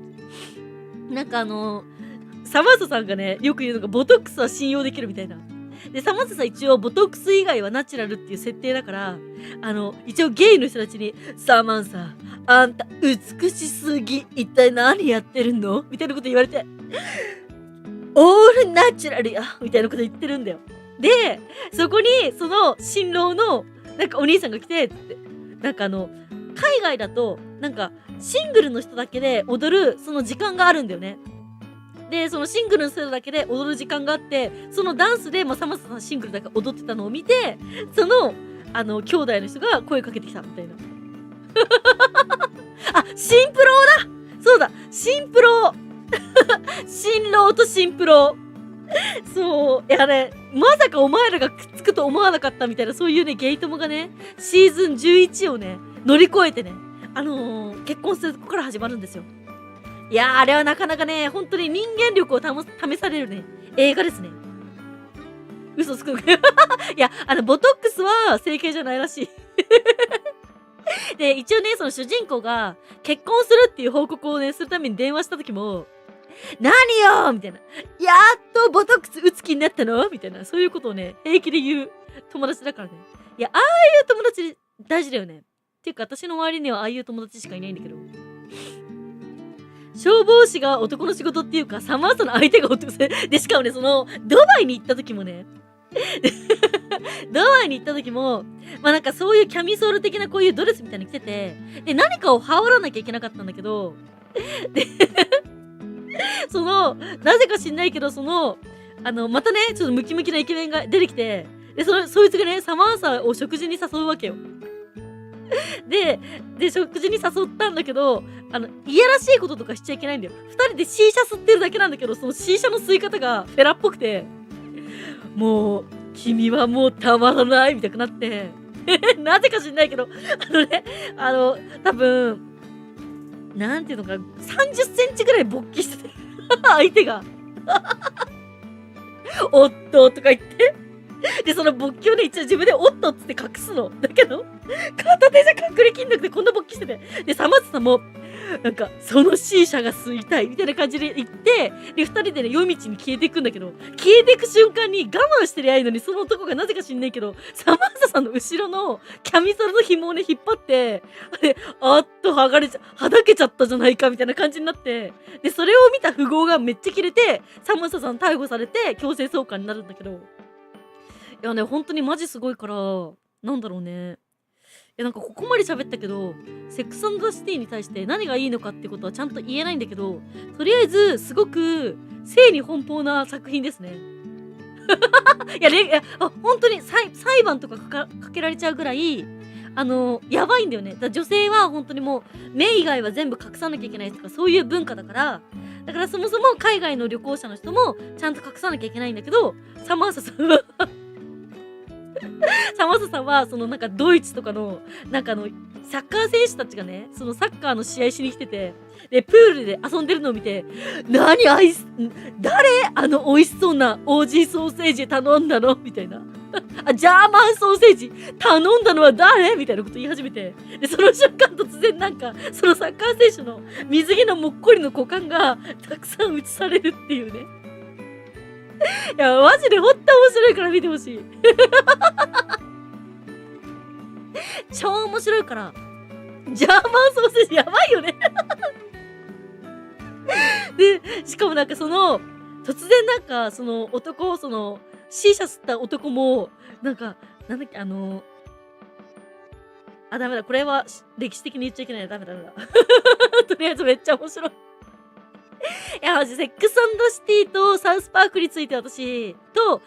サマンサさんがね、よく言うのが、ボトックスは信用できるみたいな。で、サマンサさん一応、ボトックス以外はナチュラルっていう設定だから、一応ゲイの人たちに、サマンサ、あんた、美しすぎ、一体何やってるのみたいなこと言われて、オールナチュラルやみたいなこと言ってるんだよ。で、そこに、その、新郎の、なんかお兄さんが来て、つって。なんか海外だと、なんかシングルの人だけで踊るその時間があるんだよね。で、そのシングルの人だけで踊る時間があって、そのダンスで、サマソさんシングルだから踊ってたのを見て、その、兄弟の人が声かけてきたみたいな。あ、シンプロだそうだシンプロ新郎とシンプロそう、いやね、まさかお前らがくっつくと思わなかったみたいな、そういうね、ゲイ友がね、シーズン11をね、乗り越えてね、結婚するとこから始まるんですよ。いやー、あれはなかなかね、本当に人間力を試されるね、映画ですね。嘘つくいや、ボトックスは整形じゃないらしい。で、一応ね、その主人公が結婚するっていう報告をね、するために電話した時も、何よみたいな。やっとボトックス打つ気になったのみたいな。そういうことをね、平気で言う友達だからね。いや、ああいう友達大事だよね。っていうか、私の周りにはああいう友達しかいないんだけど。消防士が男の仕事っていうか、サマーソの相手が男で、しかもね、ドバイに行った時もね、ドバイに行った時も、なんかそういうキャミソール的なこういうドレスみたいに着てて、で、何かを羽織らなきゃいけなかったんだけど、で、なぜか知んないけど、またね、ちょっとムキムキなイケメンが出てきて、で、そいつがね、サマーサを食事に誘うわけよ。で、食事に誘ったんだけど、いやらしいこととかしちゃいけないんだよ。二人でシーシャ吸ってるだけなんだけど、そのシーシャの吸い方がフェラっぽくて、もう、君はもうたまらないみたいになって、なぜか知んないけど、多分、なんていうのか、30センチぐらい勃起してて、相手が。おっととか言って。で、その勃起をね、一応自分でおっとっつって隠すの。だけど、片手じゃ隠れきんなくてこんな勃起してて。で、サマツさんも、なんか、その C 社が吸いたいみたいな感じで言って、で、二人でね、夜道に消えていくんだけど、消えていく瞬間に我慢してりゃいいのに、その男がなぜか知んないけど、サマンサさんの後ろのキャミソールの紐をね、引っ張って、あっとはだけちゃったじゃないかみたいな感じになって、で、それを見た富豪がめっちゃキレて、サマンサさん逮捕されて、強制送還になるんだけど、いやね、本当にマジすごいから、なんだろうね。なんかここまで喋ったけど、セックス&ザ・シティに対して何がいいのかってことはちゃんと言えないんだけど、とりあえずすごく性に奔放な作品ですね。本当に裁判とかかけられちゃうぐらい、やばいんだよね。女性は本当にもう目以外は全部隠さなきゃいけないとかそういう文化だから、だからそもそも海外の旅行者の人もちゃんと隠さなきゃいけないんだけど、サマーサさんはサマサさんはなんかドイツとかのなんかサッカー選手たちがね、そのサッカーの試合しに来てて、でプールで遊んでるのを見て、誰美味しそうなオージーソーセージ頼んだのみたいな。ジャーマンソーセージ頼んだのは誰みたいなこと言い始めて、でその瞬間突然なんかそのサッカー選手の水着のもっこりの股間がたくさん映されるっていうね。いやマジでほんと面白いから見てほしい。超面白いから。ジャーマンソーセージやばいよね。でしかもなんか突然なんか男シーシャ吸った男もなんかなんだっけダメだ、これは歴史的に言っちゃいけない。ダメだ。とりあえずめっちゃ面白い。いやマジセックス&シティとサウスパークについて私と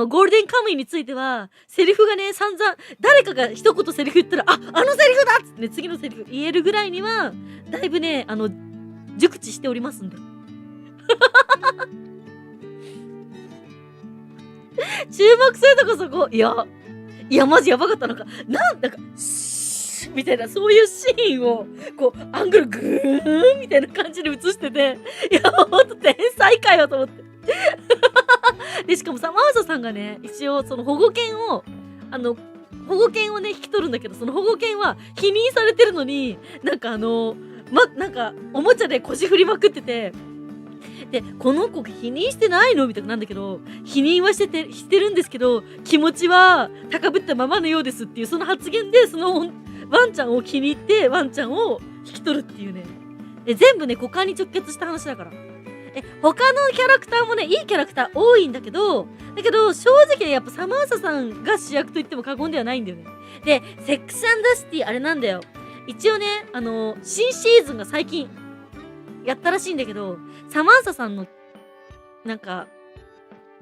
ゴールデンカムイについてはセリフがね散々誰かが一言セリフ言ったらあのセリフだっつってね次のセリフ言えるぐらいにはだいぶね熟知しておりますんで。注目するとこそこ。いやマジやばかった。なんかみたいなそういうシーンをこうアングルグーンみたいな感じで映してて、いやほんと天才かよと思って。でしかもサマーサさんがね一応その保護犬をね引き取るんだけど、その保護犬は否認されてるのになんかなんかおもちゃで腰振りまくってて、でこの子否認してないのみたいなんだけど、否認はしてるんですけど気持ちは高ぶったままのようですっていうその発言でワンちゃんを気に入ってワンちゃんを引き取るっていうね。全部ね股間に直結した話だから。他のキャラクターもね、いいキャラクター多いんだけど、正直ね、やっぱサマーサさんが主役と言っても過言ではないんだよね。で、セックス&ザシティあれなんだよ。一応ね、新シーズンが最近、やったらしいんだけど、サマーサさんの、なんか、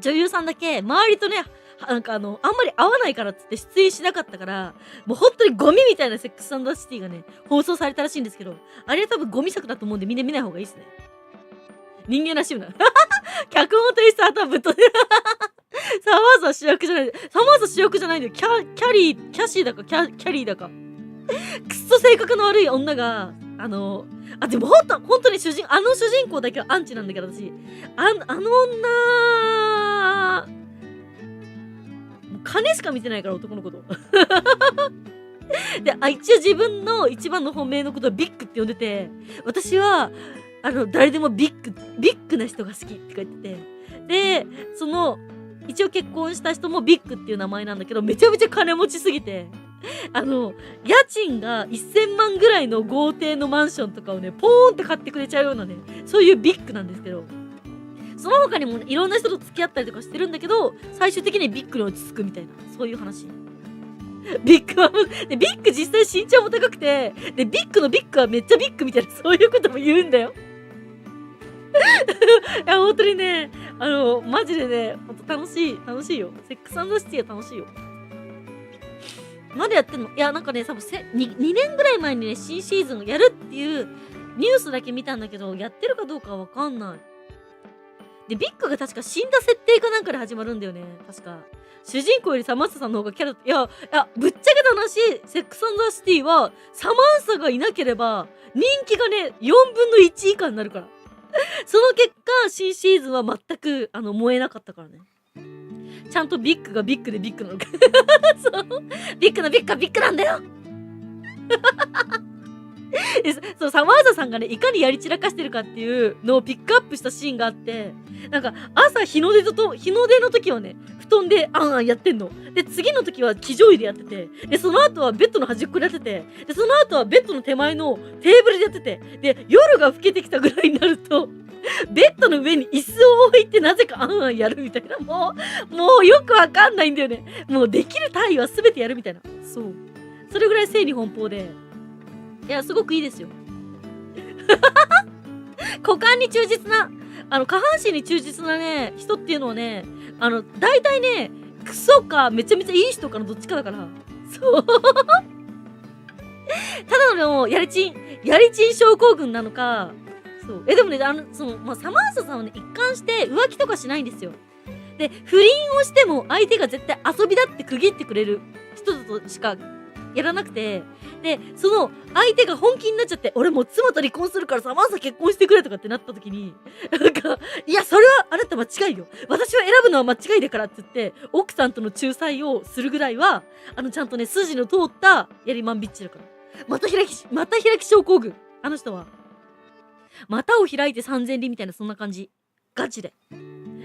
女優さんだけ、周りとね、なんかあんまり合わないからっつって出演しなかったから、もう本当にゴミみたいなセックス&ザシティがね、放送されたらしいんですけど、あれは多分ゴミ作だと思うんでみんな見ない方がいいっすね。人間らしいな。脚本と演出頭ぶっ飛んでる。サマーサ主役じゃない。サマーサ主役じゃないんだよ。キャシーだか、キャリーだか。くっそ性格の悪い女が、でも本当に主人公だけはアンチなんだけど、私。あの女、金しか見てないから、男のこと。で、一応自分の一番の本命のことをビッグって呼んでて、私は、誰でもビッグな人が好きって書いてて、で、一応結婚した人もビッグっていう名前なんだけど、めちゃめちゃ金持ちすぎて、家賃が1000万ぐらいの豪邸のマンションとかをね、ポーンって買ってくれちゃうようなね、そういうビッグなんですけど、その他にも、ね、いろんな人と付き合ったりとかしてるんだけど、最終的にビッグに落ち着くみたいな、そういう話。ビッグはで、ビッグ実際身長も高くて、で、ビッグのビッグはめっちゃビッグみたいな、そういうことも言うんだよ。いや、本当にね、マジでね、ほんと楽しいよ。セックス&ザシティは楽しいよ。まだやってんの？いや、なんかね、多分2年ぐらい前にね、新シーズンをやるっていうニュースだけ見たんだけど、やってるかどうかはわかんない。で、ビッグが確か死んだ設定かなんかで始まるんだよね。確か。主人公よりサマンサさんの方がキャラ、いや、ぶっちゃけた話、セックス&ザシティは、サマンサがいなければ、人気がね、4分の1以下になるから。その結果、新シーズンは全く、燃えなかったからね。ちゃんとビッグがビッグでビッグなのか。そう。ビッグのビッグがビッグなんだよ。そう、サマーザさんがね、いかにやり散らかしてるかっていうのをピックアップしたシーンがあって、なんか、朝日の出の時はね、布団でやってんの。で、次の時は騎乗位でやってて、で、その後はベッドの端っこでやってて、で、その後はベッドの手前のテーブルでやってて、で、夜が更けてきたぐらいになると、ベッドの上に椅子を置いてなぜかやるみたいな、もうよくわかんないんだよね。もうできる単位は全てやるみたいな。そう。それぐらい正に奔放で、いや、すごくいいですよ。股間に忠実な、下半身に忠実なね、人っていうのはね、大体ね、クソかめちゃめちゃいい人かのどっちかだから。そう。ただのやりちん症候群なのか、そう。でもね、サマーサさんはね、一貫して浮気とかしないんですよ。で、不倫をしても相手が絶対遊びだって区切ってくれる人としかやらなくて、で、その相手が本気になっちゃって、俺もう妻と離婚するからサマーサ結婚してくれとかってなった時に、なんか、いや、それはあなた間違いよ。私は選ぶのは間違いだからって言って、奥さんとの仲裁をするぐらいは、ちゃんとね、筋の通ったやりまんびっちだから。また開き症候群。あの人は。股を開いて三千里みたいな、そんな感じ。ガチで。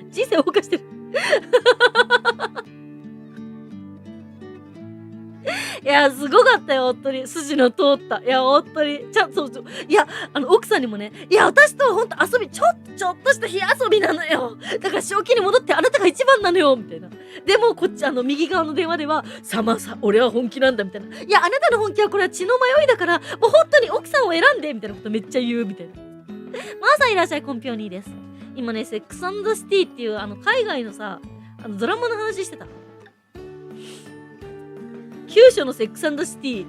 人生を謳歌してる。いや、すごかったよ、本当に。筋の通った。いや、本当に。いや、奥さんにもね、いや、私とは本当遊び、ちょっとした火遊びなのよ。だから正気に戻ってあなたが一番なのよ、みたいな。でも、こっち、右側の電話では、サマーサ、俺は本気なんだ、みたいな。いや、あなたの本気はこれは血の迷いだから、もう本当に奥さんを選んで、みたいなことめっちゃ言う、みたいな。マーさんいらっしゃい、コンピョーニーです。今ね、セックス&ザシティっていう、海外のさ、ドラマの話してた。9章のセックス&シティ、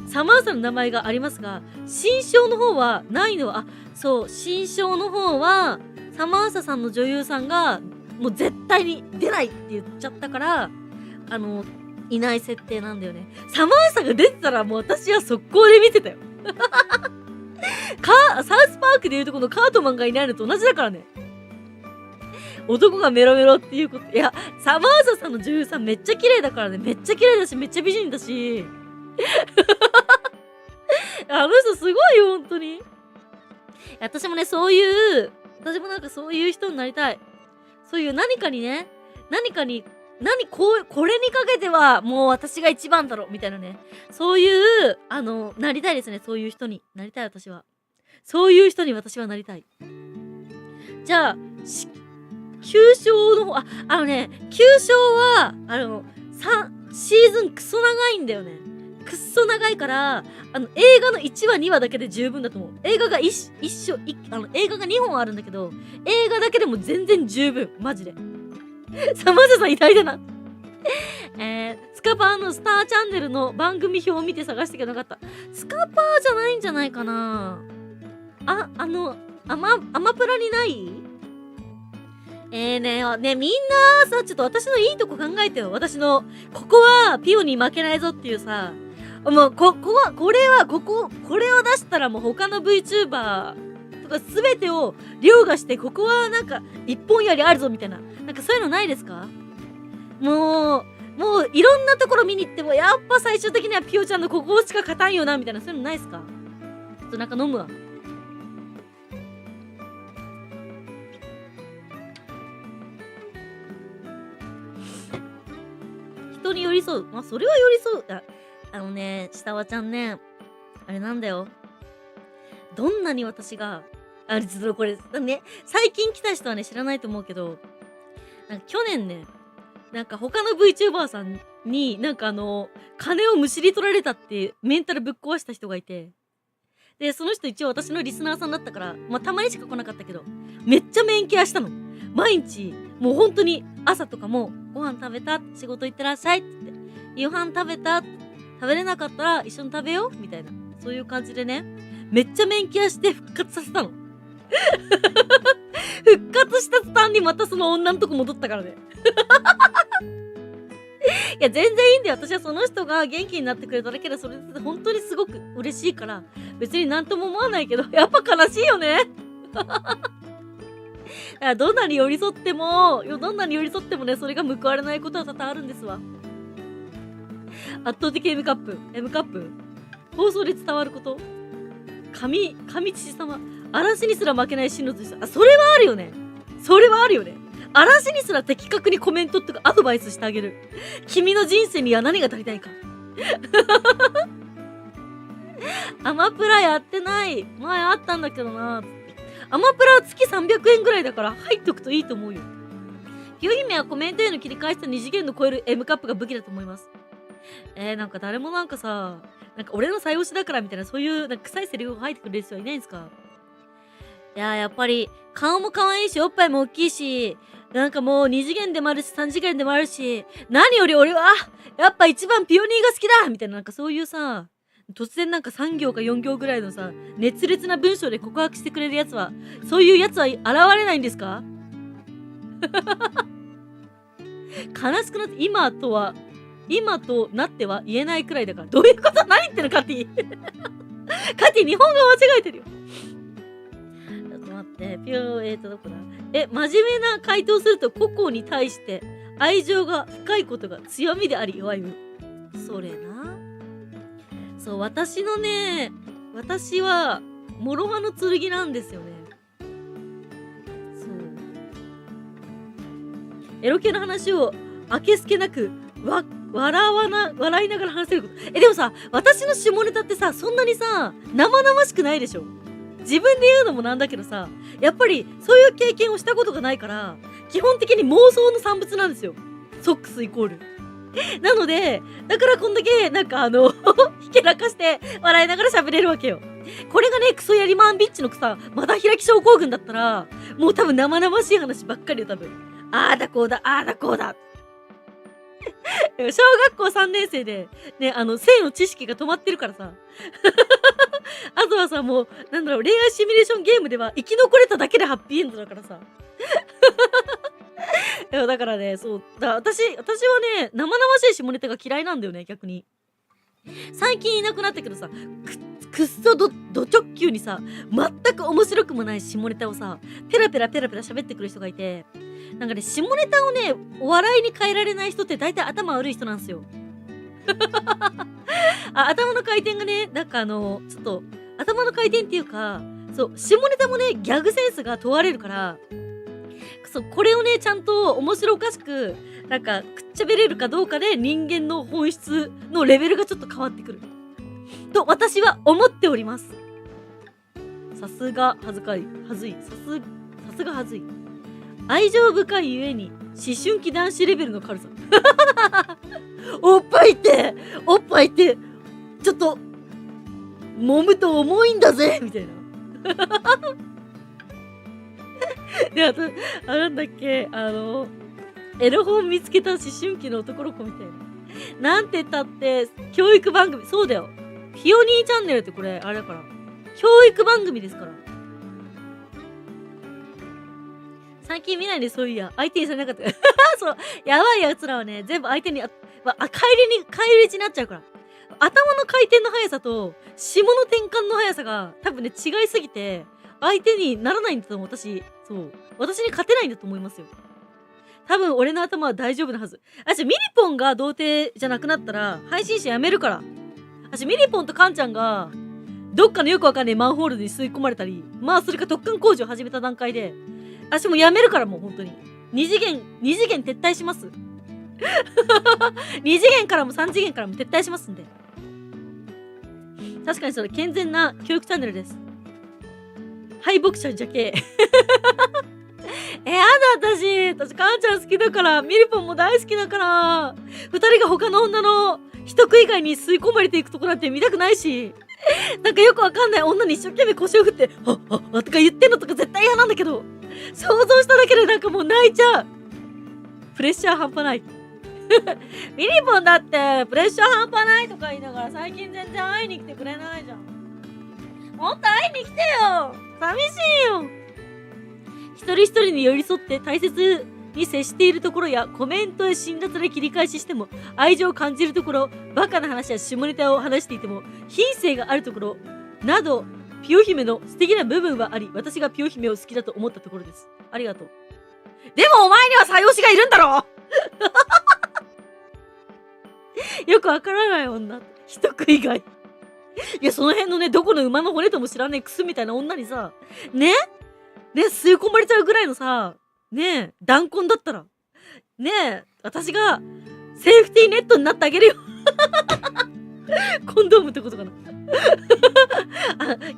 サマーサの名前がありますが、新章の方はないのは、そう、新章の方は、サマーサさんの女優さんが、もう絶対に出ないって言っちゃったから、いない設定なんだよね。サマーサが出てたらもう私は速攻で見てたよ。サウスパークでいうとこのカートマンがいないのと同じだからね。男がメロメロっていうこと。いや、サマーサさんの女優さんめっちゃ綺麗だからね。めっちゃ綺麗だし、めっちゃ美人だし。あの人すごいよ、本当に。私もね、私もなんかそういう人になりたい。そういう何かに、これにかけてはもう私が一番だろ、みたいなね。そういう、なりたいですね。そういう人になりたい、私は。そういう人に私はなりたい。じゃあ、9勝の方、9勝は、シーズンクソ長いんだよね。くっそ長いから、映画の1話2話だけで十分だと思う。映画が映画が2本あるんだけど、映画だけでも全然十分。マジで。さまじゃさん偉大だな。スカパーのスターチャンネルの番組表を見て探してけどなかった。スカパーじゃないんじゃないかな。アマプラにない？みんなさ、ちょっと私のいいとこ考えてよ。私の、ここはピオに負けないぞっていうさ、もう、これを出したらもう他の VTuber とか全てを凌駕して、ここはなんか一本やりあるぞみたいな。なんかそういうのないですか？もういろんなところ見に行っても、やっぱ最終的にはピオちゃんのここしか勝たんよな、みたいな。そういうのないですか？ちょっとなんか飲むわ。人に寄り添う。まあ、それは寄り添う。下はちゃんね、あれなんだよ。どんなに私が、ちょっとこれ、ね、最近来た人はね、知らないと思うけど、なんか去年ね、なんか他の VTuber さんに、なんか金をむしり取られたってメンタルぶっ壊した人がいて、で、その人一応私のリスナーさんだったから、まあたまにしか来なかったけど、めっちゃ面ケアしたの。毎日、もう本当に朝とかも、ご飯食べた？仕事行ってらっしゃいって言って、夕飯食べた？食べれなかったら一緒に食べようみたいな。そういう感じでね、めっちゃ面ケアして復活させたの。復活した途端にまたその女のとこ戻ったからね。いや、全然いいんだよ。私はその人が元気になってくれただけで、それで本当にすごく嬉しいから、別になんとも思わないけど、やっぱ悲しいよね。どんなに寄り添ってもね、それが報われないことは多々あるんですわ。圧倒的 M カップ放送で伝わること。神父様。嵐にすら負けない真の強さ。それはあるよね。嵐にすら的確にコメントとかアドバイスしてあげる。君の人生には何が足りないか。アマプラやってない。前あったんだけどな。アマプラは月300円ぐらいだから入っとくといいと思うよ。ピオ姫はコメントへの切り返した2次元の超える M カップが武器だと思います。なんか誰もなんかさ、なんか俺の最推しだからみたいな、そういうなんか臭いセリフが入ってくれる人はいないんですか？いやー、やっぱり顔も可愛いし、おっぱいも大きいし、なんかもう2次元でもあるし3次元でもあるし、何より俺はやっぱ一番ピオニーが好きだみたいな、なんかそういうさ、突然なんか3行か4行ぐらいのさ、熱烈な文章で告白してくれるやつは、そういうやつは現れないんですか？悲しくなって、今となっては言えないくらいだから。どういうこと？何言ってんのカティ。カティ日本語間違えてるよ。ちょっと待って、どこだ？真面目な回答するとココに対して愛情が深いことが強みであり弱い分。それな。そう、私は諸刃の剣なんですよね。そう。エロ系の話をあけすけなく笑いながら話せること。でもさ、私の下ネタってさ、そんなにさ、生々しくないでしょ。自分で言うのもなんだけどさ、やっぱりそういう経験をしたことがないから、基本的に妄想の産物なんですよ。ソックスイコール。なので、だからこんだけ、なんかひけらかして笑いながら喋れるわけよ。これがね、クソやりまんビッチのさ、また開き症候群だったら、もう多分生々しい話ばっかりよ、多分。ああだこうだ。小学校3年生で、ね、性の知識が止まってるからさ。あとはさ、もう、なんだろう、恋愛シミュレーションゲームでは生き残れただけでハッピーエンドだからさ。だからね、そう。私はね、生々しい下ネタが嫌いなんだよね、逆に。最近いなくなったけどさ、くっそド直球にさ、全く面白くもない下ネタをさ、ペラペラ喋ってくる人がいて、なんかね、下ネタをね、お笑いに変えられない人って大体頭悪い人なんですよ。頭の回転がね、なんかちょっと、頭の回転っていうか、そう、下ネタもね、ギャグセンスが問われるから、そう、これをね、ちゃんと面白おかしく、なんか、くっちゃべれるかどうかで人間の本質のレベルがちょっと変わってくる。と、私は思っております。さすが、はずい。ささすがはずい。愛情深いゆえに思春期男子レベルの軽さ。おっぱいってちょっと揉むと重いんだぜみたいな。で、あとなんだっけ、エロ本見つけた思春期の男の子みたいな。なんて言ったって教育番組。そうだよ、ピオニーチャンネルってこれあれだから、教育番組ですから。最近見ないで、そういや相手にされなかった。そう、やばいやつらはね、全部相手に返り討ちになっちゃうから。頭の回転の速さと下の転換の速さが多分ね違いすぎて、相手にならないんだと思う。私に勝てないんだと思いますよ。多分俺の頭は大丈夫なはず。ミリポンが童貞じゃなくなったら配信者やめるから。ミリポンとカンちゃんがどっかのよくわかんないマンホールに吸い込まれたり、まあそれか特訓工事を始めた段階で私もうやめるから、もう本当に2次元撤退します。2次元からも3次元からも撤退しますんで。確かにそれ健全な教育チャンネルです。敗北者邪形。やだ、私カンちゃん好きだから、ミリポンも大好きだから、2人が他の女の人食以外に吸い込まれていくとこなんて見たくないし、なんかよくわかんない女に一生懸命腰を振って「はっはっは」とか言ってんのとか絶対嫌なんだけど、想像しただけでなんかもう泣いちゃう。プレッシャー半端ない。ミリポンだってプレッシャー半端ないとか言いながら最近全然会いに来てくれないじゃん。もっと会いに来てよ、寂しいよ。一人一人に寄り添って大切に接しているところや、コメントや辛辣で切り返ししても愛情を感じるところ、バカな話や下ネタを話していても品性があるところなど、ピオ姫の素敵な部分はあり、私がピオ姫を好きだと思ったところです。ありがとう。でもお前には採用しがいるんだろ。よくわからない女、人食いがい。いや、その辺のね、どこの馬の骨とも知らねえクスみたいな女にさ、ね吸い込まれちゃうぐらいのさ、弾痕だったら私がセーフティーネットになってあげるよ。コンドームってことかな。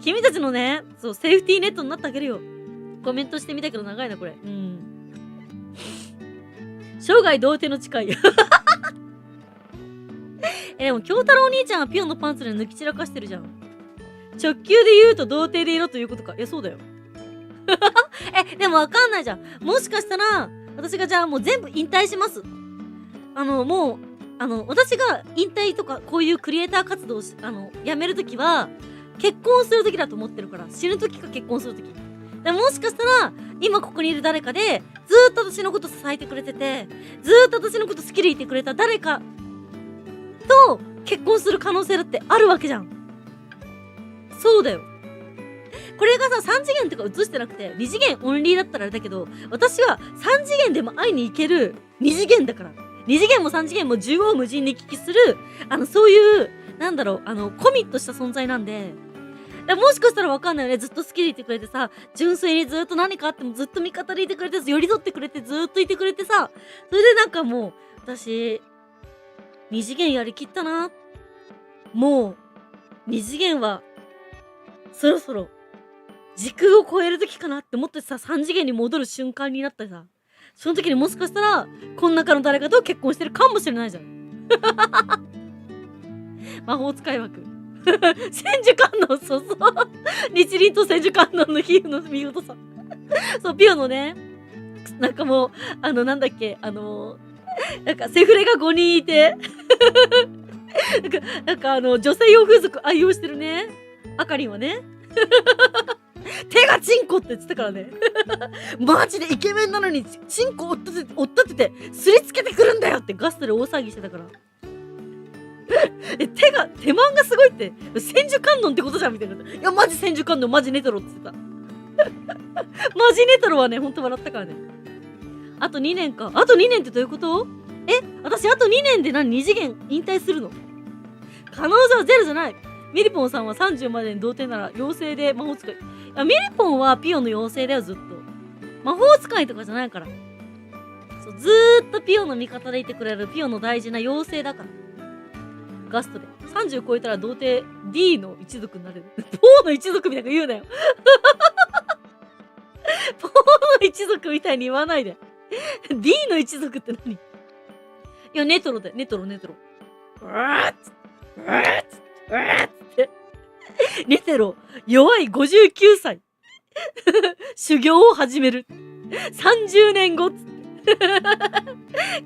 君たちのね、そう、セーフティーネットになってあげるよ。コメントしてみたけど長いなこれ。生涯童貞の誓い。でも京太郎お兄ちゃんはピオンのパンツで抜き散らかしてるじゃん。直球で言うと童貞でいろということか。いや、そうだよ。でもわかんないじゃん。もしかしたら私がじゃあもう全部引退します。もう私が引退とかこういうクリエイター活動をやめるときは結婚するときだと思ってるから。死ぬときか結婚するとき。もしかしたら今ここにいる誰かでずーっと私のこと支えてくれてて、ずーっと私のこと好きでいてくれた誰かと結婚する可能性だってあるわけじゃん。そうだよ。これがさ3次元とか映してなくて2次元オンリーだったらあれだけど、私は3次元でも会いに行ける2次元だから。2次元も3次元も縦横無尽に行き来するそういうコミットした存在なんで。もしかしたらわかんないよね。ずっと好きでいてくれてさ、純粋にずっと何かあってもずっと味方でいてくれて、寄り添ってくれて、ずっといてくれてさ、それでなんかもう私2次元やりきったな、もう2次元はそろそろ時空を超える時かなって思ってさ、3次元に戻る瞬間になったさ、その時にもしかしたらこの中の誰かと結婚してるかもしれないじゃん。魔法使い枠。千手観音、そうそう。日輪と千手観音の皮膚の見事さ。そう、ピオのね、なんかもうなんだっけ、なんかセフレが5人いてなんか女性用風俗愛用してるね、あかりんはね。手がチンコって言ってたからね。マジでイケメンなのにチンコ追っ立ててすりつけてくるんだよってガストで大騒ぎしてたから。手間がすごいって、千手観音ってことじゃんみたいな。いやマジ千手観音、マジネトロって言ってた。マジネトロはね、ほんと笑ったからね。あと2年か。あと2年ってどういうこと？私あと2年で2次元引退するの？可能性はゼロじゃない。ミリポンさんは30までに童貞なら妖精で魔法使い。ミリポンはピオの妖精だよ、ずっと。魔法使いとかじゃないから。そう、ずーっとピオの味方でいてくれるピオの大事な妖精だから。ガストで30超えたら童貞 D の一族になれる。ポーの一族みたいな言うなよ。ポーのの一族みたいに言わないで。D の一族って何？いや、ネトロだよ。ネトロ。うわーっつって。ネテロ、弱い59歳。修行を始める。30年後っつって。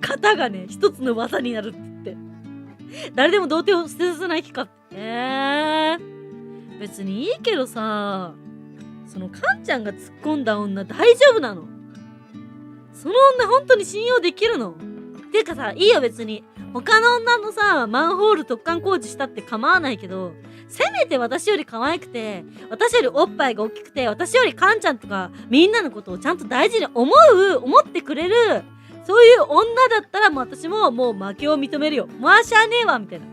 型がね、一つの技になるっつって。誰でも童貞を捨てさせない気かって。別にいいけどさ、そのカンちゃんが突っ込んだ女大丈夫なの？その女本当に信用できるの？てかさ、いいよ別に。他の女のさ、マンホール突貫工事したって構わないけど、せめて私より可愛くて、私よりおっぱいが大きくて、私よりカンちゃんとかみんなのことをちゃんと大事に思ってくれる、そういう女だったらもう私ももう負けを認めるよ。まあしゃあねえわみたいな。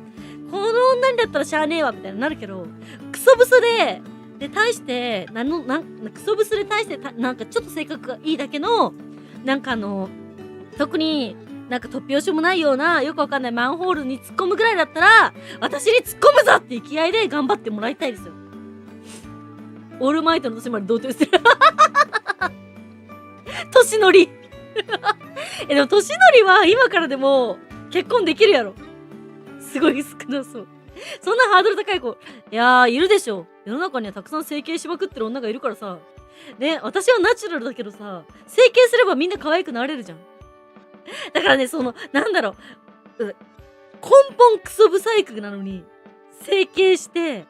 この女にだったらしゃあねえわみたいになるけど、クソブスで対して、クソブスで対してなんかちょっと性格がいいだけの、なんか特になんか突拍子もないようなよくわかんないマンホールに突っ込むぐらいだったら私に突っ込むぞって勢いで頑張ってもらいたいですよ。オールマイトの年まで童貞してる。年乗り。でも年乗りは今からでも結婚できるやろ。すごい少なそう。そんなハードル高い子、いやーいるでしょ。世の中にはたくさん整形しまくってる女がいるからさ。ね、私はナチュラルだけどさ、整形すればみんな可愛くなれるじゃん。だからね、なんだろう、根本クソブサイクなのに、整形して、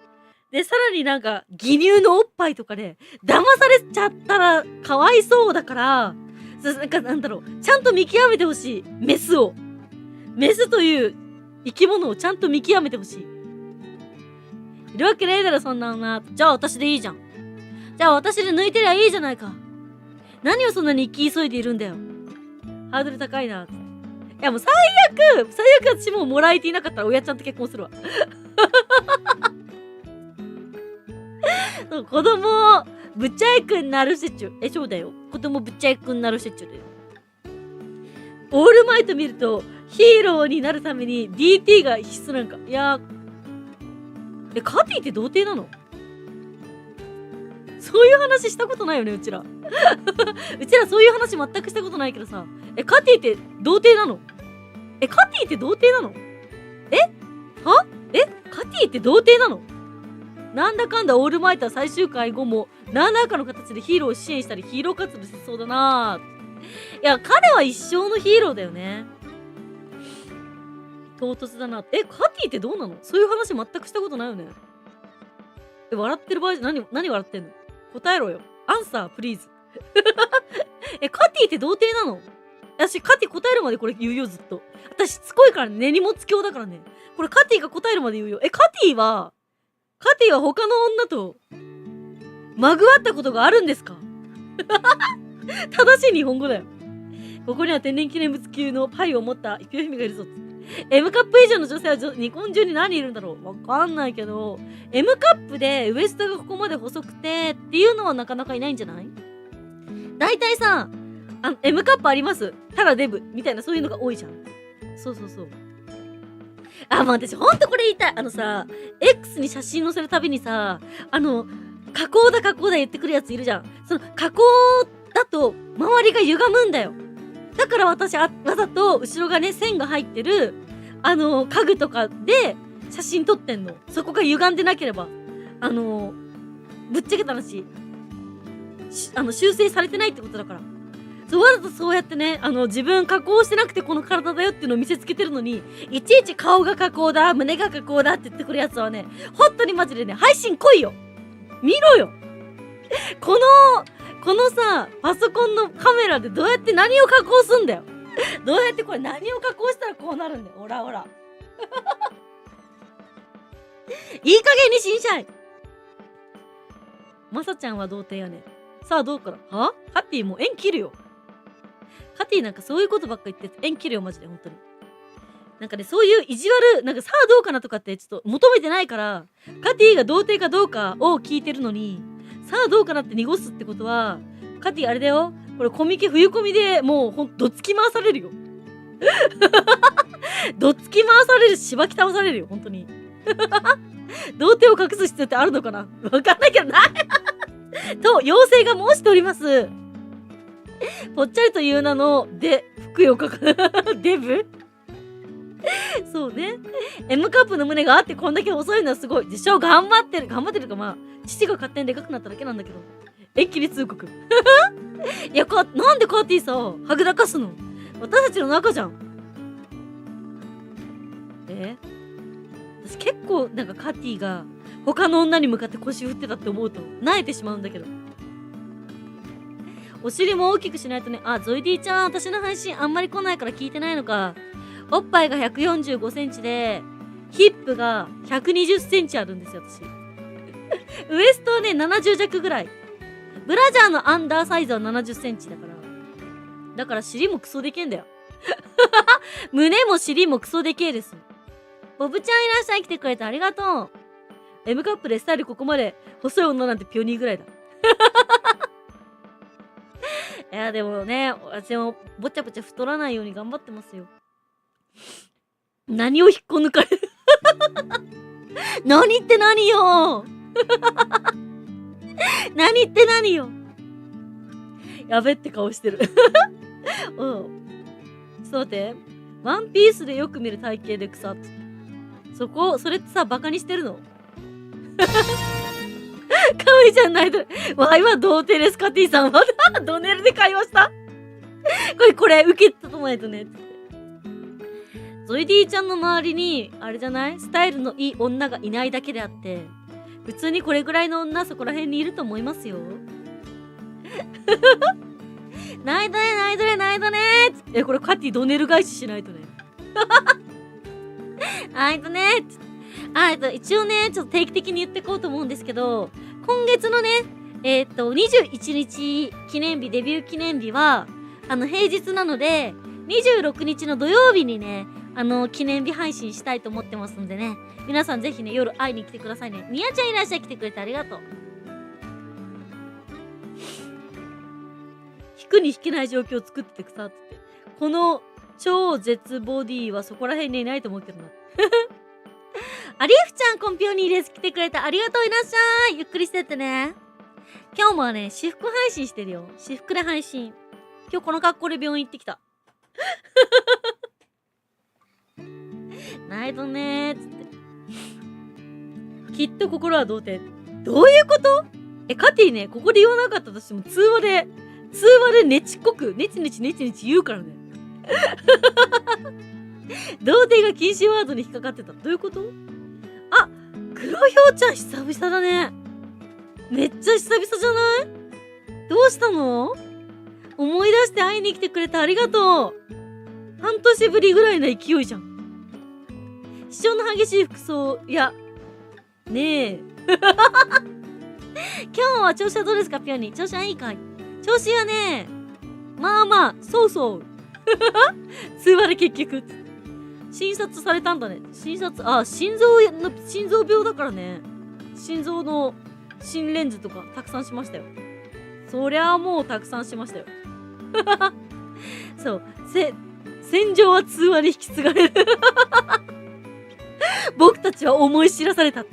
で、さらになんか、義乳のおっぱいとかで、騙されちゃったら、かわいそうだから、なんかなんだろう、ちゃんと見極めてほしい。メスを。メスという生き物をちゃんと見極めてほしい。いるわけねえだろ、そんな女。じゃあ私でいいじゃん。じゃあ私で抜いてりゃいいじゃないか。何をそんなに生き急いでいるんだよ。ハードル高いな。いやもう最悪私もうもらえていなかったら親ちゃんと結婚するわ。子供ぶっちゃいくんなる説中。そうだよ。子供ぶっちゃいくんなる説中だよ。オールマイト見るとヒーローになるために DT が必須なんか。いやカティって童貞なの？そういう話したことないよね、うちら。うちらそういう話全くしたことないけどさ。カティって童貞なの？カティって童貞なの？カティって童貞なの？なんだかんだオールマイトは最終回後も何らかの形でヒーローを支援したりヒーロー活動してそうだなぁ。いや、彼は一生のヒーローだよね。唐突だな。カティってどうなの？そういう話全くしたことないよね。笑ってる場合じゃ何笑ってんの？答えろよ。アンサープリーズ。カティって童貞なの？私カティ答えるまでこれ言うよ、ずっと。私しつこいからね、根に持つ強だからね。これカティが答えるまで言うよ。カティは他の女とまぐわったことがあるんですか？正しい日本語だよ。ここには天然記念物級のパイを持ったピュー姫がいるぞ。M カップ以上の女性は日本中に何人いるんだろう？わかんないけど M カップでウエストがここまで細くてっていうのはなかなかいないんじゃない？だいたいさ、M カップありますただデブみたいなそういうのが多いじゃん。そう。もう私ほんとこれ言いたい。さ X に写真載せるたびにさ加工だ言ってくるやついるじゃん。その加工だと周りが歪むんだよ。だから私わざと後ろがね線が入ってる家具とかで写真撮ってんの。そこが歪んでなければぶっちゃけた話修正されてないってことだから。わざとそうやってね自分加工してなくてこの体だよっていうのを見せつけてるのにいちいち顔が加工だ胸が加工だって言ってくるやつはね本当にマジでね配信来いよ見ろよ。このさパソコンのカメラでどうやって何を加工すんだよ。どうやってこれ何を加工したらこうなるんだよ。ほらいい加減にしんしゃい。まさちゃんは童貞やね。さあどうかな。カティもう縁切るよ。カティなんかそういうことばっか言って縁切るよマジで。本当になんかねそういう意地悪なんかさあどうかなとかってちょっと求めてないからカティが童貞かどうかを聞いてるのにさあどうかなって濁すってことはカティあれだよ。これコミケ冬コミでもうどつき回されるよ。どつき回されるししばき倒されるよ本当に。童貞を隠す必要ってあるのかなわかんないけどな。と妖精が申しております。ぽっちゃりという名のふくよかかデブそうね。M カップの胸があってこんだけ細いのはすごい。でしょ、頑張ってるか、まあ、父が勝手にでかくなっただけなんだけど。一気に通告。いや、なんでカーティさ、はぐらかすの？私たちの仲じゃん。私結構なんかカティが他の女に向かって腰振ってたって思うと萎えてしまうんだけど。お尻も大きくしないとね。あ、ゾイディちゃん、私の配信あんまり来ないから聞いてないのか。おっぱいが145センチで、ヒップが120センチあるんですよ、私。ウエストはね、70弱ぐらい。ブラジャーのアンダーサイズは70センチだから。だから尻もクソでけえんだよ。胸も尻もクソでけえです。ボブちゃんいらっしゃい、来てくれてありがとう。M カップでスタイルここまで細い女なんてピョニーぐらいだ。いや、でもね、私もぼちゃぼちゃ太らないように頑張ってますよ。何を引っこ抜かれる何って何よ何って何よやべって顔してるうん。そう待って。ワンピースでよく見る体型で草って。それってさ、バカにしてるのかみちゃん泣いてる。わいは童貞ですか T さんは。ドネルで会話したこれ、受けてとないとね。ゾイディちゃんの周りに、あれじゃない？スタイルのいい女がいないだけであって、普通にこれぐらいの女そこら辺にいると思いますよ。ないだね、ないだね、ないだねこれカティドネル返ししないとね。一応ね、ちょっと定期的に言ってこうと思うんですけど、今月のね、21日記念日、デビュー記念日は、平日なので、26日の土曜日にね、記念日配信したいと思ってますんでね、皆さんぜひね、夜会いに来てくださいね。みやちゃんいらっしゃい、来てくれてありがとう。引くに引けない状況を作ってくさって。この超絶ボディはそこら辺にいないと思うけどな。アリエフちゃん、コンピオニーです。来てくれてありがとう。いらっしゃい。ゆっくりしてってね。今日もね、私服配信してるよ。私服で配信。今日この格好で病院行ってきた。ないとねーっつって。きっと心は童貞。どういうこと？カティね、ここで言わなかったとしても通話でねちっこく、ねちねち言うからね。童貞が禁止ワードに引っかかってた。どういうこと？あ、黒ひょうちゃん久々だね。めっちゃ久々じゃない？どうしたの？思い出して会いに来てくれてありがとう。半年ぶりぐらいの勢いじゃん。主張の激しい服装、いや、ねえ。今日は調子はどうですか、ピョニー。調子はいいかい？調子はね、まあまあ、そうそう。通話で結局。診察されたんだね。心臓病だからね。心臓の心レンズとかたくさんしましたよ。そりゃあもうたくさんしましたよ。そう。戦場は通話で引き継がれる。僕たちは思い知らされた。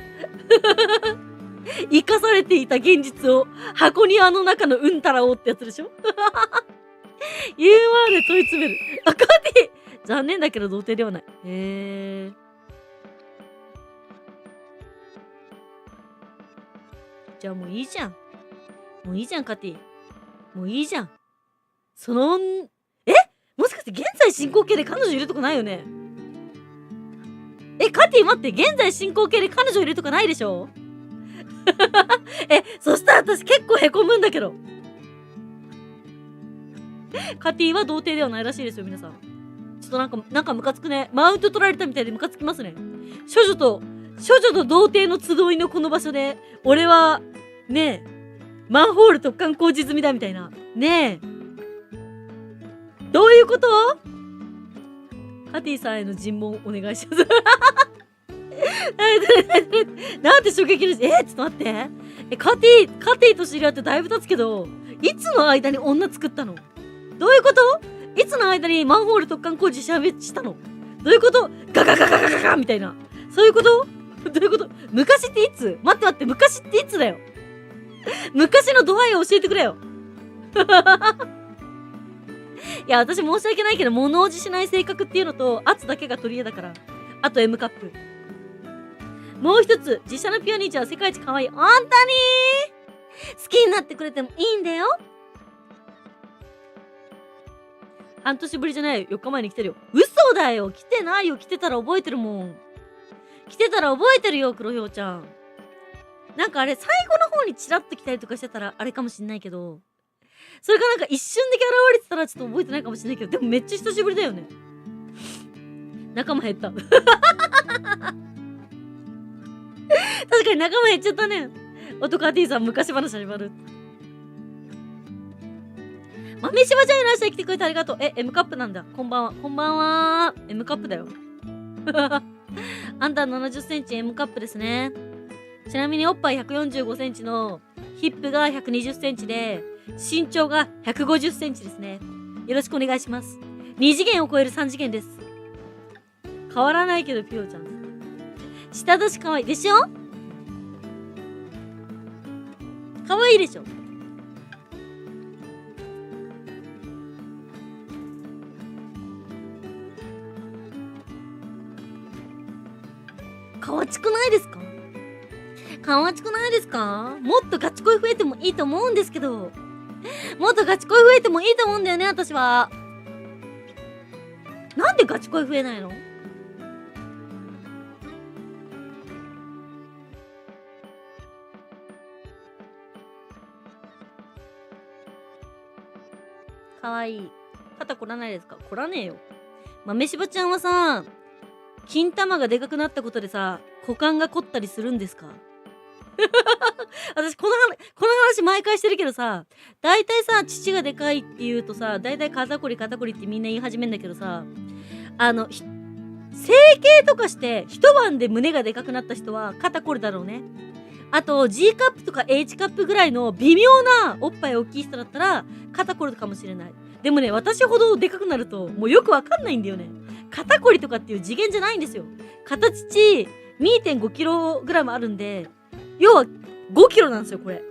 生かされていた現実を箱庭の中のうんたらをってやつでしょ。ユーモアで問い詰める。あ、カティ残念だけど童貞ではない。じゃあもういいじゃん。もういいじゃん、カティ。もういいじゃん。もしかして現在進行形で彼女いるとかないよね？カティ待って、現在進行形で彼女いるとかないでしょ？そしたら私結構へこむんだけど。カティは童貞ではないらしいですよ、皆さん。ちょっとなんかムカつくね。マウント取られたみたいでムカつきますね。処女と童貞の集いのこの場所で、俺は、ねえ、マンホール突貫工事済みだみたいな。ねえ。どういうこと？カティさんへの尋問お願いします。なんて衝撃です。ちょっと待って。カティと知り合ってだいぶ経つけど、いつの間に女作ったの？どういうこと？いつの間にマンホール突貫工事したの？どういうこと？ガガガガガガガみたいな。そういうこと？どういうこと？昔っていつ？待って、昔っていつだよ。昔の度合いを教えてくれよ。いや、私申し訳ないけど、物おじしない性格っていうのと、圧だけが取り柄だから。あと M カップ。もう一つ、自社のピオニーちゃんは世界一可愛い。本当に好きになってくれてもいいんだよ。半年ぶりじゃないよ。4日前に来てるよ。嘘だよ。来てないよ。来てたら覚えてるもん。来てたら覚えてるよ、黒ひょうちゃん。なんかあれ、最後の方にチラッと来たりとかしてたら、あれかもしんないけど、それがなんか一瞬だけ現れてたらちょっと覚えてないかもしれないけど、でもめっちゃ久しぶりだよね。仲間減った。確かに仲間減っちゃったね。男 T さん、昔話始まる。豆柴ちゃんいらっしゃい、来てくれてありがとう。M カップなんだ。こんばんは。こんばんは。M カップだよ。あんた70センチ M カップですね。ちなみにおっぱい145センチのヒップが120センチで、身長が150センチですね。よろしくお願いします。2次元を超える3次元です。変わらないけど、ピオちゃん。下出し可愛いでしょ？可愛いでしょ？かわちくないですか？かわちくないですか？もっとガチ恋増えてもいいと思うんですけど。もっとガチ恋増えてもいいと思うんだよね、私は。なんでガチ恋増えないの？かわいい。肩凝らないですか？凝らねえよ。豆柴ちゃんはさ、金玉がでかくなったことでさ、股間が凝ったりするんですか？私この話毎回してるけどさ、大体さ、父がでかいって言うとさ、大体肩こりってみんな言い始めんだけどさ、整形とかして一晩で胸がでかくなった人は肩こりだろうね。あと G カップとか H カップぐらいの微妙なおっぱい大きい人だったら肩こりかもしれない。でもね、私ほどでかくなるともうよくわかんないんだよね。肩こりとかっていう次元じゃないんですよ。肩乳 2.5kg あるんで、要は5キロなんですよ、これ。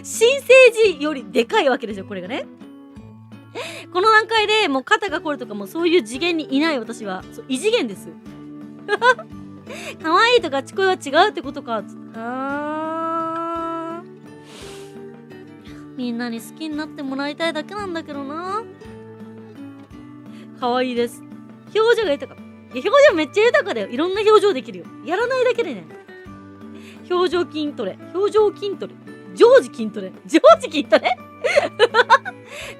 新生児よりでかいわけですよ、これがね。この段階でもう肩がこるとかもそういう次元にいない私は。そう、異次元です。可愛いとガチ恋は違うってことか。みんなに好きになってもらいたいだけなんだけどな。可愛いです。表情が豊か。いや、表情めっちゃ豊かだよ。いろんな表情できるよ。やらないだけでね。表情筋トレ。常時筋トレ。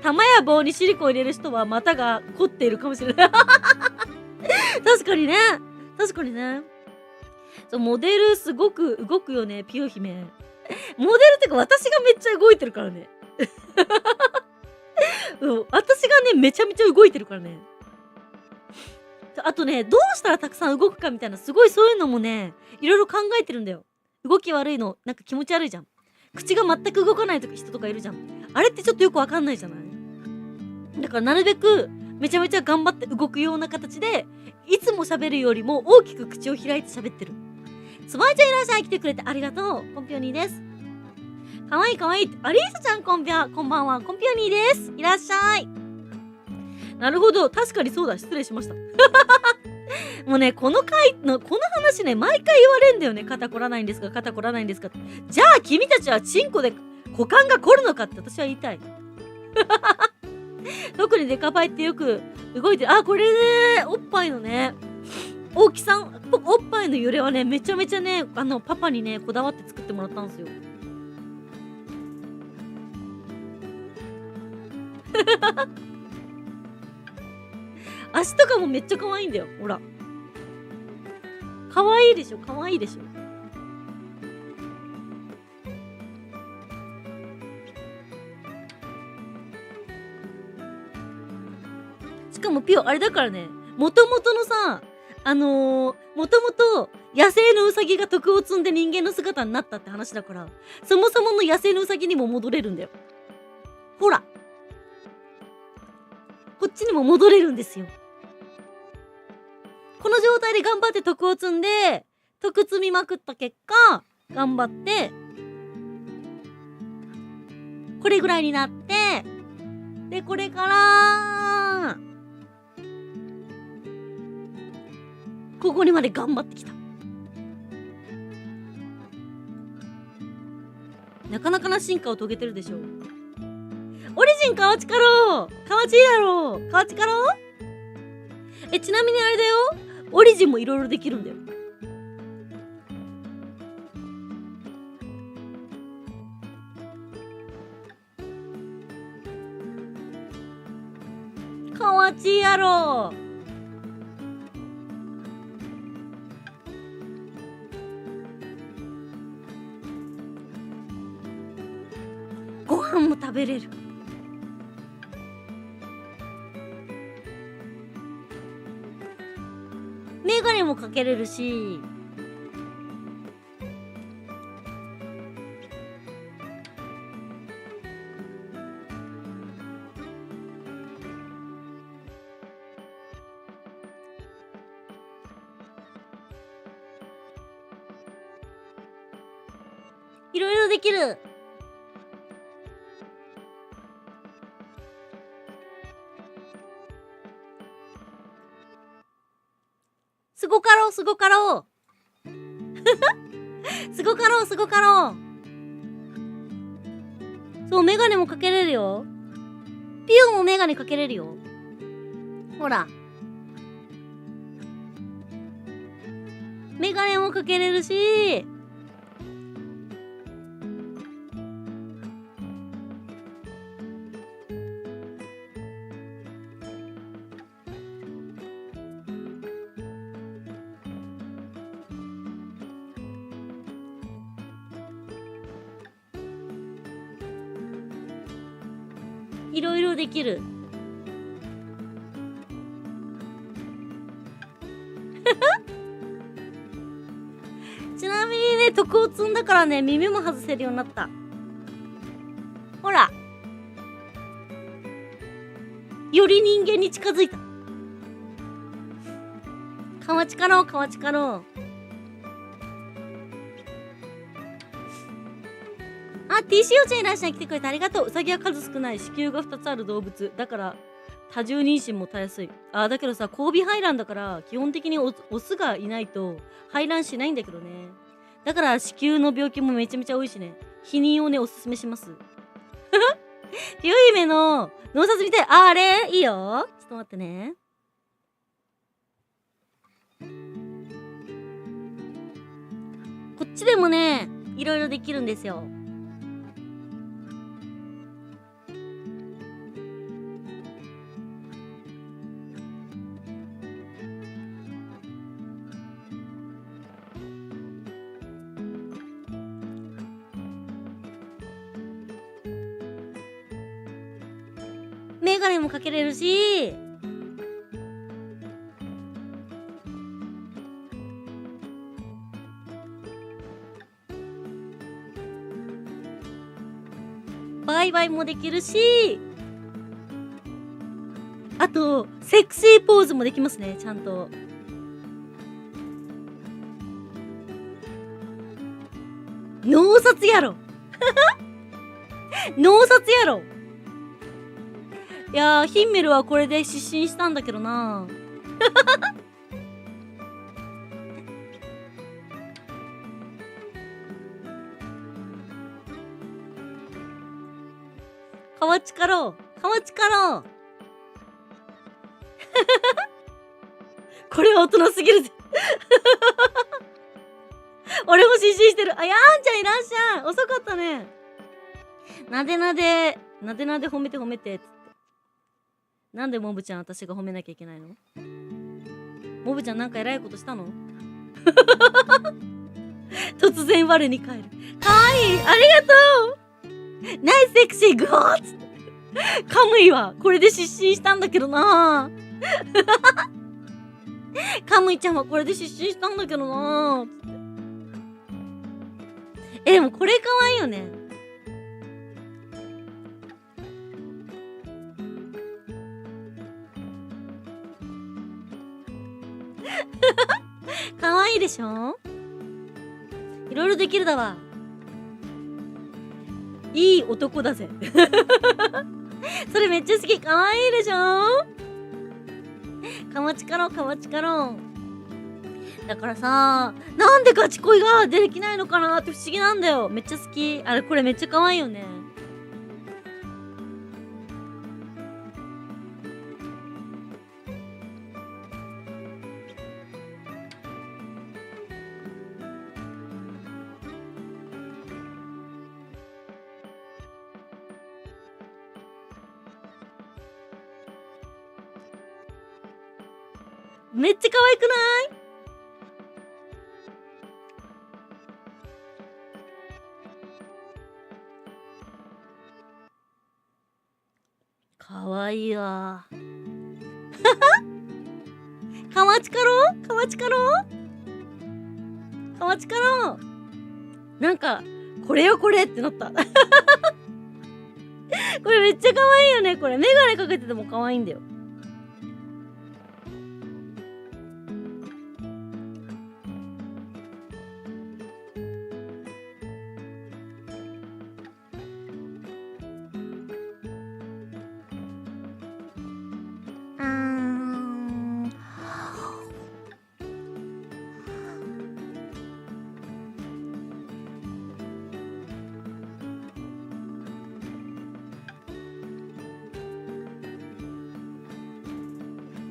玉や棒にシリコン入れる人は股が凝っているかもしれない。確かにね。そう、モデルすごく動くよね、ピオ姫。モデルってか私がめっちゃ動いてるからね。私がね、めちゃめちゃ動いてるからね。あとね、どうしたらたくさん動くかみたいな、すごいそういうのもね、いろいろ考えてるんだよ。動き悪いの、なんか気持ち悪いじゃん。口が全く動かない人とかいるじゃん。あれってちょっとよくわかんないじゃない？だからなるべく、めちゃめちゃ頑張って動くような形で、いつも喋るよりも大きく口を開いて喋ってる。つばいちゃんいらっしゃい、来てくれてありがとう。コンピオニーです。かわいい。アリーサちゃんこんばんは。コンピオニーです。いらっしゃい。なるほど。確かにそうだ。失礼しました。もうね、この話ね、毎回言われんだよね。肩こらないんですかって。じゃあ君たちはチンコで股間が凝るのかって私は言いたい。特にデカパイってよく動いてる。これね、おっぱいのね、大きさ、おっぱいの揺れはね、めちゃめちゃね、パパにね、こだわって作ってもらったんですよ。足とかもめっちゃ可愛いんだよ。ほら。可愛いでしょ。しかもピオ、あれだからね、もともとのさ、もともと野生のウサギが徳を積んで人間の姿になったって話だから、そもそもの野生のウサギにも戻れるんだよ。ほら。こっちにも戻れるんですよ。この状態で頑張って徳を積んで、徳積みまくった結果、頑張って、これぐらいになって、で、これからここにまで頑張ってきた。なかなかな進化を遂げてるでしょ。オリジン河内かろう。河内いいだろう。河内かろう。ちなみにあれだよ、オリジンもいろいろできるんだよ。河内やろう。ご飯も食べれる。メガネもかけれるし、いろいろできる。すごかろう、すごかろう。すごかろう、すごかろう。そう、メガネもかけれるよ。ピオもメガネかけれるよ。ほら。メガネもかけれるし、いろいろできる。ちなみにね、徳を積んだからね、耳も外せるようになった。ほら。より人間に近づいた。河内かろう、河内かろう。TC おちゃんいらっしゃい。来てくれてありがとう。ウサギは数少ない。子宮が2つある動物。だから、多重妊娠もたやすい。だけどさ、交尾排卵だから、基本的にオスがいないと排卵しないんだけどね。だから、子宮の病気もめちゃめちゃ多いしね。避妊をね、おすすめします。ピオ姫の脳札みたい。あれいいよ。ちょっと待ってね。こっちでもね、いろいろできるんですよ。メガネもかけれるし、バイバイもできるし、あとセクシーポーズもできますね、ちゃんと。脳札やろ。脳札やろ。いやー、ヒンメルはこれで失神したんだけどな。河内かろう、河内かろう。これは大人すぎるぜ。俺も失神してる。やんちゃんいらっしゃい。遅かったね。なでなで褒めて褒めてっつって。なんでモブちゃん私が褒めなきゃいけないの？モブちゃんなんか偉いことしたの？突然我に返る。かわいい、ありがとう。ナイスセクシーグーッつって。カムイはこれで失神したんだけどな。カムイちゃんはこれで失神したんだけどな。つって。でもこれかわいいよね。かわいいでしょ？いろいろできるだわ。いい男だぜ。それめっちゃ好き。かわいいでしょ。かまちかろう、かまちかろう。だからさ、なんでガチ恋ができないのかなって不思議なんだよ。めっちゃ好き。あれ、これめっちゃ可愛いよね。めっちゃ可愛くない？かわいいわ。かまちかろう、かまちかろう、かまちかろう。なんか、これよこれってなった。これめっちゃ可愛いよね。これメガネかけてても可愛いんだよ。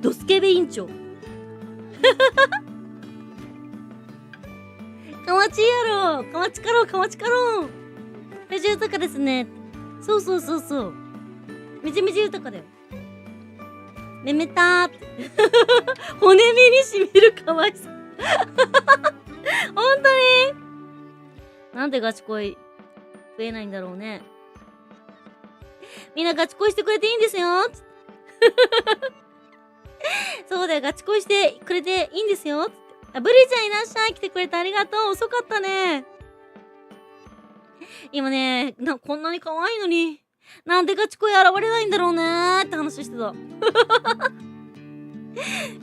ドスケベ委員長。かまちやろ、かまちかろう、かまちかろう。めっちゃ豊かですね。そうそうそうそう。めちゃめちゃ豊かだよ。めめたーって。骨身にしみる、かわいそう。本当になんでガチ恋増えないんだろうね。みんなガチ恋してくれていいんですよ。そうだよ、ガチ恋してくれていいんですよ。あ、ブリちゃんいらっしゃい。来てくれてありがとう。遅かったね。今ね、こんなに可愛いのに、なんでガチ恋現れないんだろうねーって話してた。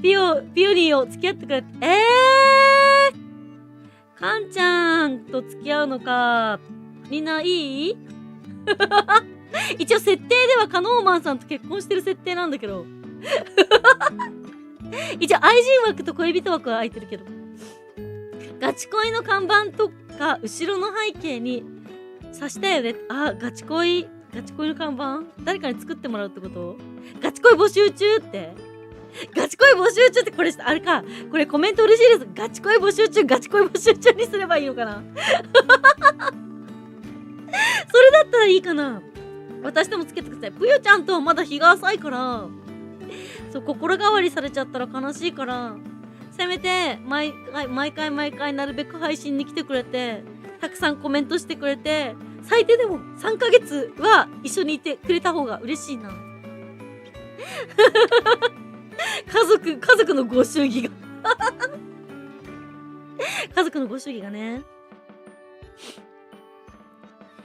ピオニーを付き合ってくれて、カンちゃんと付き合うのか。みんないい？一応設定ではカノーマンさんと結婚してる設定なんだけど。一応愛人枠と恋人枠は空いてるけど、ガチ恋の看板とか後ろの背景に刺したよね。あ、ガチ恋の看板誰かに作ってもらうってこと？ガチ恋募集中って、ガチ恋募集中って、これあれか、これコメント嬉しいです。ガチ恋募集中、ガチ恋募集中にすればいいのかな。それだったらいいかな。私ともつけてください。ぷよちゃんとまだ日が浅いから、そう、心変わりされちゃったら悲しいから、せめて毎回なるべく配信に来てくれて、たくさんコメントしてくれて、最低でも3ヶ月は一緒にいてくれた方が嬉しいな。家族のご祝儀が。家族のご祝儀がね。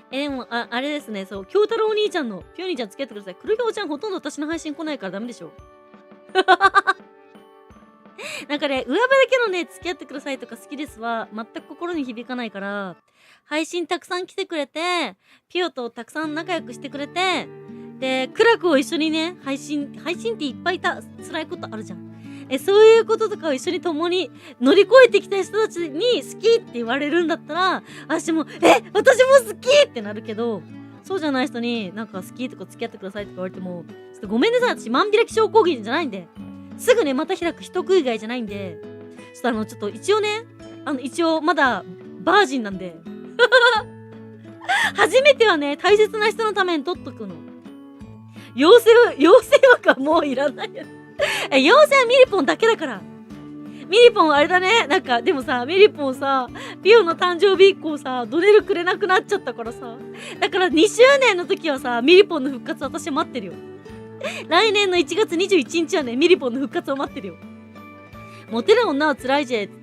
でも、あれですね、そう、京太郎お兄ちゃんの、ぴょにちゃん付き合ってください。黒ひょうちゃんほとんど私の配信来ないからダメでしょ。なんかね、上辺だけのね、付き合ってくださいとか好きですは、全く心に響かないから、配信たくさん来てくれて、ピオとたくさん仲良くしてくれて、で、苦楽を一緒にね、配信っていっぱい辛いことあるじゃん。そういうこととかを一緒に共に乗り越えてきた人たちに好きって言われるんだったら、私も、私も好きってなるけど、そうじゃない人になんか好きとか付き合ってくださいとか言われても、ちょっとごめんなさい、私万開き症候群じゃないんで、すぐね、また開く人食いがいじゃないんで、ちょっと一応ね、一応まだバージンなんで、初めてはね、大切な人のために取っとくの。妖精枠はもういらないよ。妖精はミリポンだけだから。ミリポンあれだね。なんか、でもさ、ミリポンさ、ピオの誕生日以降さ、ドネルくれなくなっちゃったからさ。だから2周年の時はさ、ミリポンの復活私待ってるよ。来年の1月21日はね、ミリポンの復活を待ってるよ。モテる女は辛いぜって。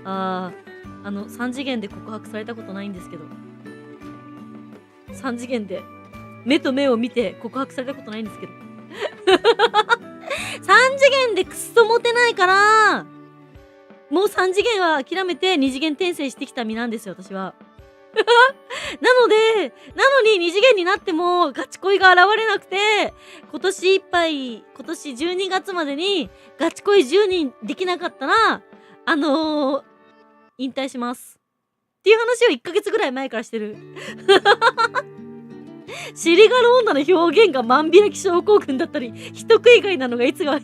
3次元で告白されたことないんですけど。3次元で目と目を見て告白されたことないんですけど。3次元でくっそモテないから、もう3次元は諦めて2次元転生してきた身なんですよ、私は。なのに二次元になってもガチ恋が現れなくて、今年12月までにガチ恋10人できなかったら、引退します。っていう話を1ヶ月ぐらい前からしてる。尻がの女の表現が万開き症候群だったり、人食いがいなのがいつがい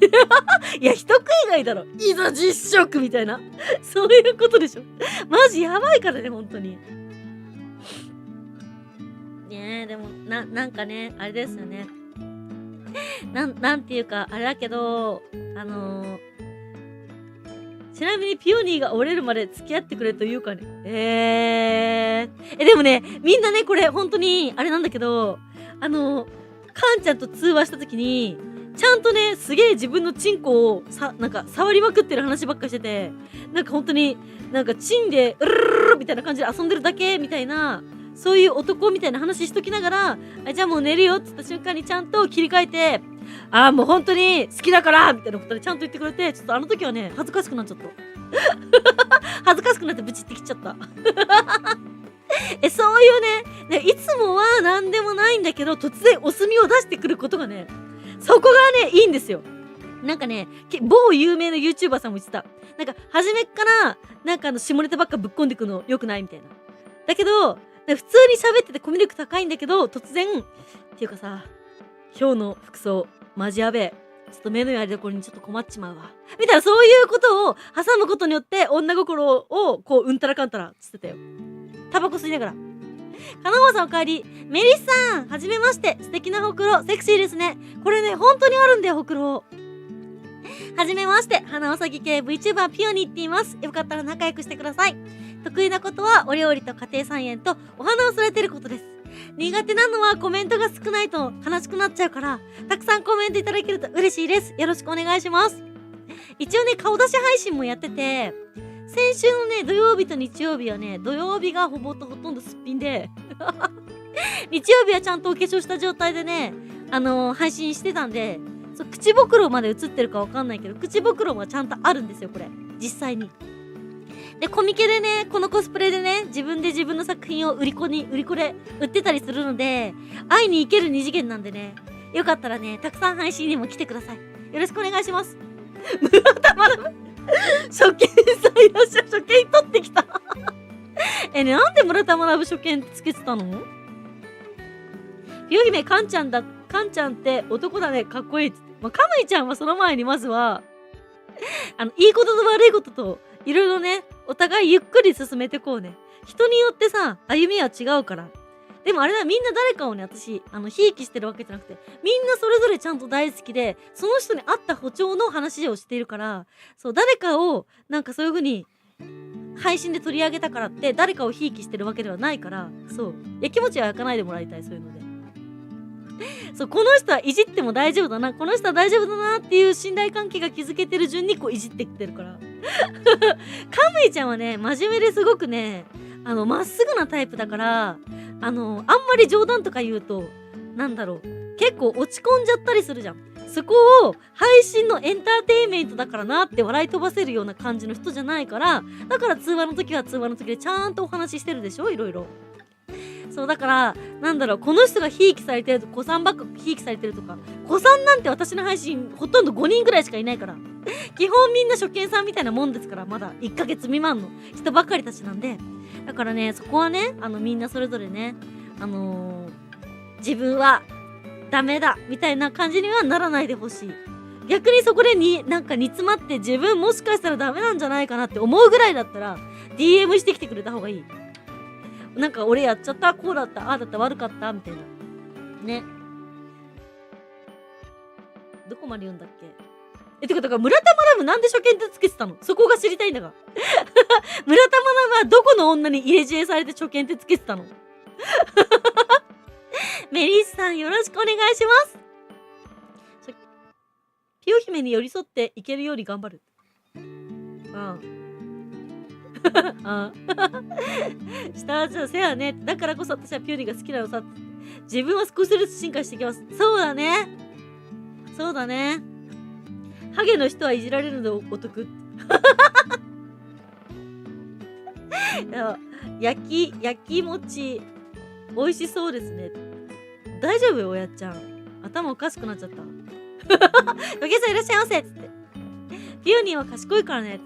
や、人食いがいだろ。いざ実食みたいな。そういうことでしょ。マジやばいからね、本当に。ねえ、でも、なんかね、あれですよね。なんていうか、あれだけど、ちなみにピオニーが折れるまで付き合ってくれというかね。でもね、みんなね、これ本当に、あれなんだけど、カンちゃんと通話した時に、ちゃんとね、すげえ自分のチンコをなんか触りまくってる話ばっかしてて、なんか本当に、なんかチンで、うるるるみたいな感じで遊んでるだけみたいな、そういう男みたいな話しときながら、じゃあもう寝るよって言った瞬間にちゃんと切り替えて、もう本当に好きだからみたいなことでちゃんと言ってくれて、ちょっとあの時はね、恥ずかしくなっちゃった。恥ずかしくなってブチってきちゃった。そういうね、いつもは何でもないんだけど、突然お墨を出してくることがね、そこがね、いいんですよ。なんかね、某有名な YouTuber さんも言ってた。なんか、初めっから、なんか下ネタばっかぶっこんでくの良くないみたいな。だけど、普通に喋っててコミュ力高いんだけど、突然、っていうかさ、今日の服装、マジやべえ。ちょっと目のやりどころにちょっと困っちまうわ。みたいな、そういうことを挟むことによって、女心を、こう、うんたらかんたら、つってたよ。タバコ吸いながら。金川さんお帰り。メリスさん、はじめまして。素敵なほくろ、セクシーですね。これね、本当にあるんだよ、ほくろ。はじめまして。花うさぎ系 VTuber ピオニーって言います。よかったら仲良くしてください。得意なことは、お料理と家庭菜園と、お花を育てることです。苦手なのはコメントが少ないと悲しくなっちゃうから、たくさんコメントいただけると嬉しいです。よろしくお願いします。一応ね、顔出し配信もやってて、先週のね、土曜日と日曜日はね、土曜日がほとんどすっぴんで、日曜日はちゃんとお化粧した状態でね、配信してたんで、口袋まで映ってるかわかんないけど、口袋はちゃんとあるんですよ、これ。実際に。で、コミケでね、このコスプレでね、自分で自分の作品を売り子で売ってたりするので、会いに行ける二次元なんでね、よかったらね、たくさん配信にも来てください。よろしくお願いします。村田学初見さんいらっしゃる。初見取ってきた。なんで村田学初見つけてたの？ピヨ姫カンちゃんって男だね、かっこいいって言って。カムイちゃんはその前にまずは、いいことと悪いことと、いろいろね、お互いゆっくり進めてこうね。人によってさ、歩みは違うから。でもあれだ、みんな誰かをね、私、ひいきしてるわけじゃなくて、みんなそれぞれちゃんと大好きで、その人に合った歩調の話をしているから、そう、誰かを、なんかそういう風に、配信で取り上げたからって、誰かをひいきしてるわけではないから、そう。いや、気持ちは焼かないでもらいたい、そういうので。そう、この人はいじっても大丈夫だな、この人は大丈夫だなっていう信頼関係が築けてる順にこういじってきてるから。カムイちゃんはね、真面目ですごくね、まっすぐなタイプだから、あんまり冗談とか言うと、なんだろう、結構落ち込んじゃったりするじゃん。そこを配信のエンターテインメントだからなって笑い飛ばせるような感じの人じゃないから、だから通話の時は通話の時でちゃんとお話ししてるでしょ、いろいろ。そうだから、なんだろう、この人がひいきされてると、子さんばっかひいきされてるとか、子さんなんて私の配信ほとんど5人ぐらいしかいないから、基本みんな初見さんみたいなもんですから、まだ1ヶ月未満の人ばっかりたちなんで、だからね、そこはね、みんなそれぞれね、自分はダメだみたいな感じにはならないでほしい。逆にそこでなんか煮詰まって自分もしかしたらダメなんじゃないかなって思うぐらいだったら DM してきてくれた方がいい。なんか俺やっちゃった、こうだった、ああだった、悪かったみたいなね。どこまで言うんだっけ。てかだから村田学なんで初見ってつけてたの？そこが知りたいんだが。村田学はどこの女に入れ知恵されて初見ってつけてたの？メリースさんよろしくお願いします。ピヨ姫に寄り添っていけるように頑張る。ああ。下じゃせやね。だからこそ私はピヨニが好きなのさ。自分は少しずつ進化していきます。そうだね。そうだね。ハゲの人はいじられるのお得。いや焼き餅美味しそうですね。大丈夫よ親ちゃん、頭おかしくなっちゃった。お客さんいらっしゃいませっつって、ピオニーは賢いからね。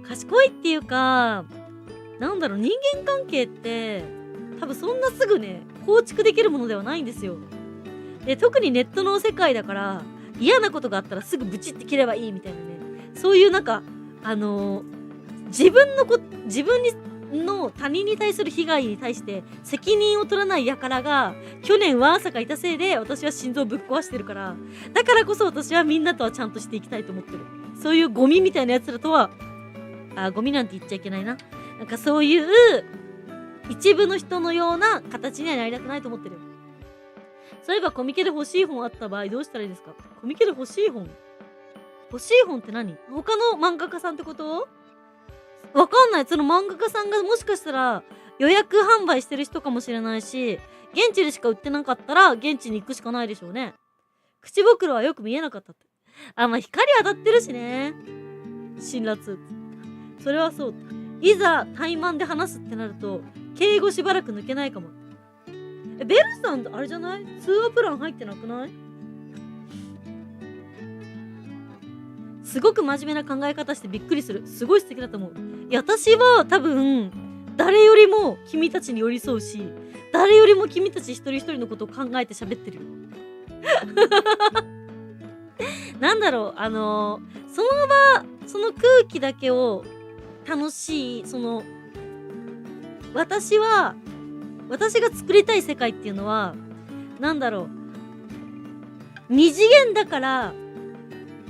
賢いっていうか、なんだろう、人間関係って多分そんなすぐね構築できるものではないんですよ。で特にネットの世界だから、嫌なことがあったらすぐブチって切ればいいみたいなね、そういうなんか自分の他人に対する被害に対して責任を取らない輩が去年わんさかいたせいで、私は心臓ぶっ壊してるから、だからこそ私はみんなとはちゃんとしていきたいと思ってる。そういうゴミみたいなやつらとは、ゴミなんて言っちゃいけないな。なんかそういう一部の人のような形にはなりたくないと思ってる。そういえばコミケで欲しい本あった場合どうしたらいいですか？コミケで欲しい本って何？他の漫画家さんってこと？わかんない。その漫画家さんがもしかしたら予約販売してる人かもしれないし、現地でしか売ってなかったら現地に行くしかないでしょうね。口袋はよく見えなかったって。まあ光当たってるしね。辛辣。それはそう。いざ対マンで話すってなると敬語しばらく抜けないかも。ベルさんあれじゃない？通話プラン入ってなくない？すごく真面目な考え方してびっくりする。すごい素敵だと思う。いや私は多分誰よりも君たちに寄り添うし、誰よりも君たち一人一人のことを考えて喋ってるよ。なんだろう、その場その空気だけを楽しい、私が作りたい世界っていうのは、なんだろう、二次元だから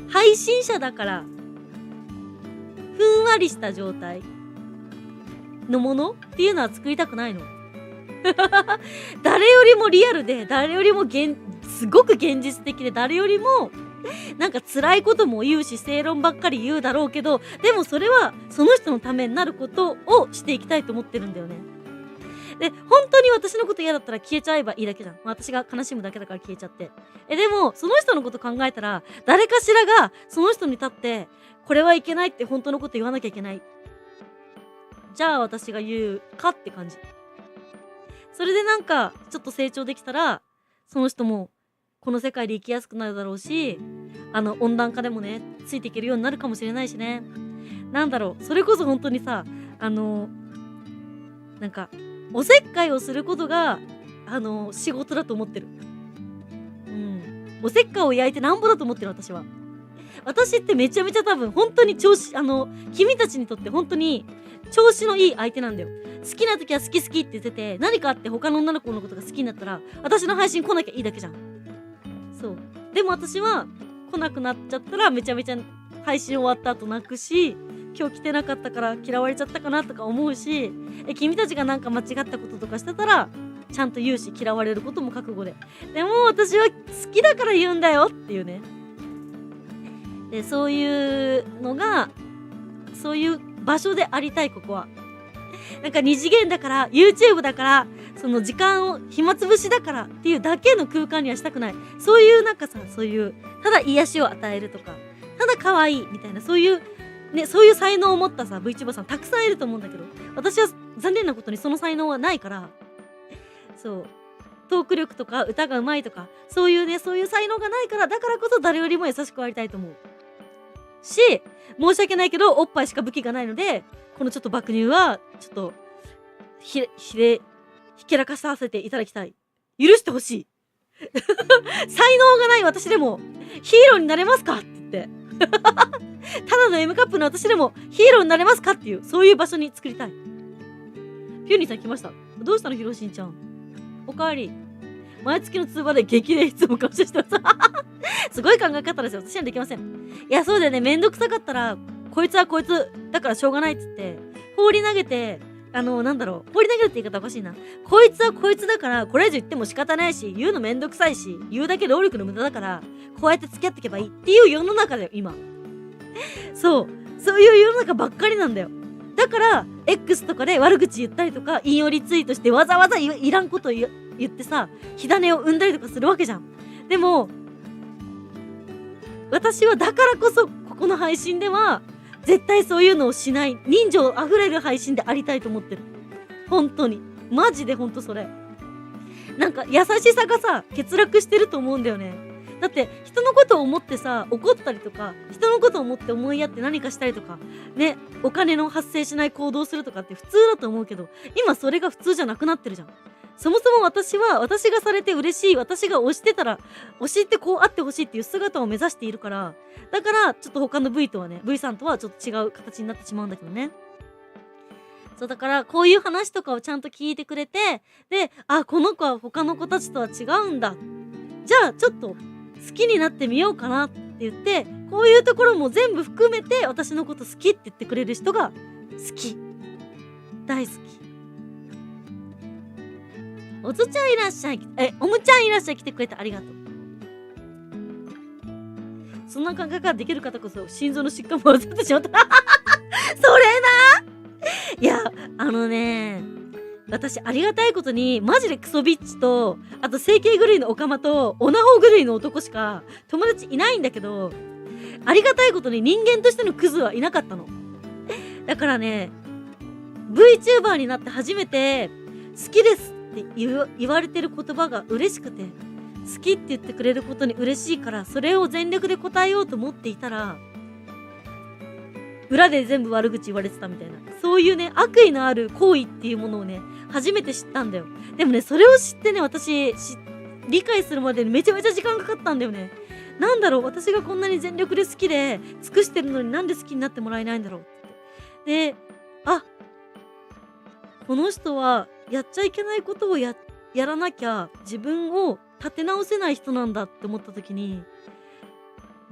配信者だからふんわりした状態のものっていうのは作りたくないの。誰よりもリアルで、誰よりもすごく現実的で、誰よりもなんか辛いことも言うし正論ばっかり言うだろうけど、でもそれはその人のためになることをしていきたいと思ってるんだよね。で本当に私のこと嫌だったら消えちゃえばいいだけじゃん。私が悲しむだけだから消えちゃって。でもその人のこと考えたら、誰かしらがその人に立ってこれはいけないって本当のこと言わなきゃいけない。じゃあ私が言うかって感じ。それでなんかちょっと成長できたら、その人もこの世界で生きやすくなるだろうし、温暖化でもねついていけるようになるかもしれないしね。なんだろう、それこそ本当にさ、なんかおせっかいをすることが仕事だと思ってる。おせっかいを焼いてなんぼだと思ってる。私ってめちゃめちゃ多分本当に君たちにとって本当に調子のいい相手なんだよ。好きな時は好きって言ってて、何かあって他の女の子のことが好きになったら私の配信来なきゃいいだけじゃん。そう。でも私は来なくなっちゃったらめちゃめちゃ配信終わった後泣くし、今日来てなかったから嫌われちゃったかなとか思うし、君たちがなんか間違ったこととかしてたらちゃんと言うし、嫌われることも覚悟で。でも私は好きだから言うんだよっていうね。でそういうのが、そういう場所でありたい。ここはなんか二次元だから YouTube だから、その時間を暇つぶしだからっていうだけの空間にはしたくない。そういうなんかさ、そういうただ癒しを与えるとか、ただ可愛いみたいな、そういうね、そういう才能を持ったさ VTuber さんたくさんいると思うんだけど、私は残念なことにその才能はないから、そうトーク力とか歌がうまいとか、そういう才能がないから、だからこそ誰よりも優しくありたいと思うし、申し訳ないけどおっぱいしか武器がないので、このちょっと爆乳はちょっとひけらかさせていただきたい。許してほしい。才能がない私でもヒーローになれますかって言ってただの M カップの私でもヒーローになれますかっていう、そういう場所に作りたい。ピューニーさん来ました。どうしたのヒロシンちゃん、おかわり。毎月の通話で激励質問感謝してますすごい考え方ですよ。私にはできません。いやそうだよね、めんどくさかったらこいつはこいつだからしょうがないっつって放り投げて、なんだろう、放り投げるって言い方おかしいな。こいつはこいつだからこれ以上言っても仕方ないし、言うのめんどくさいし、言うだけ労力の無駄だから、こうやって付き合っていけばいいっていう世の中だよ今。そういう世の中ばっかりなんだよ。だから X とかで悪口言ったりとか、引用リツイートしてわざわざいらんこと言ってさ、火種を生んだりとかするわけじゃん。でも私はだからこそここの配信では絶対そういうのをしない、人情あふれる配信でありたいと思ってる。本当にマジで本当それ。なんか優しさがさ欠落してると思うんだよね。だって人のことを思ってさ怒ったりとか、人のことを思って思いやって何かしたりとかね、お金の発生しない行動するとかって普通だと思うけど、今それが普通じゃなくなってるじゃん。そもそも私は私がされて嬉しい、私が推してたら推してこうあってほしいっていう姿を目指しているから、だからちょっと他の V とはね V さんとはちょっと違う形になってしまうんだけどね。そうだからこういう話とかをちゃんと聞いてくれて、で、あ、この子は他の子たちとは違うんだ、じゃあちょっと好きになってみようかなって言って、こういうところも全部含めて私のこと好きって言ってくれる人が好き、大好き。おつちゃんいらっしゃい、おむちゃんいらっしゃい、来てくれてありがとう。そんな感覚ができる方こそ心臓の疾患も患ってしまったそれないや、私ありがたいことにマジでクソビッチと、あと整形狂いのオカマとオナホ狂いの男しか友達いないんだけど、ありがたいことに人間としてのクズはいなかったの。だからね VTuber になって初めて好きですって言われてる言葉が嬉しくて、好きって言ってくれることに嬉しいから、それを全力で答えようと思っていたら裏で全部悪口言われてたみたいな、そういうね悪意のある行為っていうものをね初めて知ったんだよ。でもねそれを知ってね、私理解するまでにめちゃめちゃ時間かかったんだよね。なんだろう、私がこんなに全力で好きで尽くしてるのになんで好きになってもらえないんだろうって。で、あ、この人はやっちゃいけないことをやらなきゃ自分を立て直せない人なんだって思った時に、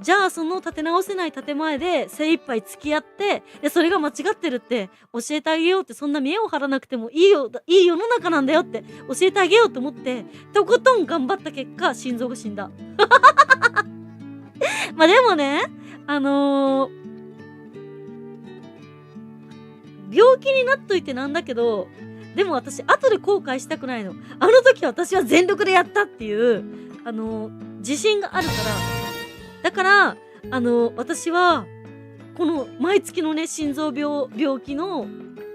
じゃあその立て直せない建前で精一杯付き合って、でそれが間違ってるって教えてあげようって、そんな見栄を張らなくてもいいよ、いい世の中なんだよって教えてあげようと思ってとことん頑張った結果心臓が死んだまあでもね病気になっといてなんだけど、でも私後で後悔したくないの。あの時私は全力でやったっていう自信があるから。だから私はこの毎月のね心臓病気の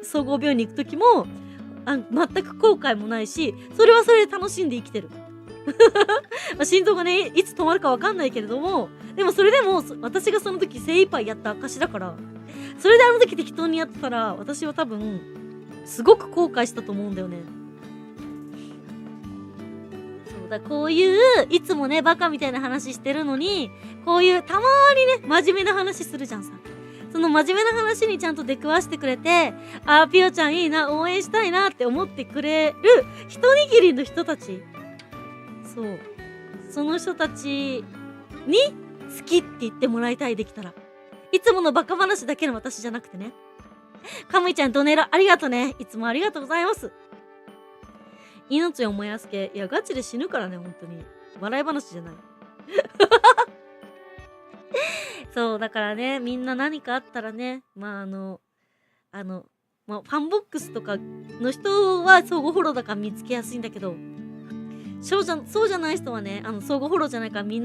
総合病院に行く時も全く後悔もないし、それはそれで楽しんで生きてる心臓がねいつ止まるか分かんないけれども、でもそれでも私がその時精一杯やった証だから、それであの時適当にやってたら私は多分すごく後悔したと思うんだよね。そうだ、こういういつもねバカみたいな話してるのに、こういうたまにね真面目な話するじゃんさ。その真面目な話にちゃんと出くわしてくれて、あーピヨちゃんいいな、応援したいなって思ってくれる一握りの人たち、そう、その人たちに好きって言ってもらいたい。できたらいつものバカ話だけの私じゃなくてね。カムイちゃんドネラありがとね、いつもありがとうございます。命を燃やす系、いやガチで死ぬからね、本当に笑い話じゃないそうだからね、みんな何かあったらね、ファンボックスとかの人は相互フォローだから見つけやすいんだけど、そうじゃない人はね相互フォローじゃないから見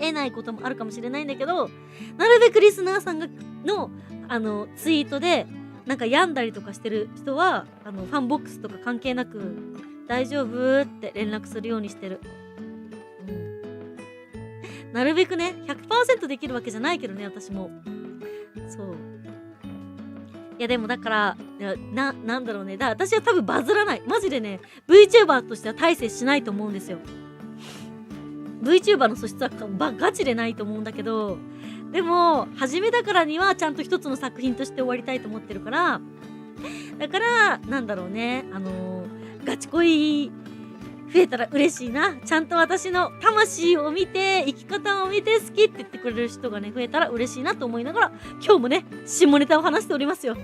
えないこともあるかもしれないんだけど、なるべくリスナーさんのツイートでなんか病んだりとかしてる人はファンボックスとか関係なく大丈夫って連絡するようにしてる。なるべくね 100% できるわけじゃないけどね、私も。そう、いやでもだからなんだろうね、だから私は多分バズらない、マジでね VTuber としては大成しないと思うんですよ。 VTuber の素質はガチでないと思うんだけど、でも始めたからにはちゃんと一つの作品として終わりたいと思ってるから、だからなんだろうね、ガチ恋増えたら嬉しいな。ちゃんと私の魂を見て生き方を見て好きって言ってくれる人がね増えたら嬉しいなと思いながら、今日もね下ネタを話しておりますよ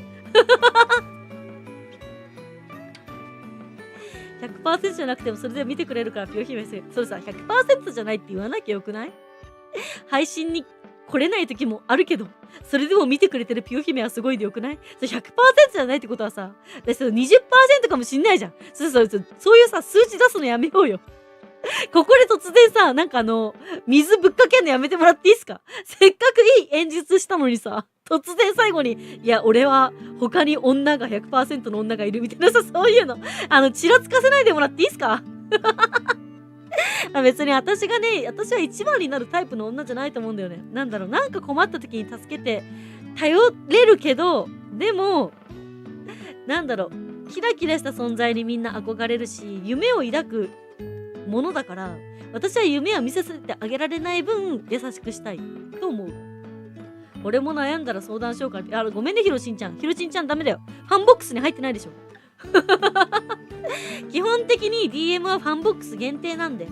100% じゃなくてもそれで見てくれるからピヨ姫、それさ 100% じゃないって言わなきゃよくない？配信に来れない時もあるけど、それでも見てくれてるピヨ姫はすごいでよくない？それ 100% じゃないってことはさ、それ 20% かもしんないじゃん。そういうさ数字出すのやめようよここで突然さ、なんか水ぶっかけんのやめてもらっていいっすか？せっかくいい演説したのにさ、突然最後に、いや、俺は他に女が100% の女がいるみたいなさ、そういうの、ちらつかせないでもらっていいっすか？別に私は一番になるタイプの女じゃないと思うんだよね。なんだろう、なんか困った時に助けて頼れるけど、でも、なんだろう、キラキラした存在にみんな憧れるし、夢を抱くものだから、私は夢を見せてあげられない分優しくしたいと思う。俺も悩んだら相談しようかって。ごめんね、ひろしんちゃん。ひろしんちゃんダメだよ。ファンボックスに入ってないでしょ。基本的に DM はファンボックス限定なんで。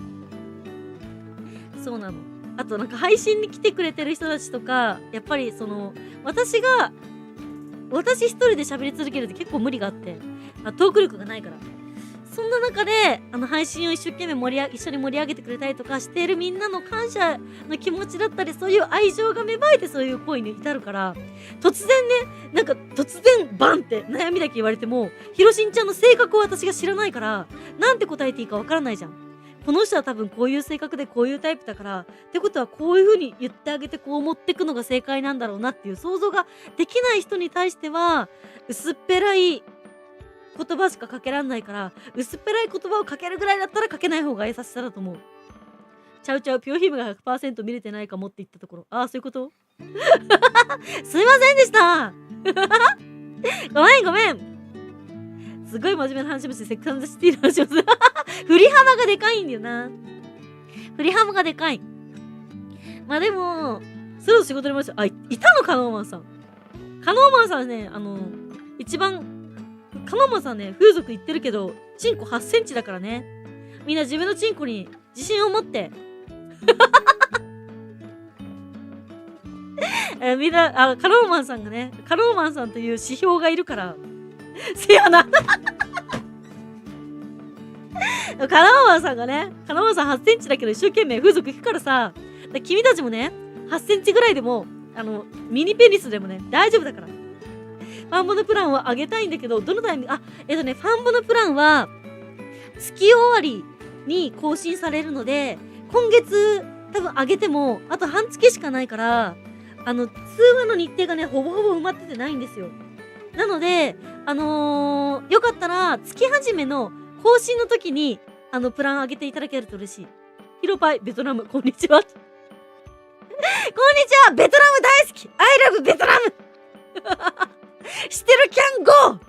そうなの。あとなんか配信に来てくれてる人たちとか、やっぱり私一人で喋り続けるって結構無理があって、トーク力がないから。そんな中で配信を一生懸命一緒に盛り上げてくれたりとかしているみんなの感謝の気持ちだったり、そういう愛情が芽生えてそういう行為に至るから、突然バンって悩みだけ言われても、ひろしんちゃんの性格を私が知らないから、なんて答えていいかわからないじゃん。この人は多分こういう性格でこういうタイプだから、ってことはこういう風に言ってあげてこう持ってくのが正解なんだろうなっていう想像ができない人に対しては、薄っぺらい言葉しかかけらんないから、薄っぺらい言葉をかけるぐらいだったらかけない方が優しさだと思う。ちゃうちゃう、ピョーヒムが 100% 見れてないかもって言ったところ。ああ、そういうことすいませんでしたごめんすごい真面目な話もして、セックス&シティの話もする振り幅がでかいんだよな。振り幅がでかい。まあでも、そろそろ仕事にました。いたのカノーマンさん。カノーマンさんね、カノーマンさんね、風俗行ってるけど、チンコ8センチだからね。みんな自分のチンコに自信を持って。みんな、カノーマンさんがね、カノーマンさんという指標がいるから。せやな。カノーマンさんがね、カノーマンさん8センチだけど一生懸命風俗行くからさ、君たちもね、8センチぐらいでも、ミニペニスでもね、大丈夫だから。ファンボのプランを上げたいんだけど、どのタイミング、ファンボのプランは、月終わりに更新されるので、今月多分上げても、あと半月しかないから、通話の日程がね、ほぼほぼ埋まっててないんですよ。なので、よかったら、月始めの更新の時に、プラン上げていただけると嬉しい。ヒロパイ、ベトナム、こんにちは。こんにちは、ベトナム大好き !I love ベトナム知ってるキャンゴー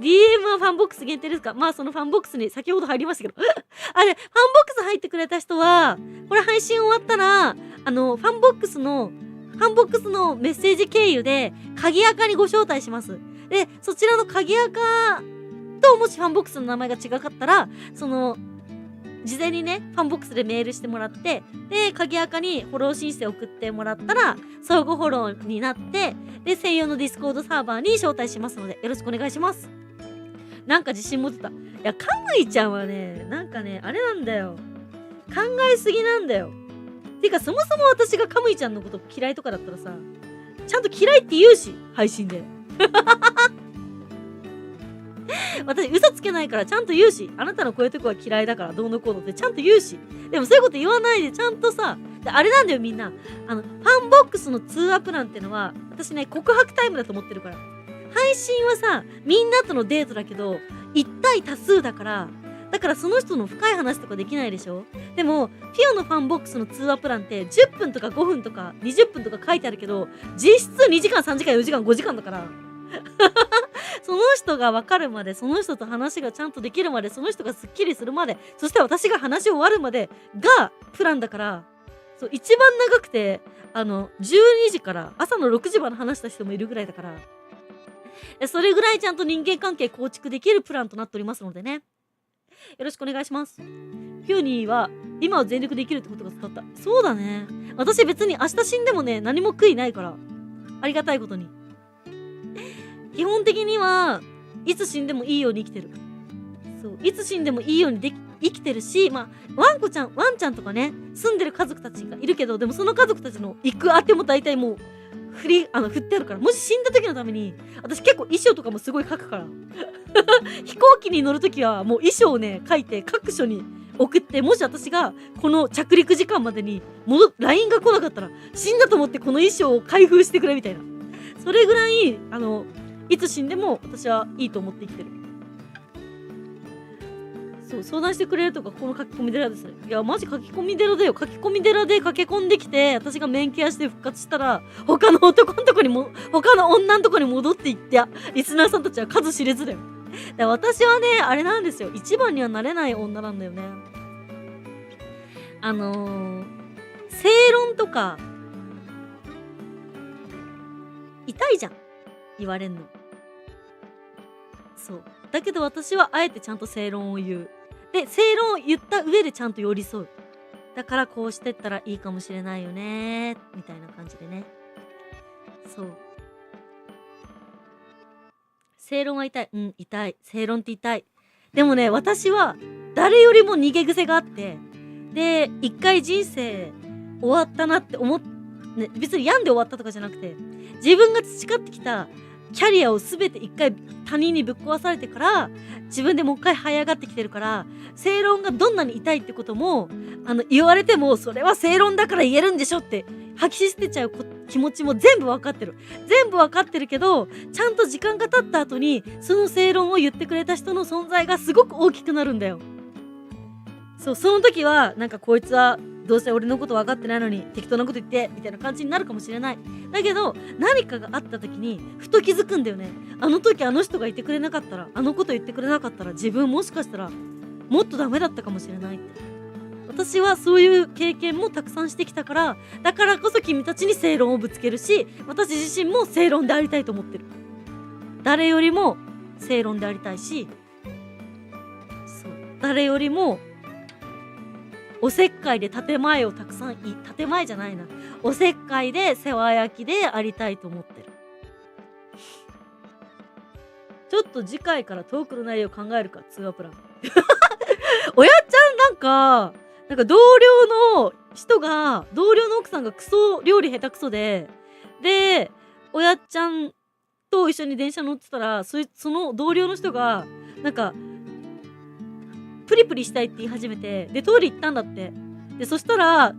DM はファンボックス限定ですか？まあそのファンボックスに先ほど入りましたけどファンボックス入ってくれた人は、これ配信終わったら、ファンボックスのメッセージ経由で、鍵アカにご招待します。で、そちらの鍵アカと、もしファンボックスの名前が違かったら、事前にね、ファンボックスでメールしてもらって、で、鍵アカにフォロー申請送ってもらったら、相互フォローになって、で、専用のディスコードサーバーに招待しますので、よろしくお願いします。なんか自信持ってた。いや、カムイちゃんはね、なんかね、あれなんだよ。考えすぎなんだよ。てか、そもそも私がカムイちゃんのこと嫌いとかだったらさ、ちゃんと嫌いって言うし、配信で。私嘘つけないからちゃんと言うし、あなたのこういうとこは嫌いだからどうのこうのってちゃんと言うし、でもそういうこと言わないでちゃんとさ、あれなんだよみんな、ファンボックスの通話プランってのは私ね、告白タイムだと思ってるから。配信はさ、みんなとのデートだけど1対多数だから、その人の深い話とかできないでしょ。でもフィオのファンボックスの通話プランって10分とか5分とか20分とか書いてあるけど、実質2時間3時間4時間5時間だからその人が分かるまで、その人と話がちゃんとできるまで、その人がスッキリするまで、そして私が話し終わるまでがプランだから、そう、一番長くて12時から朝の6時まで話した人もいるぐらいだから、それぐらいちゃんと人間関係構築できるプランとなっておりますのでね、よろしくお願いします。フィオニーは今は全力で生きるってことが伝わった。そうだね、私別に明日死んでもね、何も悔いないから、ありがたいことに。基本的にはいつ死んでもいいように生きてる。そう、いつ死んでもいいように生きてるし、まあワンちゃんとかね、住んでる家族たちがいるけど、でもその家族たちの行くあても大体もう振ってあるから、もし死んだ時のために、私結構衣装とかもすごい書くから。飛行機に乗る時はもう衣装をね、書いて各所に送って、もし私がこの着陸時間までにLINE が来なかったら、死んだと思ってこの衣装を開封してくれみたいな。それぐらい、いつ死んでも私はいいと思って生きてる。そう、相談してくれるとか、この書き込み寺ですね。いや、マジ書き込み寺だよ。書き込み寺で駆け込んできて、私が面ケアして復活したら、他の女のとこに戻っていって、リスナーさんたちは数知れずだよ。で、私はね、あれなんですよ。一番にはなれない女なんだよね。正論とか、痛いじゃん。言われんの。そう。だけど私はあえてちゃんと正論を言う。で、正論を言った上でちゃんと寄り添う。だからこうしてったらいいかもしれないよね。みたいな感じでね。そう。正論は痛い。うん、痛い。正論って痛い。でもね、私は誰よりも逃げ癖があって、で、一回人生終わったなってね、別に病んで終わったとかじゃなくて、自分が培ってきたキャリアを全て一回他人にぶっ壊されてから自分でもう一回這い上がってきてるから、正論がどんなに痛いってことも言われても、それは正論だから言えるんでしょって吐き捨てちゃう気持ちも全部分かってるけど、ちゃんと時間が経った後にその正論を言ってくれた人の存在がすごく大きくなるんだよ。そう、その時はなんかこいつはどうせ俺のこと分かってないのに適当なこと言ってみたいな感じになるかもしれない。だけど何かがあった時にふと気づくんだよね。あの時あの人がいてくれなかったら、あのこと言ってくれなかったら、自分もしかしたらもっとダメだったかもしれないって。私はそういう経験もたくさんしてきたから、だからこそ君たちに正論をぶつけるし、私自身も正論でありたいと思ってる。誰よりも正論でありたいし、そう、誰よりもおせっかいで建前をたくさん建前じゃないな、おせっかいで世話焼きでありたいと思ってる。ちょっと次回からトークの内容を考えるか、通話プラン。おやっちゃんなんか同僚の奥さんがクソ料理下手くそで、おやっちゃんと一緒に電車乗ってたら、その同僚の人がなんかプリプリしたいって言い始めて、でトイレ行ったんだって。でそしたらト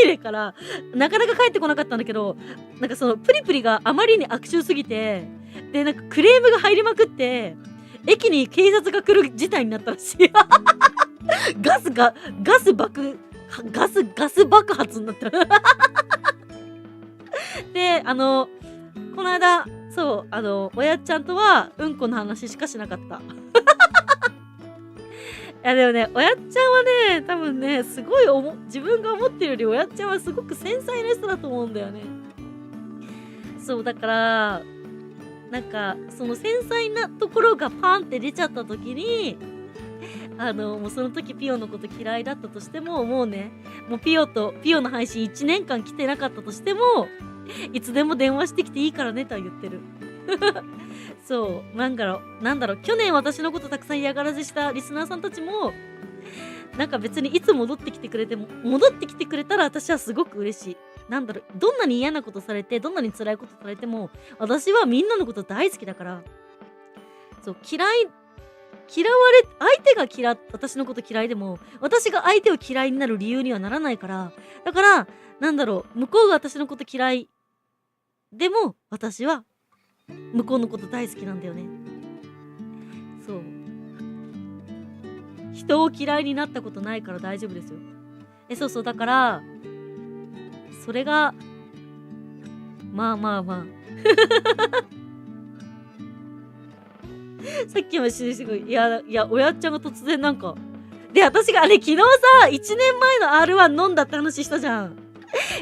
イレからなかなか帰ってこなかったんだけど、なんかそのプリプリがあまりに悪臭すぎて、でなんかクレームが入りまくって、駅に警察が来る事態になったらしい。ガス爆発になった。でこの間そうおやっちゃんとはうんこの話しかしなかった。いやでもね、おやっちゃんはね、多分ね、すごい自分が思ってるよりおやっちゃんはすごく繊細な人だと思うんだよね。そうだからなんかその繊細なところがパンって出ちゃった時に、もうその時ピオのこと嫌いだったとしても、もうね、もうピオの配信1年間来てなかったとしても、いつでも電話してきていいからねとは言ってる。そうなんだろう、去年私のことたくさん嫌がらずしたリスナーさんたちもなんか別にいつ戻ってきてくれたら私はすごく嬉しい。なんだろう、どんなに嫌なことされて、どんなに辛いことされても、私はみんなのこと大好きだから。そう、相手が私のこと嫌いでも、私が相手を嫌いになる理由にはならないから。だからなんだろう、向こうが私のこと嫌いでも私は向こうのこと大好きなんだよね。そう、人を嫌いになったことないから大丈夫ですよ。そうだからそれがまあさっきもしてすごい、いやおやっちゃんが突然なんかで、私が昨日さ1年前の R1 飲んだって話したじゃん。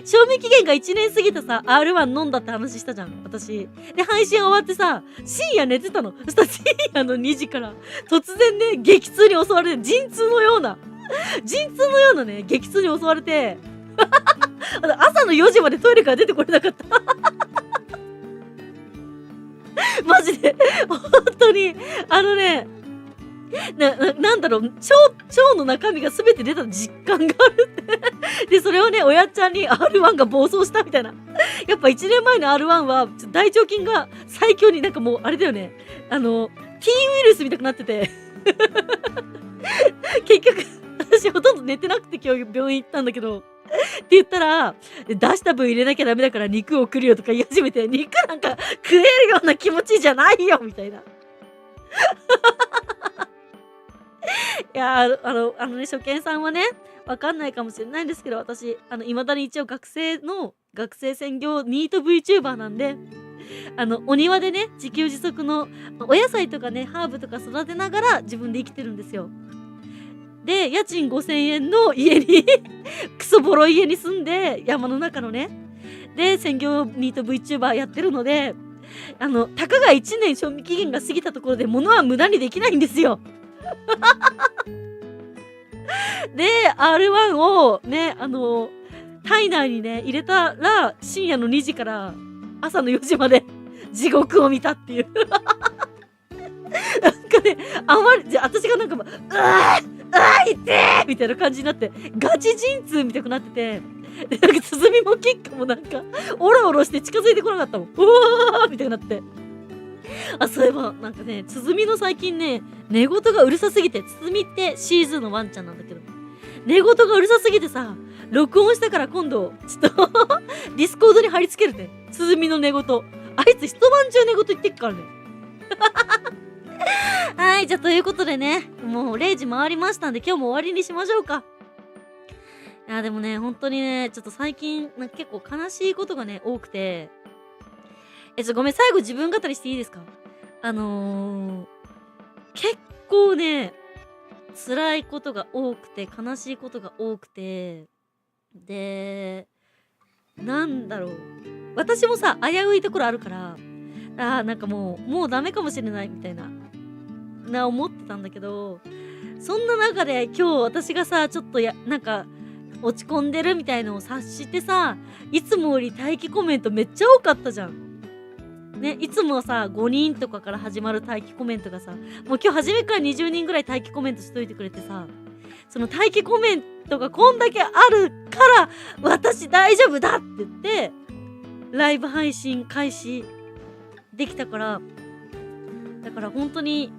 賞味期限が1年過ぎたさ R1 飲んだって話したじゃん私で。配信終わってさ深夜寝てたの。そしたら深夜の2時から突然ね激痛に襲われて、陣痛のようなね激痛に襲われて朝の4時までトイレから出てこれなかった。マジで本当になんだろう、腸の中身が全て出た実感があるって。でそれをねおやっちゃんに R1 が暴走したみたいなやっぱ1年前の R1 は大腸筋が最強になんかもうあれだよね。T ウイルスみたくなってて結局私ほとんど寝てなくて今日病院行ったんだけどって言ったら、出した分入れなきゃダメだから肉を送るよとか言い始めて、肉なんか食えるような気持ちじゃないよみたいな。いやー、ね、初見さんはね、わかんないかもしれないんですけど、私、未だに一応学生専業ニート VTuber なんで、お庭でね、自給自足のお野菜とかね、ハーブとか育てながら自分で生きてるんですよ。で、家賃5000円の家にクソボロい家に住んで、山の中のね、で、専業ニート VTuber やってるので、たかが1年賞味期限が過ぎたところで物は無駄にできないんですよ。で、R1 をね、体内にね、入れたら、深夜の2時から朝の4時まで地獄を見たっていう。なんかね、あまり、私がなんかもう、痛えみたいな感じになって、ガチ陣痛みたくなってて、でなんか鼓も結果もなんか、オロオロして近づいてこなかったもん。うわーみたいになって。あ、そういえば、なんかね、鼓の最近ね、寝言がうるさすぎて、鼓ってシーズンのワンちゃんなんだけど、寝言がうるさすぎてさ、録音したから今度、ちょっとディスコードに貼り付けるね。鼓の寝言。あいつ一晩中寝言言ってっからね。はい、じゃあということでね、もう0時回りましたんで今日も終わりにしましょうか。いや、でもね、本当にね、ちょっと最近、なんか結構悲しいことがね、多くて、ごめん、最後自分語りしていいですか？結構ね、辛いことが多くて、悲しいことが多くて、で、なんだろう。私もさ、危ういところあるから、なんかもうダメかもしれないみたいな、思ってたんだけど、そんな中で今日私がさ、ちょっとなんか、落ち込んでるみたいのを察してさ、いつもより待機コメントめっちゃ多かったじゃん。ね、いつもさ、5人とかから始まる待機コメントがさ、もう今日初めから20人ぐらい待機コメントしといてくれてさ、その待機コメントがこんだけあるから、私大丈夫だって言って、ライブ配信開始できたから、だから本当に、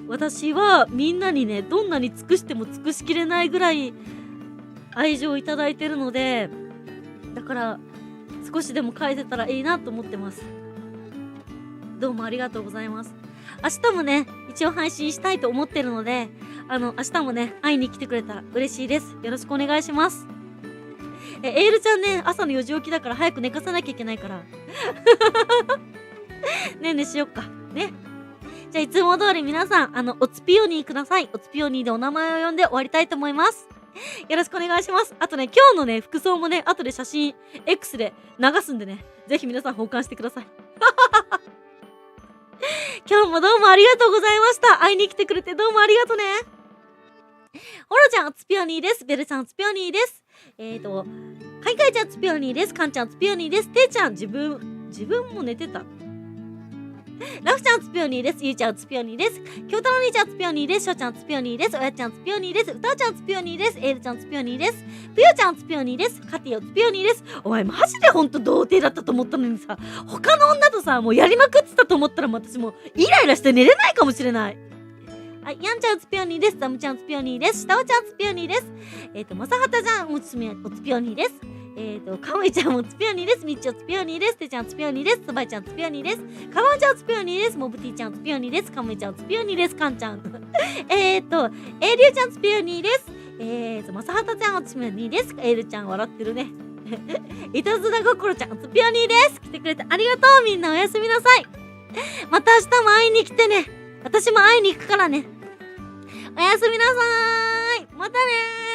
私はみんなにね、どんなに尽くしても尽くしきれないぐらい愛情をいただいてるので、だから少しでも返せたらいいなと思ってます。どうもありがとうございます。明日もね、一応配信したいと思ってるので、明日もね、会いに来てくれたら嬉しいです。よろしくお願いします。エールちゃんね、朝の4時起きだから早く寝かさなきゃいけないから。ねえねしよっか。ね。じゃあいつも通り皆さん、おつぴよにください。おつぴよにでお名前を呼んで終わりたいと思います。よろしくお願いします。あとね、今日のね、服装もね、後で写真 X で流すんでね、ぜひ皆さん保管してください。今日もどうもありがとうございました。会いに来てくれてどうもありがとね。ホロちゃん、おつぴよにーです。ベルちゃん、おつぴよにーです。カイカイちゃん、おつぴよにーです。カンちゃん、おつぴよにーです。てーちゃん、自分も寝てた。ラフちゃん、おつぴよにーです。ゆうちゃん、おつぴよにーです。きょうたろうにーちゃん、おつぴよにーです。しょうちゃん、おつぴよにーです。おやちゃん、おつぴよにーです。うたおちゃん、おつぴよにーです。えーるちゃん、おつぴよにーです。ぷよちゃん、おつぴよにーです。かてぃおつぴよにーです。お前マジでほんと童貞だったと思ったのにさ、他の女とさ、もうやりまくってたと思ったら私もうイライラして寝れないかもしれない。はい、やんちゃん、おつぴよにーです。ザムちゃん、おつぴよにーです。したおちゃん、おつぴよにーです。まさはたちゃん、おつぴよにーです。かわいちゃんもおつぴよにーです。みっちおつぴよにーです。てちゃんおつぴよにーです。つばいちゃんおつぴよにーです。かわんちゃんおつぴよにーです。もぶてぃちゃんおつぴよにーです。かむいちゃんおつぴよにーです。かんちゃんりゅうちゃんおつぴよにーです。まさはたちゃんおつぴよにーです。るちゃん笑ってるね。いたずら心ちゃんおつぴよにーです。来てくれてありがとう。みんなおやすみなさい。また明日も会いに来てね。私も会いに行くからね。おやすみなさーい。またねー。